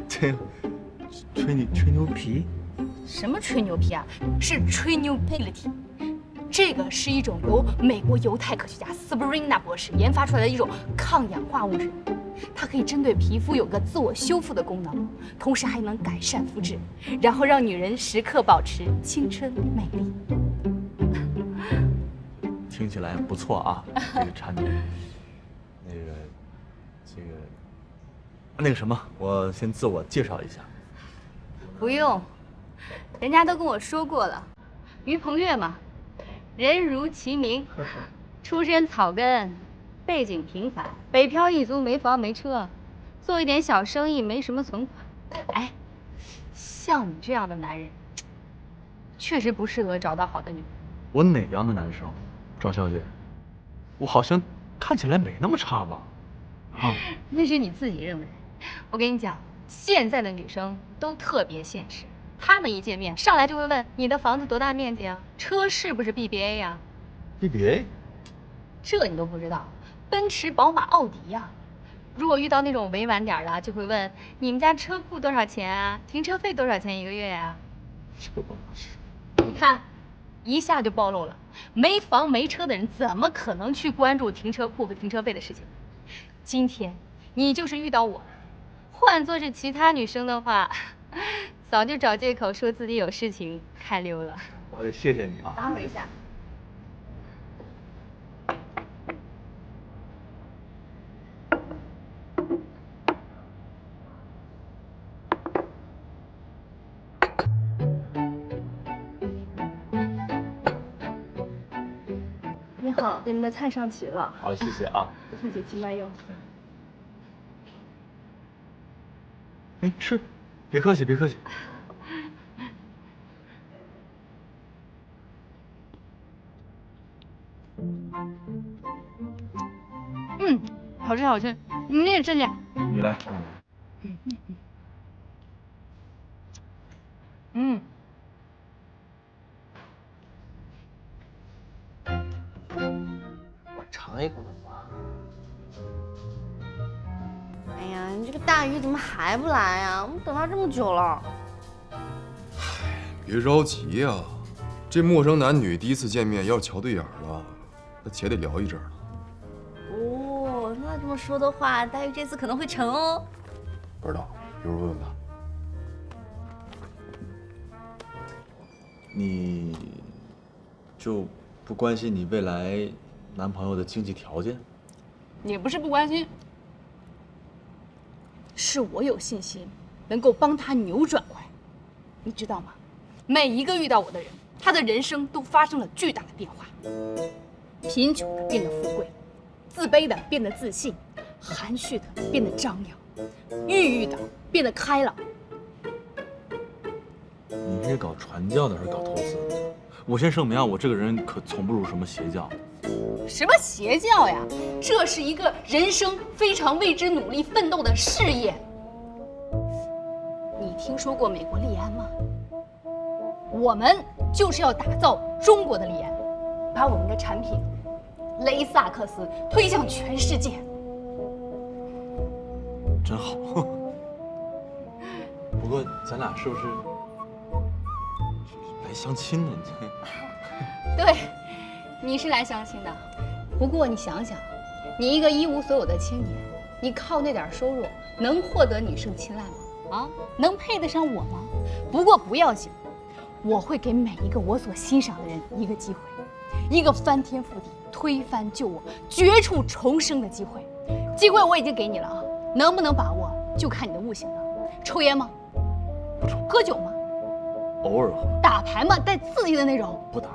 这吹牛皮？什么吹牛皮啊？是吹牛佩利体。这个是一种由美国犹太科学家 Sabrina 博士研发出来的一种抗氧化物质，它可以针对皮肤有个自我修复的功能，同时还能改善肤质，然后让女人时刻保持青春美丽。听起来不错啊，这个产品。那个什么，我先自我介绍一下。不用，人家都跟我说过了，于鹏月嘛。人如其名，出身草根，背景平凡，北漂一族，没房没车，做一点小生意没什么存款。哎，像你这样的男人，确实不适合找到好的女人。我哪样的男生？庄小姐，我好像看起来没那么差吧？啊，那是你自己认为。我跟你讲，现在的女生都特别现实，她们一见面上来就会问你的房子多大面积啊，车是不是 BBA 呀？BBA？ 这你都不知道？奔驰、宝马、奥迪呀。如果遇到那种委婉点的，就会问你们家车库多少钱啊？停车费多少钱一个月呀？你看，一下就暴露了。没房没车的人怎么可能去关注停车库和停车费的事情？今天你就是遇到我，换做是其他女生的话，早就找借口说自己有事情开溜了。我得谢谢你啊。等一下。你好，你们的菜上齐了。好，谢谢啊。谢谢，请慢用。哎，吃，别客气，别客气。好吃好吃，你也吃点。你来。我尝一口吧。哎呀，你这个大鱼怎么还不来呀？我们等他这么久了。别着急呀，这陌生男女第一次见面，要是瞧对眼了，那且得聊一阵儿。哦，那这么说的话，大鱼这次可能会成哦。不知道，一会儿问问他。你就不关心你未来男朋友的经济条件？也不是不关心，是我有信心能够帮他扭转过来，你知道吗？每一个遇到我的人，他的人生都发生了巨大的变化，贫穷的变得富贵，自卑的变得自信，含蓄的变得张扬，郁郁的变得开朗。你是搞传教的还是搞投资的？我先声明啊，我这个人可从不入什么邪教。什么邪教呀？这是一个人生非常为之努力奋斗的事业。你听说过美国利安吗？我们就是要打造中国的利安，把我们的产品雷萨克斯推向全世界。真好。不过咱俩是不是来相亲的？对，你是来相亲的。不过你想想，你一个一无所有的青年，你靠那点收入能获得女生青睐吗？啊，能配得上我吗？不过不要紧，我会给每一个我所欣赏的人一个机会，一个翻天覆地、推翻旧我、绝处重生的机会。机会我已经给你了啊，能不能把握就看你的悟性了。抽烟吗？不抽。喝酒吗？偶尔喝。打牌吗？带刺激的那种？不打。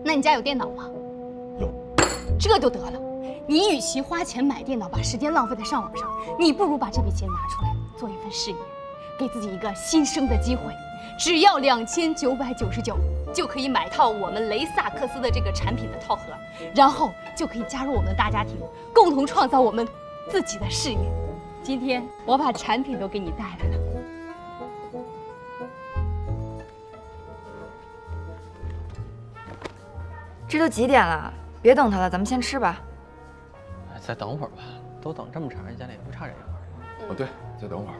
那你家有电脑吗？有。这就得了。你与其花钱买电脑，把时间浪费在上网上，你不如把这笔钱拿出来做一份事业，给自己一个新生的机会。只要2999就可以买套我们雷萨克斯的这个产品的套盒，然后就可以加入我们的大家庭，共同创造我们自己的事业。今天我把产品都给你带来了。这都几点了？别等他了，咱们先吃吧。再等会儿吧，都等这么长时间了，也不差这一会儿。哦，对，再等会儿。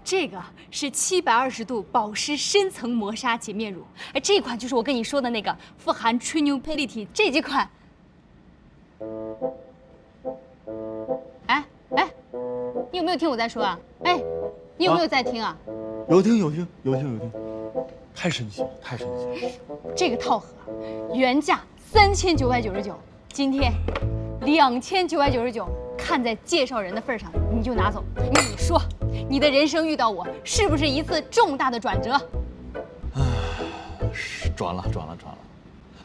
这个是720度保湿深层磨砂洁面乳，哎，这款就是我跟你说的那个富含 Trinupility 这几款。哎，你有没有听我在说啊？哎，你有没有在听啊？有听，太神奇了，太神奇了！这个套盒原价3999，今天2999，看在介绍人的份上，你就拿走。你说，你的人生遇到我，是不是一次重大的转折？转了。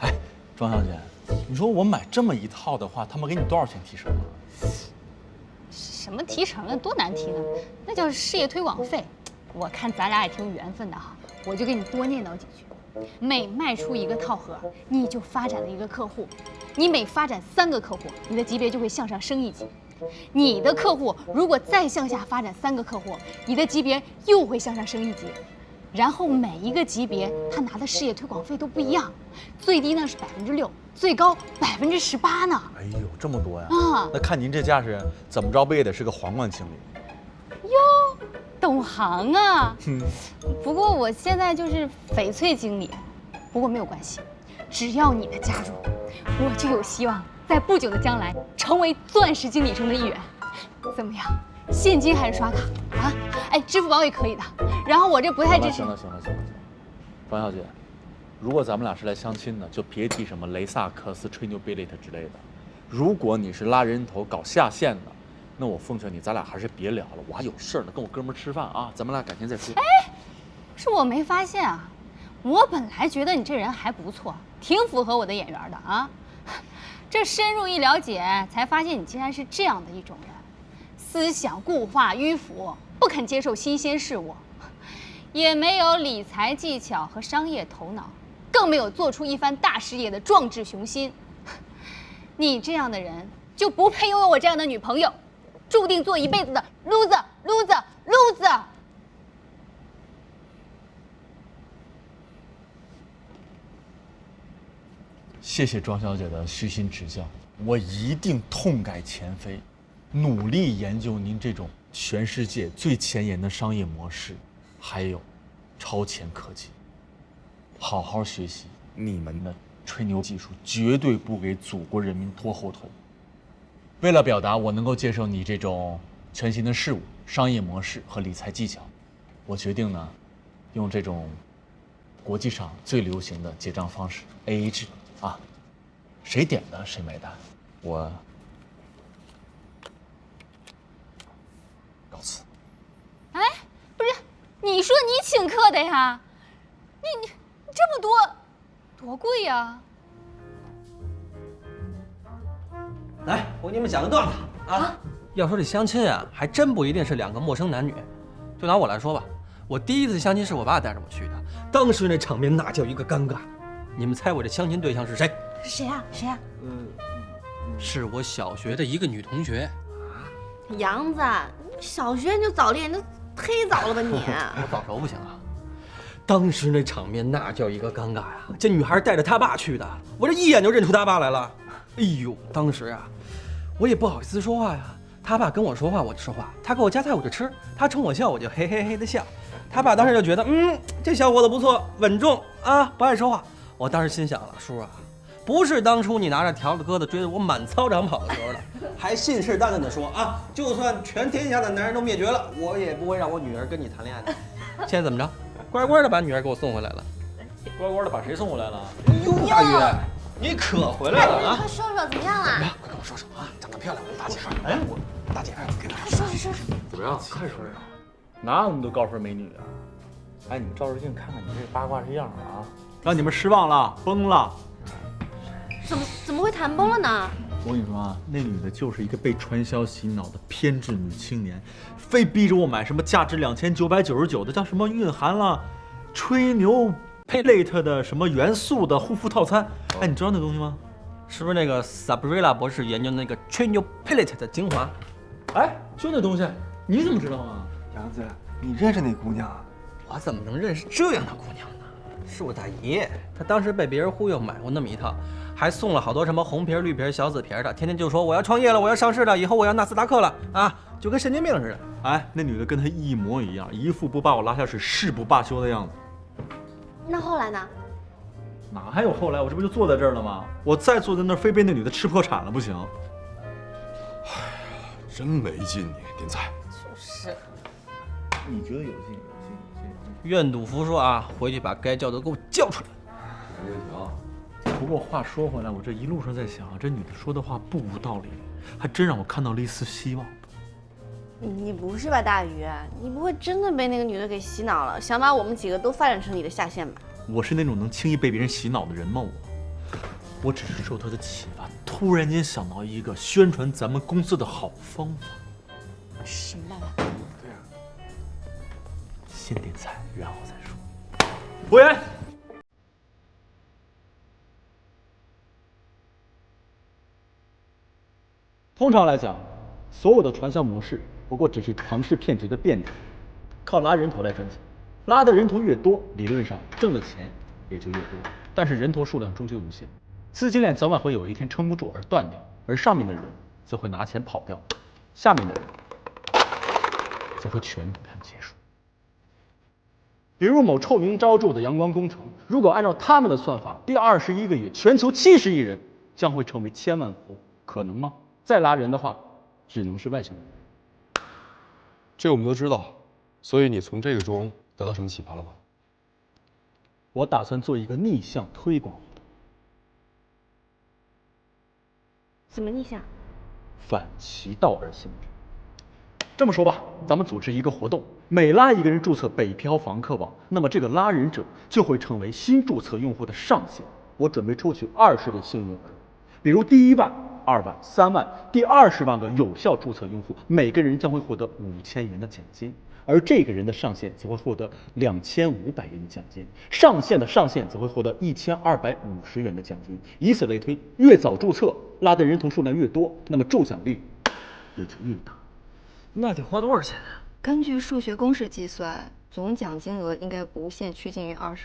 哎，庄小姐，你说我买这么一套的话，他们给你多少钱提成啊？什么提成啊，多难提呢？那叫事业推广费。我看咱俩也挺有缘分的哈，我就给你多念叨几句。每卖出一个套盒，你就发展了一个客户；你每发展3个客户，你的级别就会向上升1级。你的客户如果再向下发展3个客户，你的级别又会向上升1级。然后每一个级别他拿的事业推广费都不一样，最低呢是6%，最高18%呢。哎呦，这么多呀！啊，那看您这架势，怎么着不也得是个皇冠经理？哟，懂行啊！不过我现在就是翡翠经理，不过没有关系，只要你的加入，我就有希望在不久的将来成为钻石经理中的一员。怎么样？现金还是刷卡啊？哎，支付宝也可以的。然后我这不太支持。行了，庄小姐，如果咱们俩是来相亲的，就别提什么雷萨克斯、吹牛逼类的之类的。如果你是拉人头搞下线的，那我奉劝你，咱俩还是别聊了，我还有事儿呢，跟我哥们儿吃饭啊，咱们俩改天再说。哎，是我没发现啊，我本来觉得你这人还不错，挺符合我的眼缘的啊。这深入一了解，才发现你竟然是这样的一种人，思想固化迂腐，不肯接受新鲜事物，也没有理财技巧和商业头脑，更没有做出一番大事业的壮志雄心。你这样的人就不配拥有我这样的女朋友，注定做一辈子的 loser。谢谢庄小姐的虚心指教，我一定痛改前非，努力研究您这种全世界最前沿的商业模式，还有超前科技，好好学习你们的吹牛技术，绝对不给祖国人民拖后腿。为了表达我能够接受你这种全新的事物、商业模式和理财技巧，我决定呢，用这种国际上最流行的结账方式 AA 制啊，谁点的谁买单。我告辞。哎，不是，你说你请客的呀？你这么多，多贵呀？来，我给你们讲个段子啊。要说这相亲啊，还真不一定是2个陌生男女。就拿我来说吧，我第一次相亲是我爸带着我去的，当时那场面那叫一个尴尬。你们猜我这相亲对象是谁？谁呀？是我小学的一个女同学。杨子，小学你就早恋，那忒早了吧你？我早熟不行啊。当时那场面那叫一个尴尬呀！这女孩带着她爸去的，我这一眼就认出她爸来了。哎呦，当时啊，我也不好意思说话呀。他爸跟我说话我就说话，他给我夹菜我就吃，他冲我笑我就嘿嘿嘿的笑。他爸当时就觉得，这小伙子不错，稳重啊，不爱说话。我当时心想了，叔啊，不是当初你拿着条子疙瘩追着我满操场跑的时候了，还信誓旦旦的说啊，就算全天下的男人都灭绝了，我也不会让我女儿跟你谈恋爱的。现在怎么着？乖乖的把女儿给我送回来了。乖乖的把谁送回来了？哟，大鱼，你可回来了啊！快说说怎么样了？快跟我说说啊，长得漂亮，我大姐。哎，我大姐，给她说说。怎么样？快说说。哪有那么多高分美女啊？哎，你们照照镜看看你这八卦是样了啊！让你们失望了，崩了。怎么会谈崩了呢？我跟你说啊，那女的就是一个被传销洗脑的偏执女青年，非逼着我买什么价值2999的叫什么蕴含了吹牛 plate 的什么元素的护肤套餐。哎，你知道那东西吗？是不是那个 Sabrina 博士研究那个吹牛 plate 的精华？哎，就那东西，你怎么知道啊？杨子，你认识那姑娘？我怎么能认识这样的姑娘呢？是我大爷，他当时被别人忽悠买过那么一套，还送了好多什么红皮、绿皮、小紫皮的，天天就说我要创业了，我要上市了，以后我要纳斯达克了啊，就跟神经病似的。哎，那女的跟他一模一样，一副不把我拉下水誓不罢休的样子。那后来呢？哪还有后来？我这不就坐在这儿了吗？我再坐在那儿，非被那女的吃破产了不行。哎呀，真没劲你，丁彩。就是。你觉得有劲？愿赌服输啊！回去把该叫的给我叫出来。不过话说回来，我这一路上在想，这女的说的话不无道理，还真让我看到了一丝希望。你不是吧，大鱼？你不会真的被那个女的给洗脑了，想把我们几个都发展成你的下线吧？我是那种能轻易被别人洗脑的人吗？我只是受他的启发，突然间想到一个宣传咱们公司的好方法。什么办法？对啊，先点菜，然后再说。喂。通常来讲，所有的传销模式不过只是庞氏骗局的变体，靠拉人头来赚钱。拉的人头越多，理论上挣的钱也就越多。但是人头数量终究有限，资金链早晚会有一天撑不住而断掉，而上面的人则会拿钱跑掉，下面的人则会全盘结束。比如某臭名昭著的阳光工程，如果按照他们的算法，第21个月全球70亿人将会成为千万富翁，可能吗？再拉人的话，只能是外星人。这我们都知道，所以你从这个中得到什么启发了吗？我打算做一个逆向推广，怎么逆向？反其道而行之。这么说吧，咱们组织一个活动，每拉一个人注册北漂房客网，那么这个拉人者就会成为新注册用户的上限。我准备抽取20个幸运儿，比如第1万、2万、3万，第20万个有效注册用户，每个人将会获得5000元的奖金，而这个人的上限则会获得2500元的奖金，上线的上限则会获得1250元的奖金，以此类推，越早注册，拉的人头数量越多，那么中奖率也就越大。那得花多少钱啊？根据数学公式计算，总奖金额应该无限趋近于20万。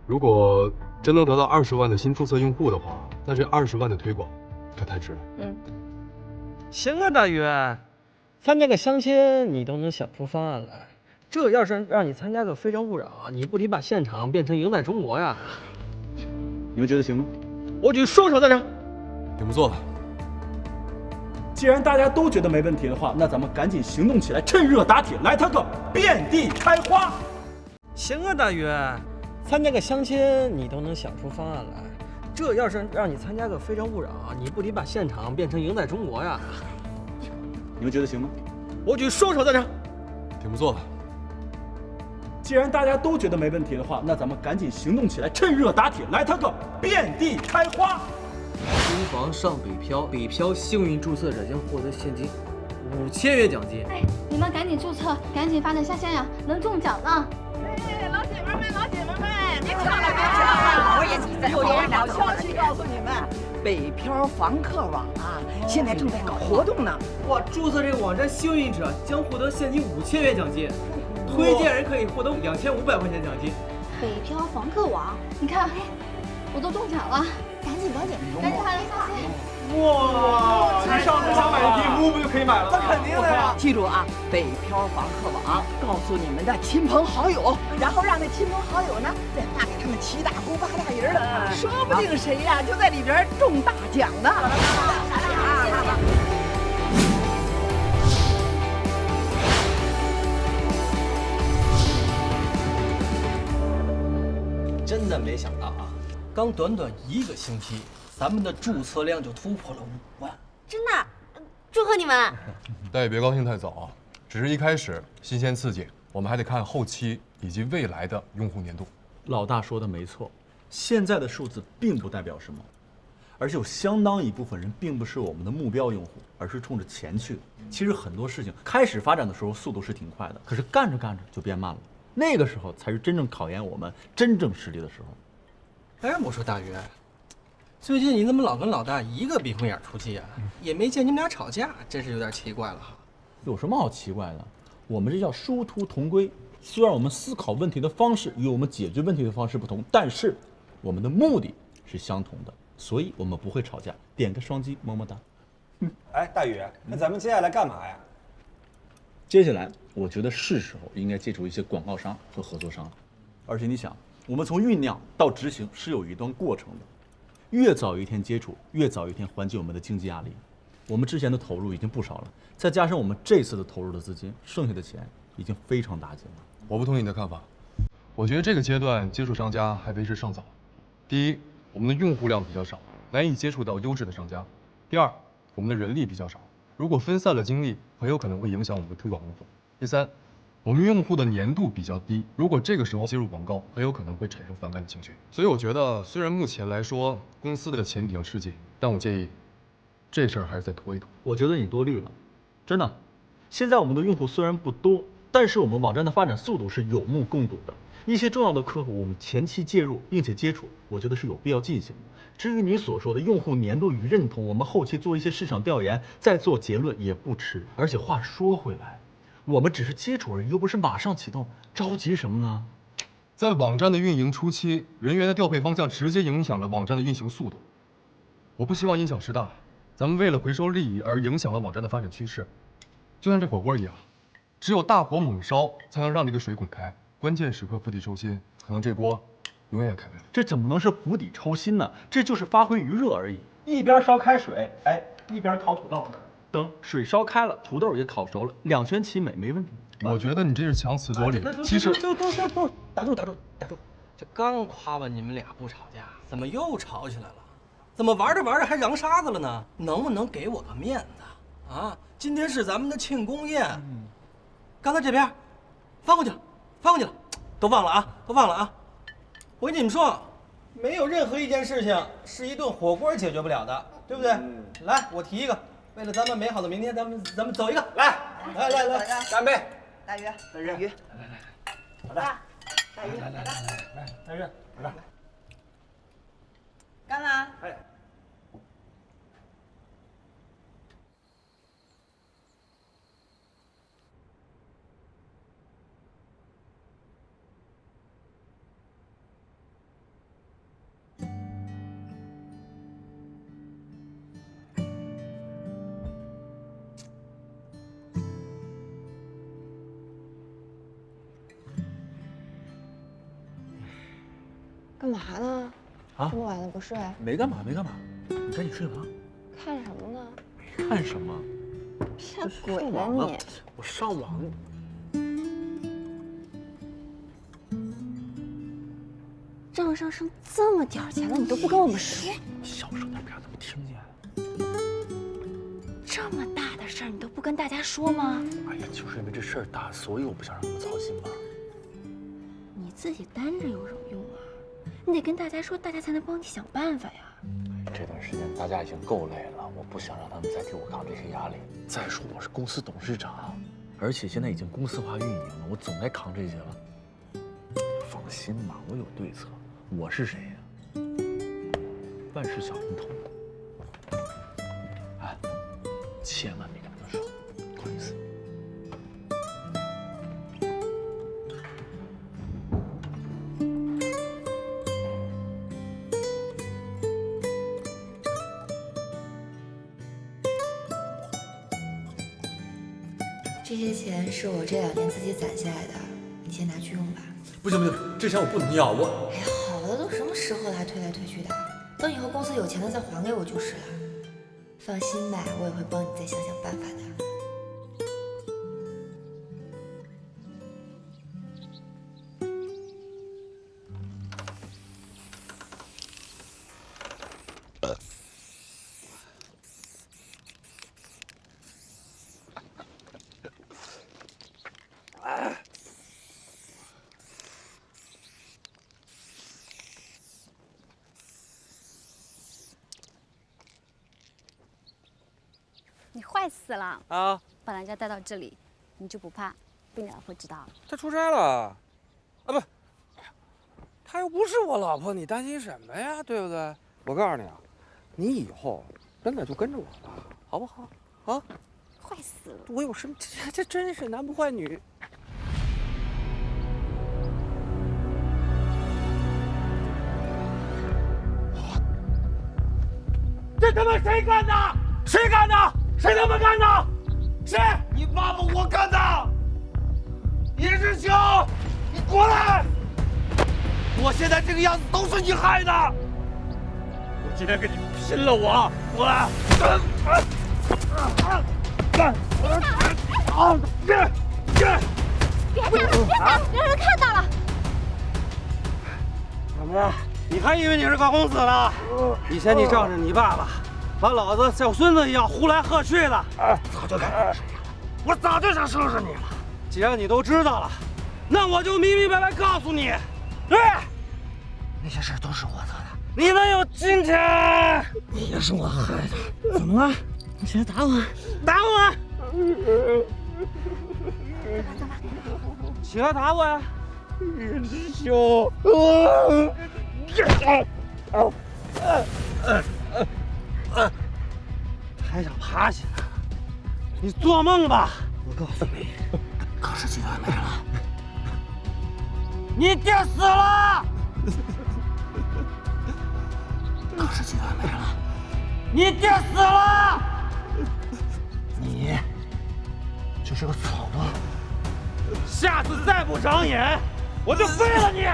如果真能得到20万的新注册用户的话，那这20万的推广可太值了。行啊，大宇，参加个相亲你都能想出方案来，这要是让你参加个非诚勿扰，你不得把现场变成赢在中国呀？你们觉得行吗？我举双手赞成。挺不错的。既然大家都觉得没问题的话，那咱们赶紧行动起来，趁热打铁，来他个遍地开花！行啊，大宇，参加个相亲你都能想出方案来，这要是让你参加个非诚勿扰，你不得把现场变成赢在中国呀？你们觉得行吗？我举双手赞成。挺不错的。既然大家都觉得没问题的话，那咱们赶紧行动起来，趁热打铁，来他个遍地开花！租房上北漂，北漂幸运注册者将获得现金5000元奖金。哎，你们赶紧注册，赶紧发展下线呀，能中奖呢！哎，老姐妹们，别抢了，别抢了！我也有好消息告诉你们，北漂房客网啊，现在正在搞活动呢。哇，注册这个网站幸运者将获得现金5000元奖金，推荐人可以获得2500块钱奖金。北漂房客网，你看，我都中奖了。赶紧发展下线！哇，你上次想买一批屋不就可以买了吗？那肯定的呀！记住啊，北漂房客网，告诉你们的亲朋好友，然后让那亲朋好友呢再发给他们7大姑8大姨的，说不定谁呀就在里边中大奖呢。真的没想到啊！刚短短1个星期，咱们的注册量就突破了5万。真的，祝贺你们！但也别高兴太早啊，只是一开始新鲜刺激，我们还得看后期以及未来的用户粘度。老大说的没错，现在的数字并不代表什么，而且有相当一部分人并不是我们的目标用户，而是冲着钱去的。其实很多事情开始发展的时候速度是挺快的，可是干着干着就变慢了，那个时候才是真正考验我们真正实力的时候。哎，我说大鱼，最近你怎么老跟老大一个鼻孔眼出气啊？也没见你们俩吵架，真是有点奇怪了哈。有什么好奇怪的？我们这叫殊途同归。虽然我们思考问题的方式与我们解决问题的方式不同，但是我们的目的是相同的，所以我们不会吵架。点个双击，么么哒。哎，大宇，那咱们接下来干嘛呀？接下来，我觉得是时候应该接触一些广告商和合作商了。而且你想，我们从酝酿到执行是有一段过程的，越早一天接触，越早一天缓解我们的经济压力。我们之前的投入已经不少了，再加上我们这次的投入的资金，剩下的钱已经非常大劲了。我不同意你的看法，我觉得这个阶段接触商家还为时尚早。第一，我们的用户量比较少，难以接触到优质的商家；第二，我们的人力比较少，如果分散了精力，很有可能会影响我们的推广工作；第三，我们用户的粘度比较低，如果这个时候接入广告，很有可能会产生反感的情绪。所以我觉得，虽然目前来说公司的钱比较吃紧，但我建议这事儿还是再拖一拖。我觉得你多虑了，真的。现在我们的用户虽然不多，但是我们网站的发展速度是有目共睹的。一些重要的客户，我们前期介入并且接触，我觉得是有必要进行的。至于你所说的用户粘度与认同，我们后期做一些市场调研，再做结论也不迟。而且话说回来，我们只是接触而已，又不是马上启动，着急什么呢？在网站的运营初期，人员的调配方向直接影响了网站的运行速度。我不希望因小失大，咱们为了回收利益而影响了网站的发展趋势。就像这火锅一样，只有大火猛烧才能让这个水滚开。关键时刻釜底抽薪，可能这锅永远也开不了。这怎么能是釜底抽薪呢？这就是发挥余热而已。一边烧开水，哎，一边烤土豆，等水烧开了，土豆也烤熟了，两全其美，没问题。我觉得你这是强词夺理。其实，打住！这刚夸完你们俩不吵架，怎么又吵起来了？怎么玩着玩着还扬沙子了呢？能不能给我个面子啊？今天是咱们的庆功宴，刚才这边翻过去了，都忘了啊！我跟你们说，没有任何一件事情是一顿火锅解决不了的，对不对？来，我提一个，为了咱们美好的明天，咱们走一个，来，干杯！大鱼，好的，大鱼，来，大鱼，来，干了。哎。干嘛呢？啊？这么晚了不睡？没干嘛，你赶紧睡吧。看什么呢？没看什么？骗鬼呢你！我上网。账上剩这么点钱了，你都不跟我们说？小声点，别让他们听见。这么大的事儿，你都不跟大家说吗？哎呀，就是因为这事儿大，所以我不想让他们操心嘛。你自己担着有什么用啊？你得跟大家说，大家才能帮你想办法呀。这段时间大家已经够累了，我不想让他们再替我扛这些压力。再说我是公司董事长，而且现在已经公司化运营了，我总该扛这些了。放心吧，我有对策。我是谁呀？万事小灵通。哎，千万别跟他们说，不好意思。这些钱是我这2年自己攒下来的，你先拿去用吧。不行，这钱我不能要，我。哎呀，好了，都什么时候了还推来推去的？等以后公司有钱了再还给我就是了。放心吧，我也会帮你再想想办法的。你坏死了啊！把人家带到这里，你就不怕被你老婆知道了？他出差了，啊不，他又不是我老婆，你担心什么呀？对不对？我告诉你啊，你以后真的就跟着我吧，好不好？啊！坏死了！我有什么？这真是男不坏女。这他妈谁干的？谁干的？谁他妈干的？谁？你爸爸我干的！叶志清，你过来！我现在这个样子都是你害的！我今天跟你拼了！我来！别打，让人看到了！怎么着？你还以为你是搞公司的？以前你仗着你爸爸，把老子像孙子一样呼来喝去的。早就该收拾你了，我早就想收拾你了。既然你都知道了，那我就明明白白告诉你，对，那些事都是我做的。你能有今天，也是我害的。怎么了？你现在打我？打我！起来打我呀！叶知秋，还想爬起来？你做梦吧！我告诉你，高氏集团没了，你爹死了！高氏集团没了，你爹死了！你就是个草包，下次再不长眼，我就废了你！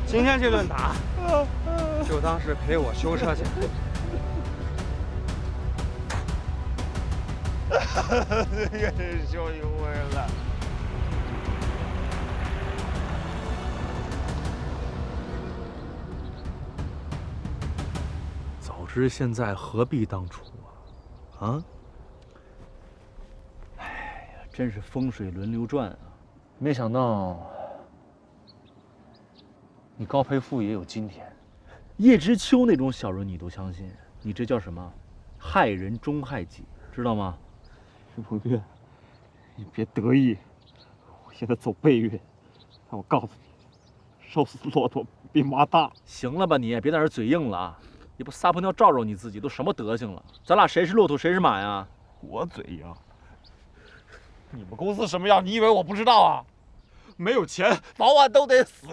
今天这顿打，就当是赔我修车钱。叶知秋赢回来。早知现在何必当初啊！啊！哎呀，真是风水轮流转啊！没想到你高培富也有今天。叶知秋那种小人你都相信，你这叫什么？害人终害己，知道吗？永月，你别得意，我现在走背运，但我告诉你，瘦死骆驼比马大。行了吧你，别在这嘴硬了啊！你不撒泡尿照照你自己，都什么德行了？咱俩谁是骆驼谁是马呀？我嘴硬。你们公司什么样？你以为我不知道啊？没有钱，早晚都得死。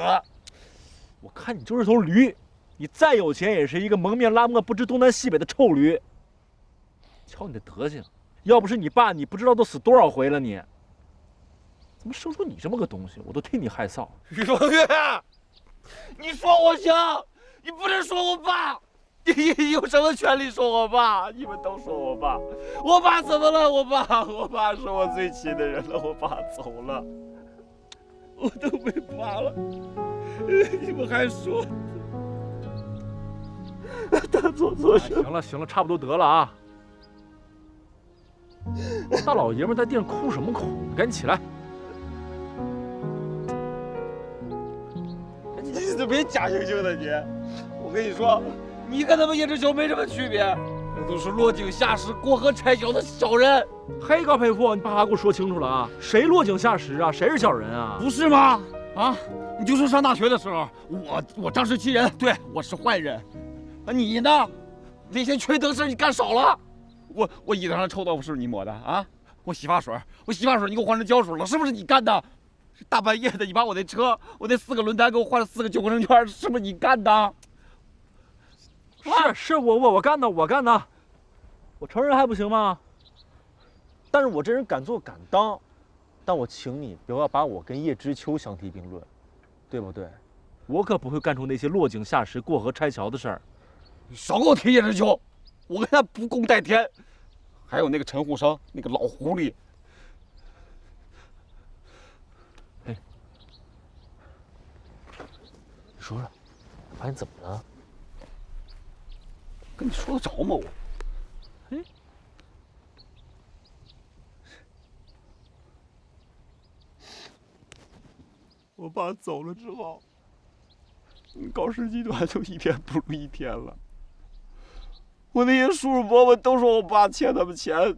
我看你就是头驴，你再有钱也是一个蒙面拉磨不知东南西北的臭驴。瞧你的德行！要不是你爸，你不知道都死多少回了你。怎么生出你这么个东西，我都替你害臊。于双月，你说我行，你不能说我爸。你有什么权利说我爸？你们都说我爸，我爸怎么了？我爸是我最亲的人了，我爸走了，我都没爸了，你们还说他做错事？行了，差不多得了啊！大老爷们在地上哭什么哭？赶紧起来！你怎么别假惺惺的你？我跟你说，你跟他们叶知秋没什么区别，那都是落井下石、过河拆桥的小人。嘿，高培富，你把话给我说清楚了啊！谁落井下石啊？谁是小人啊？不是吗？啊，你就说上大学的时候，我仗势欺人，对我是坏人。那你呢？那些缺德事你干少了。我椅子上臭豆腐是你抹的啊？我洗发水你给我换成胶水了，是不是你干的？大半夜的你把我那车，我那4个轮胎给我换了4个9个圈，是不是你干的？是我干的，我承认还不行吗？但是我这人敢做敢当，但我请你不要把我跟叶知秋相提并论，对不对？我可不会干出那些落井下石、过河拆桥的事儿。你少给我提叶知秋，我跟他不共戴天。还有那个陈护生，那个老狐狸。哎，你说说，把你怎么了？跟你说得着吗我？哎，我爸走了之后，高氏集团就一天不如一天了。我那些叔叔伯伯都说我爸欠他们钱，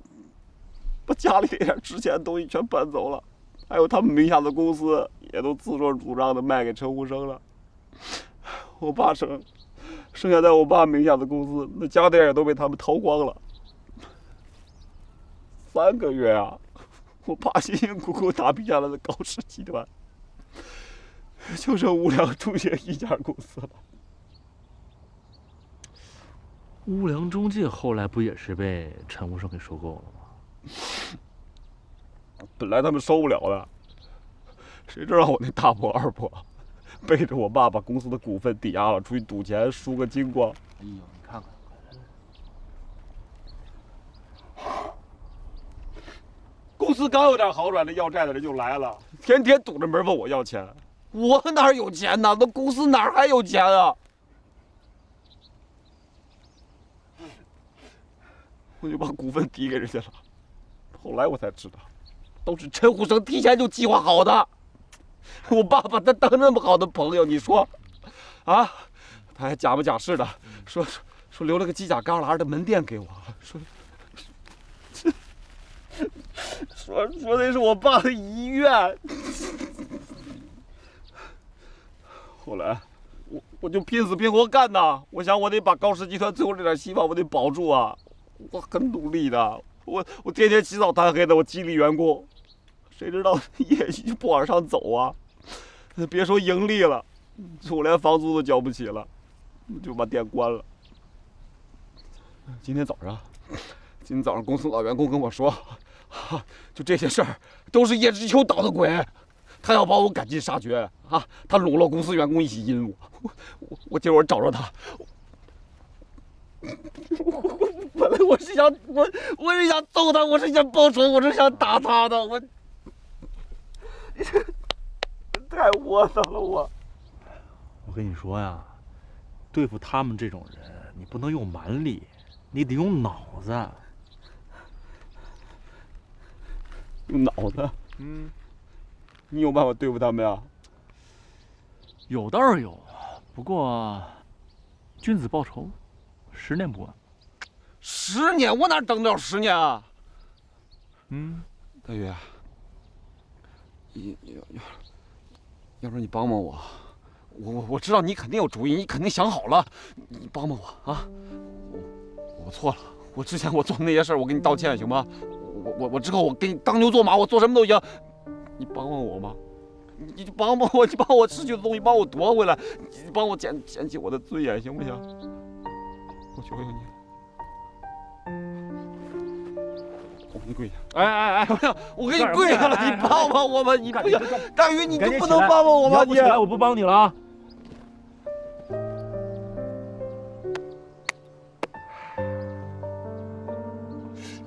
把家里那点值钱的东西全搬走了，还有他们名下的公司也都自作主张的卖给陈护生了。我爸剩下在我爸名下的公司，那家电也都被他们掏光了。3个月啊，我爸辛辛苦苦打拼下来的高氏集团，就剩无良中介一家公司了。乌良中介后来不也是被陈护生给收购了吗？本来他们收不了的，谁知道我那大伯二伯背着我爸把公司的股份抵押了，出去赌钱输个精光。哎呦，你看看，公司刚有点好转，那要债的人就来了，天天堵着门问我要钱。我哪有钱呢？那公司哪还有钱啊？我就把股份抵给人家了。后来我才知道，都是陈虎生提前就计划好的。我爸把他当那么好的朋友，你说，啊，他还假模假式的说留了个犄角旮旯的门店给我，说那是我爸的遗愿。后来我就拼死拼活干呐，我想我得把高氏集团最后这点希望我得保住啊，我很努力的，我天天起早贪黑的，我激励员工，谁知道业绩就不往上走啊，别说盈利了，我连房租都交不起了，就把店关了。今天早上公司老员工跟我说，就这些事儿都是叶知秋捣的鬼，他要把我赶尽杀绝啊！他笼络公司员工一起阴我今儿我找着他，本来我是想揍他，我是想报仇，我是想打他的，我太窝囊了我。我跟你说呀，对付他们这种人，你不能用蛮力，你得用脑子。用脑子？你有办法对付他们呀？有倒是有，不过君子报仇，10年不晚。10年？我哪等得了10年啊？大宇，要不然你帮帮我，我知道你肯定有主意，你肯定想好了，你帮帮我啊！我错了，我之前我做的那些事儿，我给你道歉行吗？我之后我给你当牛做马，我做什么都行，你帮帮我吗？你就帮帮我，你把我失去的东西帮我夺回来，你帮我捡起我的尊严，行不行？我求求你。我给你跪下！哎，我给你跪下了，你帮帮我吧！你不行，大宇，你就不能帮帮我吗？你要不起来，我不帮你了啊！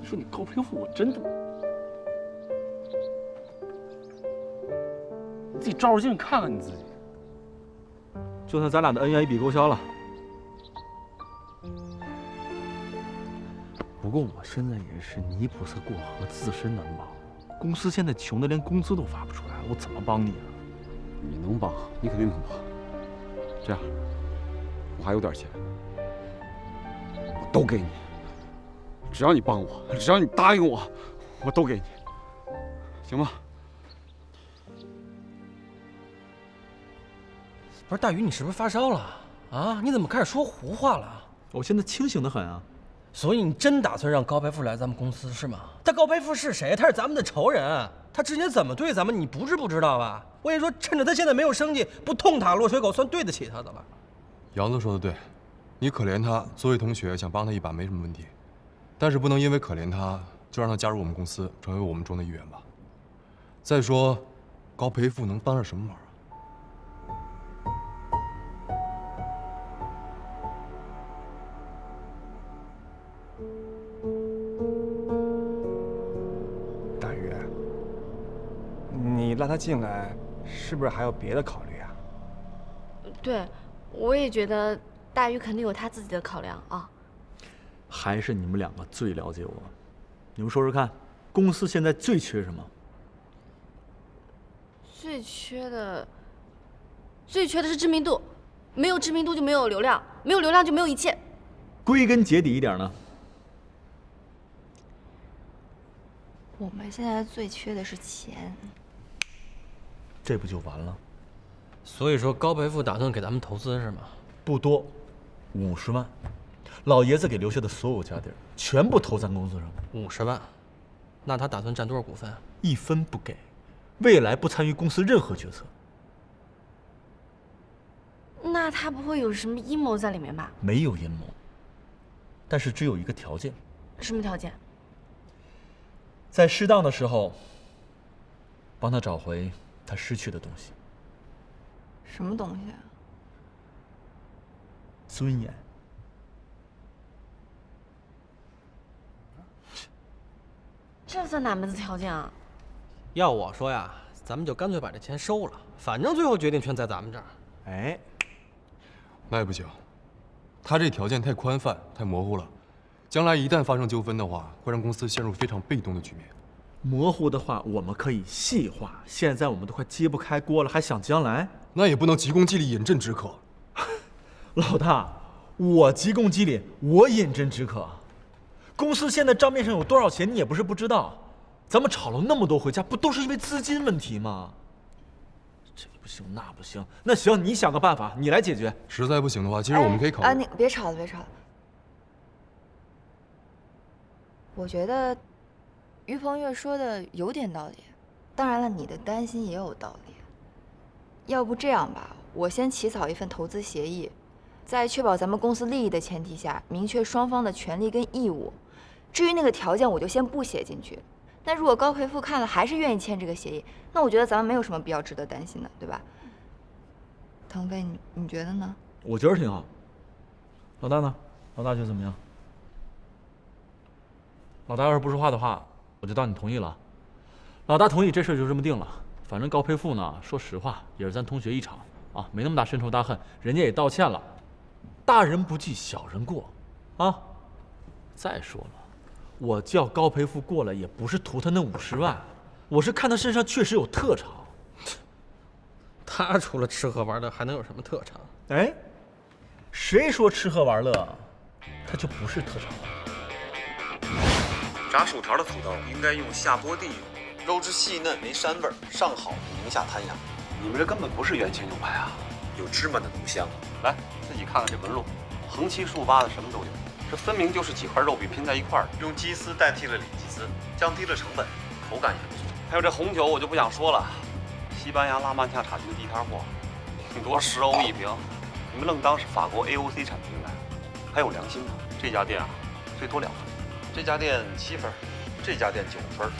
你说你高培富，我真的，你自己照照镜看看你自己。就算咱俩的恩怨一笔勾销了，不过我现在也是泥菩萨过河，自身难保。公司现在穷的连工资都发不出来，我怎么帮你啊？你能帮，你肯定能帮。这样，我还有点钱，我都给你。只要你帮我，只要你答应我，我都给你，行吗？不是大宇，你是不是发烧了啊？你怎么开始说胡话了？我现在清醒得很啊。所以你真打算让高培富来咱们公司是吗？他高培富是谁？他是咱们的仇人，他之前怎么对咱们，你不是不知道吧？我跟你说，趁着他现在没有生计，不痛打落水狗，算对得起他的了。杨子说的对，你可怜他，作为同学想帮他一把没什么问题，但是不能因为可怜他就让他加入我们公司，成为我们中的一员吧。再说，高培富能帮上什么忙啊？你让他进来，是不是还有别的考虑啊？对，我也觉得大宇肯定有他自己的考量啊。还是你们两个最了解我。你们说说看，公司现在最缺什么？最缺的是知名度，没有知名度就没有流量，没有流量就没有一切。归根结底一点呢？我们现在最缺的是钱。这不就完了？所以说高培富打算给咱们投资是吗？不多，50万。老爷子给留下的所有家底儿，全部投咱公司上。50万，那他打算占多少股份？1分不给，未来不参与公司任何决策。那他不会有什么阴谋在里面吧？没有阴谋，但是只有一个条件。什么条件？在适当的时候，帮他找回他失去的东西。什么东西啊？尊严。这算哪门子条件啊？要我说呀，咱们就干脆把这钱收了，反正最后决定权在咱们这儿。哎，那也不行，他这条件太宽泛、太模糊了，将来一旦发生纠纷的话，会让公司陷入非常被动的局面。模糊的话我们可以细化，现在我们都快揭不开锅了，还想将来？那也不能急功近利，饮鸩止渴。老大，我急功近利，我饮鸩止渴。公司现在账面上有多少钱，你也不是不知道。咱们吵了那么多回架，不都是因为资金问题吗？这不行，那不行。那行，你想个办法，你来解决。实在不行的话，其实我们可以考虑。你别吵了，别吵了。我觉得于鹏月说的有点道理，当然了，你的担心也有道理。要不这样吧，我先起草一份投资协议，在确保咱们公司利益的前提下，明确双方的权利跟义务。至于那个条件，我就先不写进去。那如果高培富看了还是愿意签这个协议，那我觉得咱们没有什么必要值得担心的，对吧？腾飞，你觉得呢？我觉得挺好。老大呢？老大觉得怎么样？老大要是不说话的话，我就当你同意了。老大同意，这事就这么定了。反正高培富呢，说实话也是咱同学一场啊，没那么大深仇大恨，人家也道歉了。大人不计小人过，啊！再说了，我叫高培富过来也不是图他那50万，我是看他身上确实有特长。他除了吃喝玩乐还能有什么特长？哎，谁说吃喝玩乐，他就不是特长？炸薯条的土豆应该用下锅地，肉质细嫩没膻味儿，上好宁夏滩羊。你们这根本不是原切牛排啊，有芝麻的浓香。来，自己看看这纹路，横七竖八的什么都有，这分明就是几块肉饼拼在一块儿的。用鸡丝代替了里脊丝，降低了成本，口感也不错。还有这红酒我就不想说了，西班牙拉曼恰产区的地摊货，顶多10欧一瓶，你们愣当是法国 AOC 产品来。还有良心的，这家店啊，最多2分。这家店7分，这家店9分，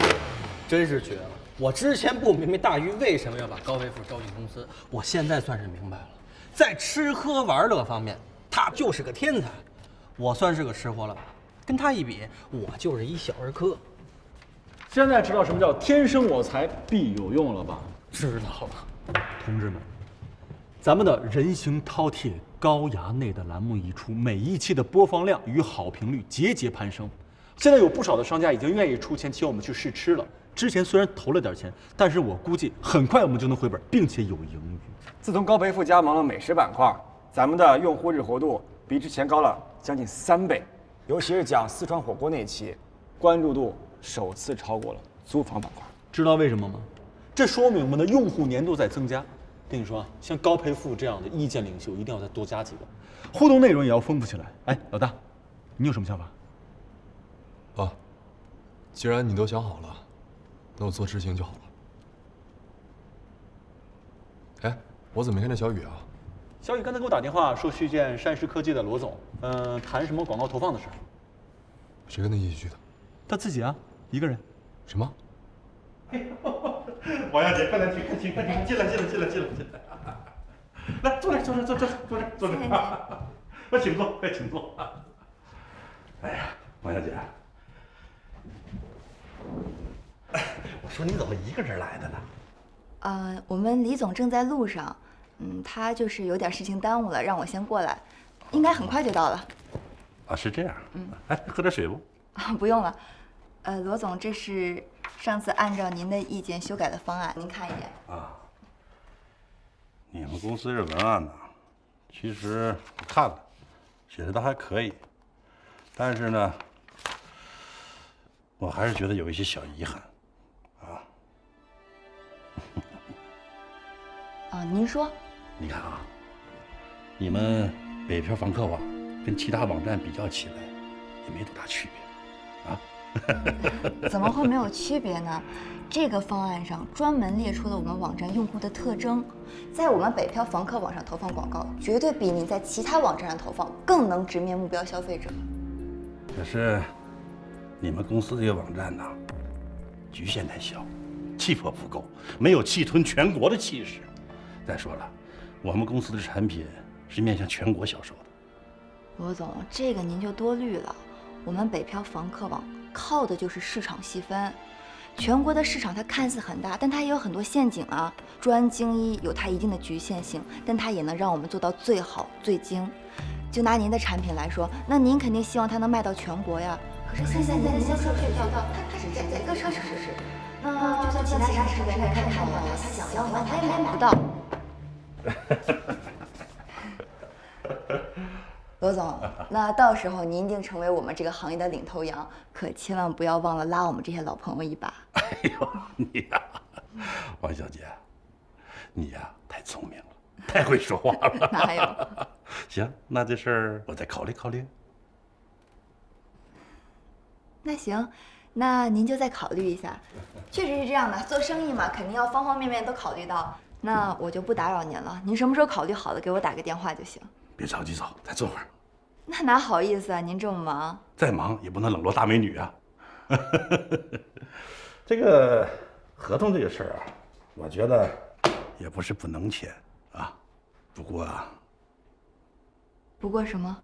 真是绝了！我之前不明白大鱼为什么要把高培富招进公司，我现在算是明白了。在吃喝玩乐方面，他就是个天才。我算是个吃货了吧？跟他一比，我就是一小儿科。现在知道什么叫天生我材必有用了吧？知道了。同志们，咱们的人形饕餮高衙内的栏目一出，每一期的播放量与好评率节节攀升。现在有不少的商家已经愿意出钱请我们去试吃了。之前虽然投了点钱，但是我估计很快我们就能回本，并且有盈余。自从高培富加盟了美食板块，咱们的用户日活度比之前高了将近3倍。尤其是讲四川火锅那期，关注度首次超过了租房板块。知道为什么吗？这说明我们的用户粘度在增加。跟你说，像高培富这样的意见领袖，一定要再多加几个，互动内容也要丰富起来。哎，老大，你有什么想法？啊，既然你都想好了，那我做执行就好了。哎，我怎么没看见小雨啊？小雨刚才给我打电话说去见山石科技的罗总，谈什么广告投放的事。谁跟他一起去的？他自己啊，一个人。什么？王小姐，快来，请，快进来。来，坐这，坐这。快请坐，快请坐。哎呀，王小姐，我说你怎么一个人来的呢？我们李总正在路上，他就是有点事情耽误了，让我先过来，应该很快就到了。啊，是这样。哎，喝点水不？啊，不用了。罗总，这是上次按照您的意见修改的方案，您看一眼。啊，你们公司这文案呢，其实我看了，写的倒还可以，但是呢，我还是觉得有一些小遗憾。您说？你看啊，你们北漂房客网跟其他网站比较起来，也没多大区别，啊？怎么会没有区别呢？这个方案上专门列出了我们网站用户的特征，在我们北漂房客网上投放广告，绝对比你在其他网站上投放更能直面目标消费者。可是，你们公司这个网站呢，局限太小，气魄不够，没有气吞全国的气势。再说了，我们公司的产品是面向全国销售的。罗总，这个您就多虑了。我们北漂房客网靠的就是市场细分，全国的市场它看似很大，但它也有很多陷阱啊。专精一有它一定的局限性，但它也能让我们做到最好最精。就拿您的产品来说，那您肯定希望它能卖到全国呀。可是现在您先说学校，他只在一个城市，那就算其他时间他看到了，他想要买他也买不到。罗总，那到时候您一定成为我们这个行业的领头羊，可千万不要忘了拉我们这些老朋友一把。哎呦，你呀，王小姐，你呀太聪明了，太会说话了。哪有？行，那这事儿我再考虑考虑。那行，那您就再考虑一下。确实是这样的，做生意嘛，肯定要方方面面都考虑到。那我就不打扰您了，您什么时候考虑好了，给我打个电话就行。别着急走，再坐会儿。那哪好意思啊，您这么忙。再忙也不能冷落大美女啊。这个合同这个事儿啊，我觉得也不是不能签啊，不过什么？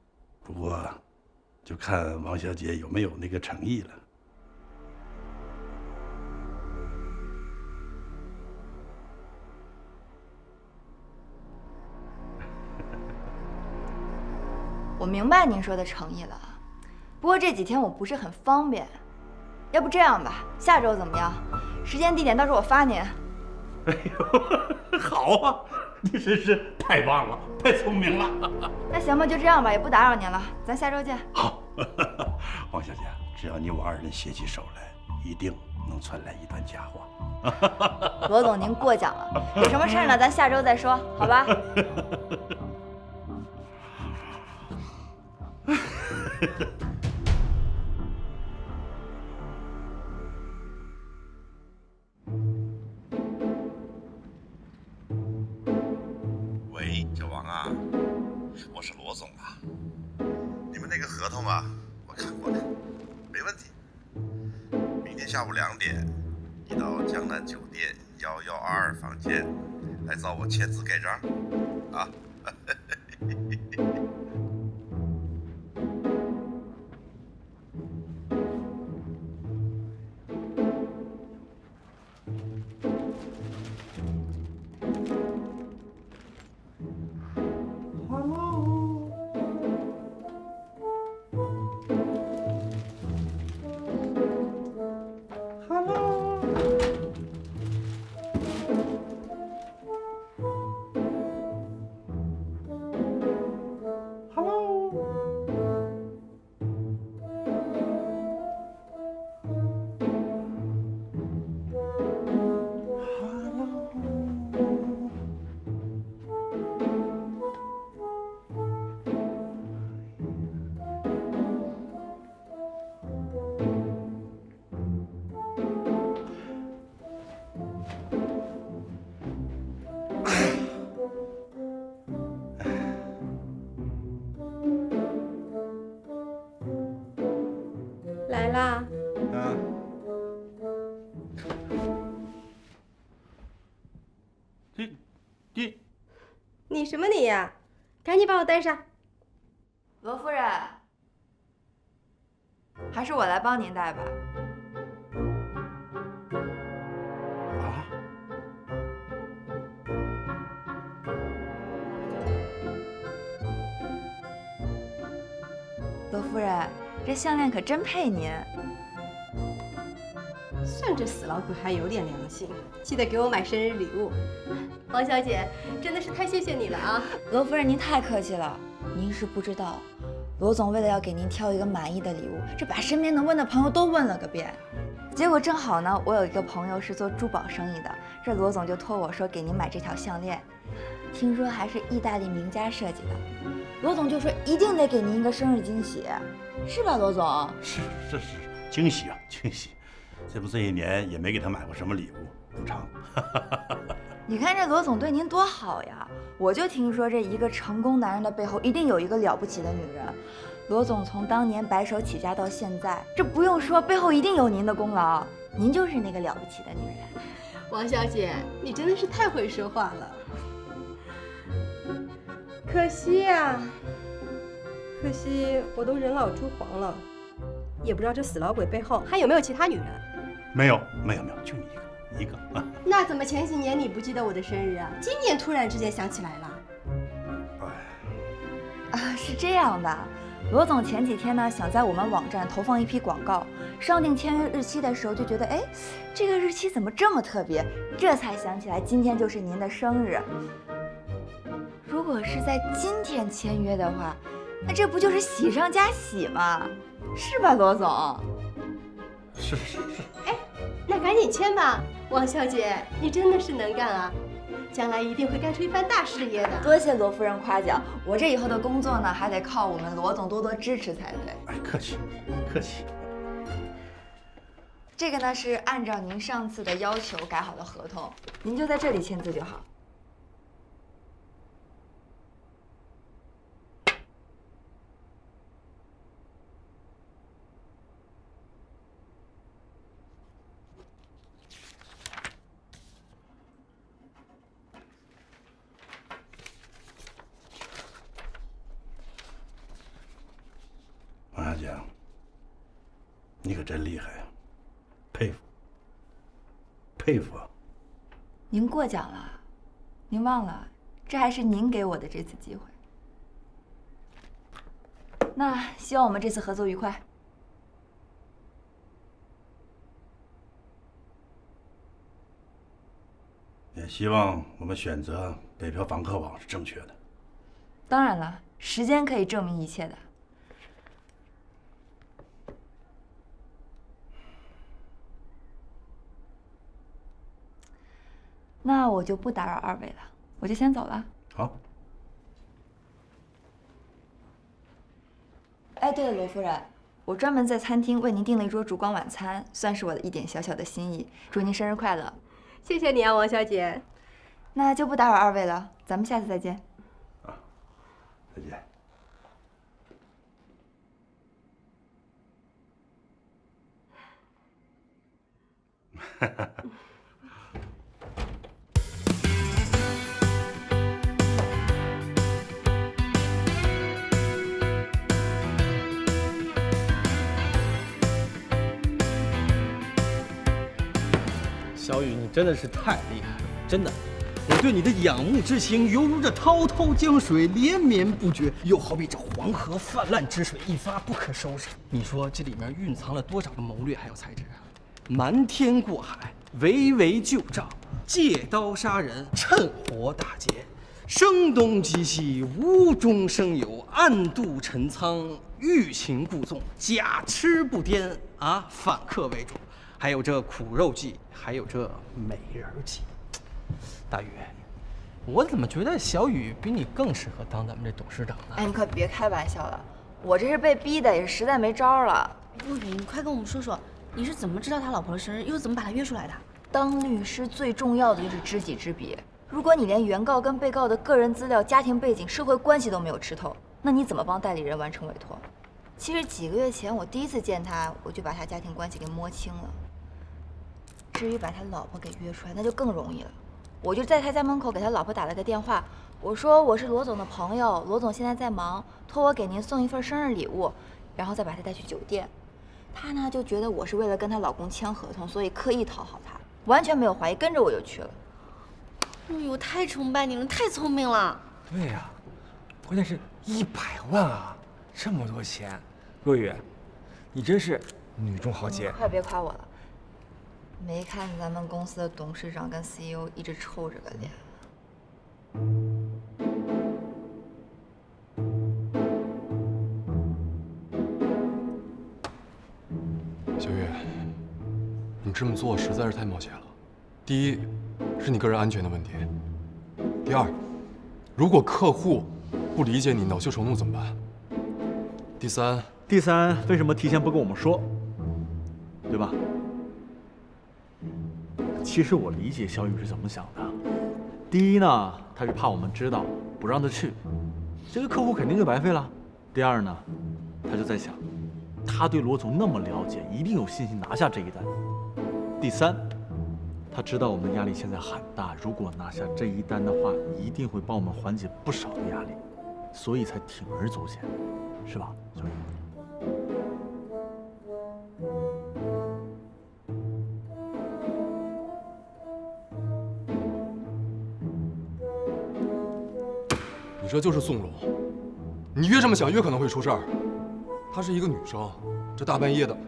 不过就看王小姐有没有那个诚意了。我明白您说的诚意了，不过这几天我不是很方便，要不这样吧，下周怎么样？时间地点到时候我发您。哎呦，好啊，你真是太棒了，太聪明了。那行吧，就这样吧，也不打扰您了，咱下周见。好，王小姐，只要你我二人携起手来，一定能传来一段佳话。罗总，您过奖了，有什么事呢？咱下周再说，好吧？喂，小王啊，我是罗总啊。你们那个合同啊，我看过了，没问题。明天下午2点，你到江南酒店1122房间来找我签字盖章啊。来啦！啊，你什么你呀？赶紧把我带上。罗夫人，还是我来帮您带吧。啊？罗夫人，这项链可真配您。算这死老鬼还有点良心，记得给我买生日礼物。王小姐，真的是太谢谢你了啊！罗夫人，您太客气了。您是不知道，罗总为了要给您挑一个满意的礼物，这把身边能问的朋友都问了个遍。结果正好呢，我有一个朋友是做珠宝生意的，这罗总就托我说给您买这条项链，听说还是意大利名家设计的。罗总就说一定得给您一个生日惊喜，是吧，罗总？是，惊喜啊，惊喜！这不这一年也没给他买过什么礼物，补偿。你看这罗总对您多好呀！我就听说这一个成功男人的背后一定有一个了不起的女人。罗总从当年白手起家到现在，这不用说，背后一定有您的功劳。您就是那个了不起的女人。王小姐，你真的是太会说话了。可惜呀，可惜我都人老珠黄了，也不知道这死老鬼背后还有没有其他女人。没有，就你一个。那怎么前几年你不记得我的生日啊？今年突然之间想起来了？是这样的，罗总前几天呢，想在我们网站投放一批广告，上定签约日期的时候就觉得，哎，这个日期怎么这么特别？这才想起来今天就是您的生日。如果是在今天签约的话，那这不就是喜上加喜吗？是吧，罗总？是。哎，那赶紧签吧，王小姐，你真的是能干啊！将来一定会干出一番大事业的。多谢罗夫人夸奖，我这以后的工作呢，还得靠我们罗总多多支持才对。哎，客气，客气。这个呢是按照您上次的要求改好的合同，您就在这里签字就好。王小姐，你可真厉害呀，佩服，佩服啊！您过奖了，您忘了，这还是您给我的这次机会。那希望我们这次合作愉快。也希望我们选择北漂房客网是正确的。当然了，时间可以证明一切的。那我就不打扰二位了，我就先走了。好。哎，对了，罗夫人，我专门在餐厅为您订了一桌烛光晚餐，算是我的一点小小的心意。祝您生日快乐！谢谢你啊，王小姐。那就不打扰二位了，咱们下次再见。啊，再见。哈哈。小雨，你真的是太厉害了，真的，我对你的仰慕之情犹如这滔滔江水连绵不绝，又好比这黄河泛滥之水一发不可收拾。你说这里面蕴藏了多少个谋略还有才智啊？瞒天过海，围魏救赵，借刀杀人，趁火打劫，声东击西，无中生有，暗度陈仓，欲擒故纵，假痴不癫啊，反客为主。还有这苦肉计，还有这美人计。大宇，我怎么觉得小雨比你更适合当咱们这董事长呢？哎，你可别开玩笑了，我这是被逼的，也是实在没招了。陆宇，你快跟我们说说，你是怎么知道他老婆的生日，又怎么把他约出来的？当律师最重要的就是知己知彼。如果你连原告跟被告的个人资料、家庭背景、社会关系都没有吃透，那你怎么帮代理人完成委托？其实几个月前我第一次见他，我就把他家庭关系给摸清了。至于把他老婆给约出来，那就更容易了。我就在他家门口给他老婆打了个电话，我说我是罗总的朋友，罗总现在在忙，托我给您送一份生日礼物，然后再把他带去酒店。他呢就觉得我是为了跟她老公签合同，所以刻意讨好他，完全没有怀疑，跟着我就去了。陆宇，我太崇拜你了，太聪明了。对呀，关键是100万啊，这么多钱。若雨，你真是女中豪杰。快别夸我了。没看咱们公司的董事长跟 CEO 一直臭着个脸。小月，你这么做实在是太冒险了。第一，是你个人安全的问题；第二，如果客户不理解你，恼羞成怒怎么办？第三，为什么提前不跟我们说？对吧？其实我理解小雨是怎么想的。第一呢，他是怕我们知道，不让他去，这个客户肯定就白费了。第二呢，他就在想，他对罗总那么了解，一定有信心拿下这一单。第三，他知道我们的压力现在很大，如果拿下这一单的话，一定会帮我们缓解不少的压力，所以才铤而走险，是吧，小雨？你这就是纵容，你越这么想，越可能会出事儿。她是一个女生，这大半夜的，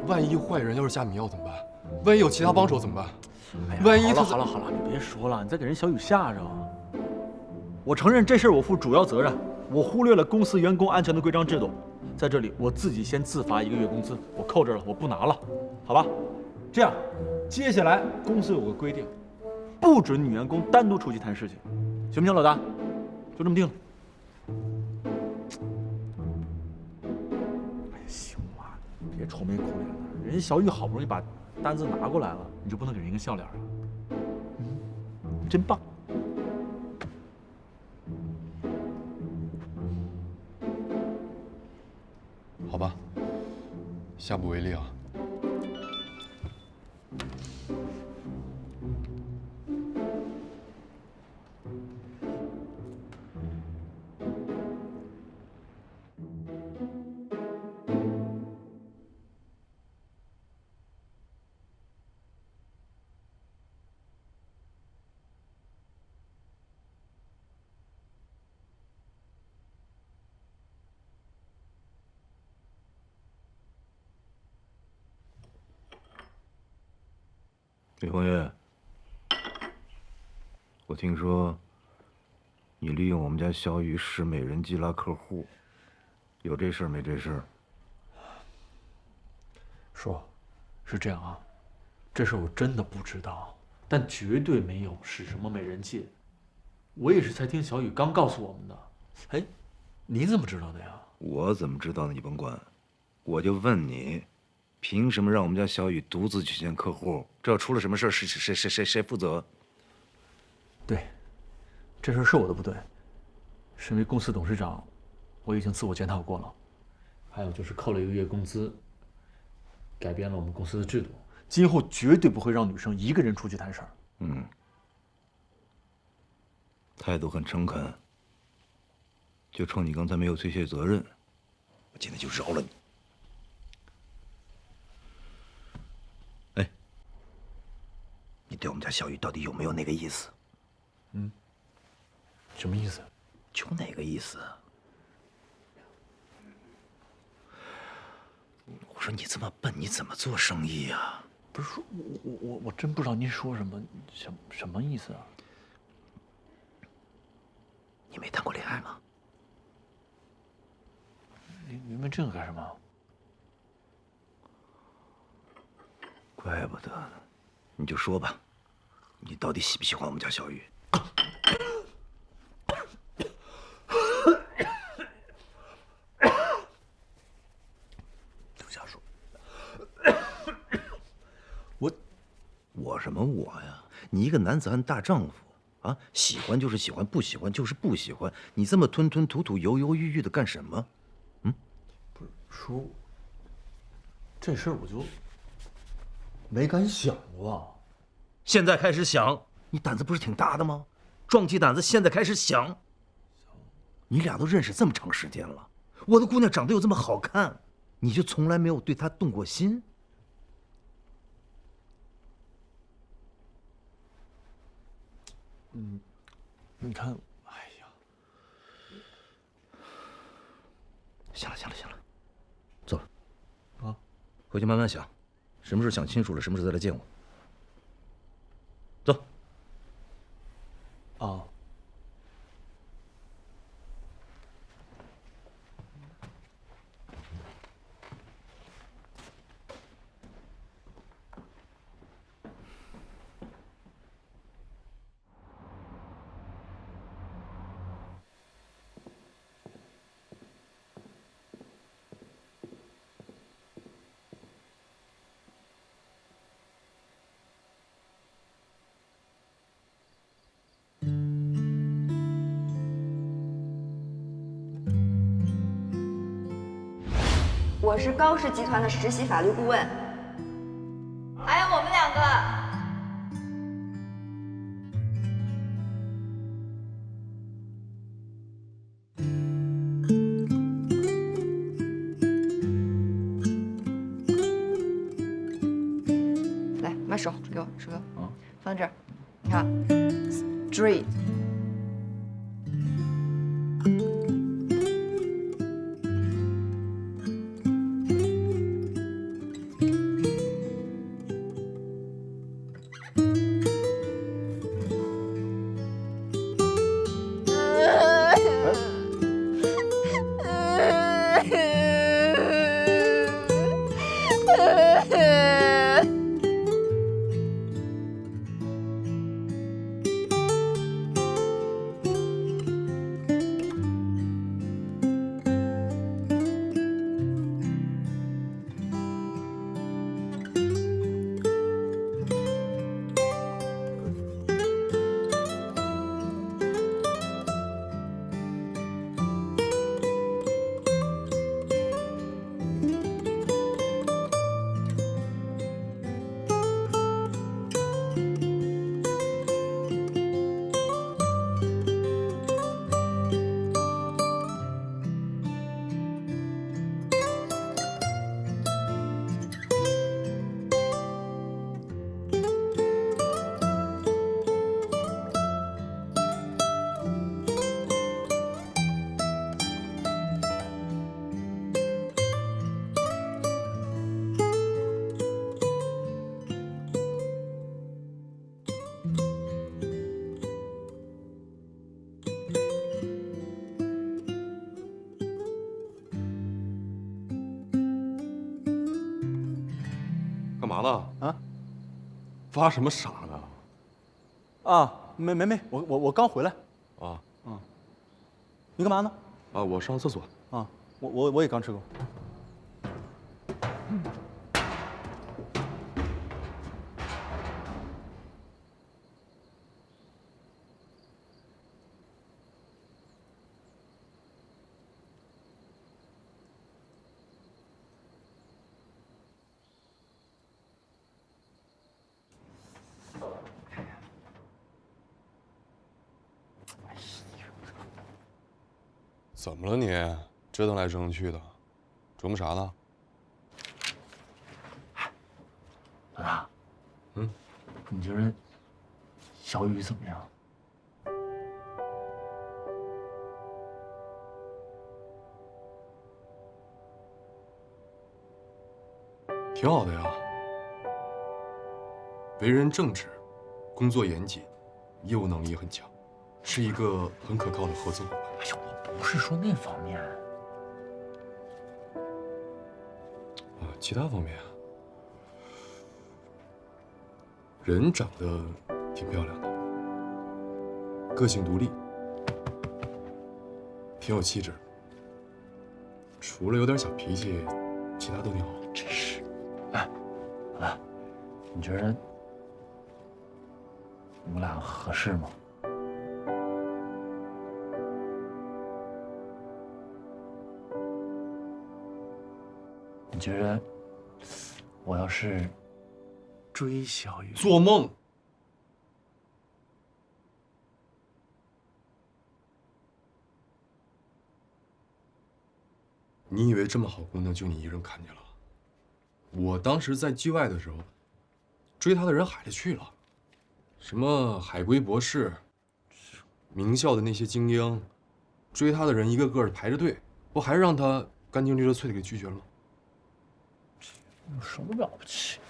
万一坏人要是下迷药怎么办？万一有其他帮手怎么办？万一他……好了，你别说了，你再给人小雨吓着。我承认这事儿我负主要责任，我忽略了公司员工安全的规章制度。在这里，我自己先自罚1个月工资，我扣这儿了，我不拿了，好吧？这样，接下来公司有个规定，不准女员工单独出去谈事情，行不行，老大？就这么定了。哎呀，行了，别愁眉苦脸的，人家小雨好不容易把单子拿过来了，你就不能给人一个笑脸啊？真棒！好吧，下不为例啊。李红月，我听说你利用我们家小雨使美人计拉客户，有这事儿没？这事儿？叔，是这样啊，这事我真的不知道，但绝对没有使什么美人计。我也是才听小雨刚告诉我们的。哎，你怎么知道的呀？我怎么知道呢？你甭管，我就问你。凭什么让我们家小雨独自去见客户？这要出了什么事儿，谁负责？对，这事儿是我的不对。身为公司董事长，我已经自我检讨过了。还有就是扣了1个月工资，改变了我们公司的制度，今后绝对不会让女生一个人出去谈事儿。态度很诚恳。就冲你刚才没有推卸责任，我今天就饶了你。你对我们家小雨到底有没有那个意思？什么意思？就哪个意思？我说你这么笨，你怎么做生意呀？不是，我真不知道您说什么，什么意思啊？你没谈过恋爱吗？您问这个干什么？怪不得呢。你就说吧，你到底喜不喜欢我们家小雨？瞎说。我什么我呀？你一个男子汉大丈夫啊，喜欢就是喜欢，不喜欢就是不喜欢。你这么吞吞吐吐、犹犹豫豫的干什么？不是叔，这事儿我就没敢想过。现在开始想，你胆子不是挺大的吗？壮起胆子，现在开始想。你俩都认识这么长时间了，我的姑娘长得又这么好看，你就从来没有对她动过心？你看，哎呀，行了，走，回去慢慢想，什么时候想清楚了，什么时候再来见我。走。啊。我是高氏集团的实习法律顾问，还有我们2个。来，把手给我，手给我，放在这儿。你看 ，straight。干嘛呢？啊？发什么傻呢？啊，没，我刚回来。啊。嗯。你干嘛呢？啊，我上厕所。啊，我也刚吃过。怎么了你？折腾来折腾去的，琢磨啥呢？老大，嗯，你觉得小雨怎么样？挺好的呀，为人正直，工作严谨，业务能力也很强，是一个很可靠的合作伙伴。哎呦，我不是说那方面。其他方面啊，人长得挺漂亮的，个性独立，挺有气质。除了有点小脾气，其他都挺好。真是，哎，老大，你觉得我们俩合适吗？你觉得我要是追小雨，做梦！你以为这么好姑娘就你一人看见了？我当时在剧外的时候，追她的人海里去了，什么海归博士、名校的那些精英，追她的人一个个的排着队，不还是让她干净利落脆的给拒绝了吗？有什么了不起？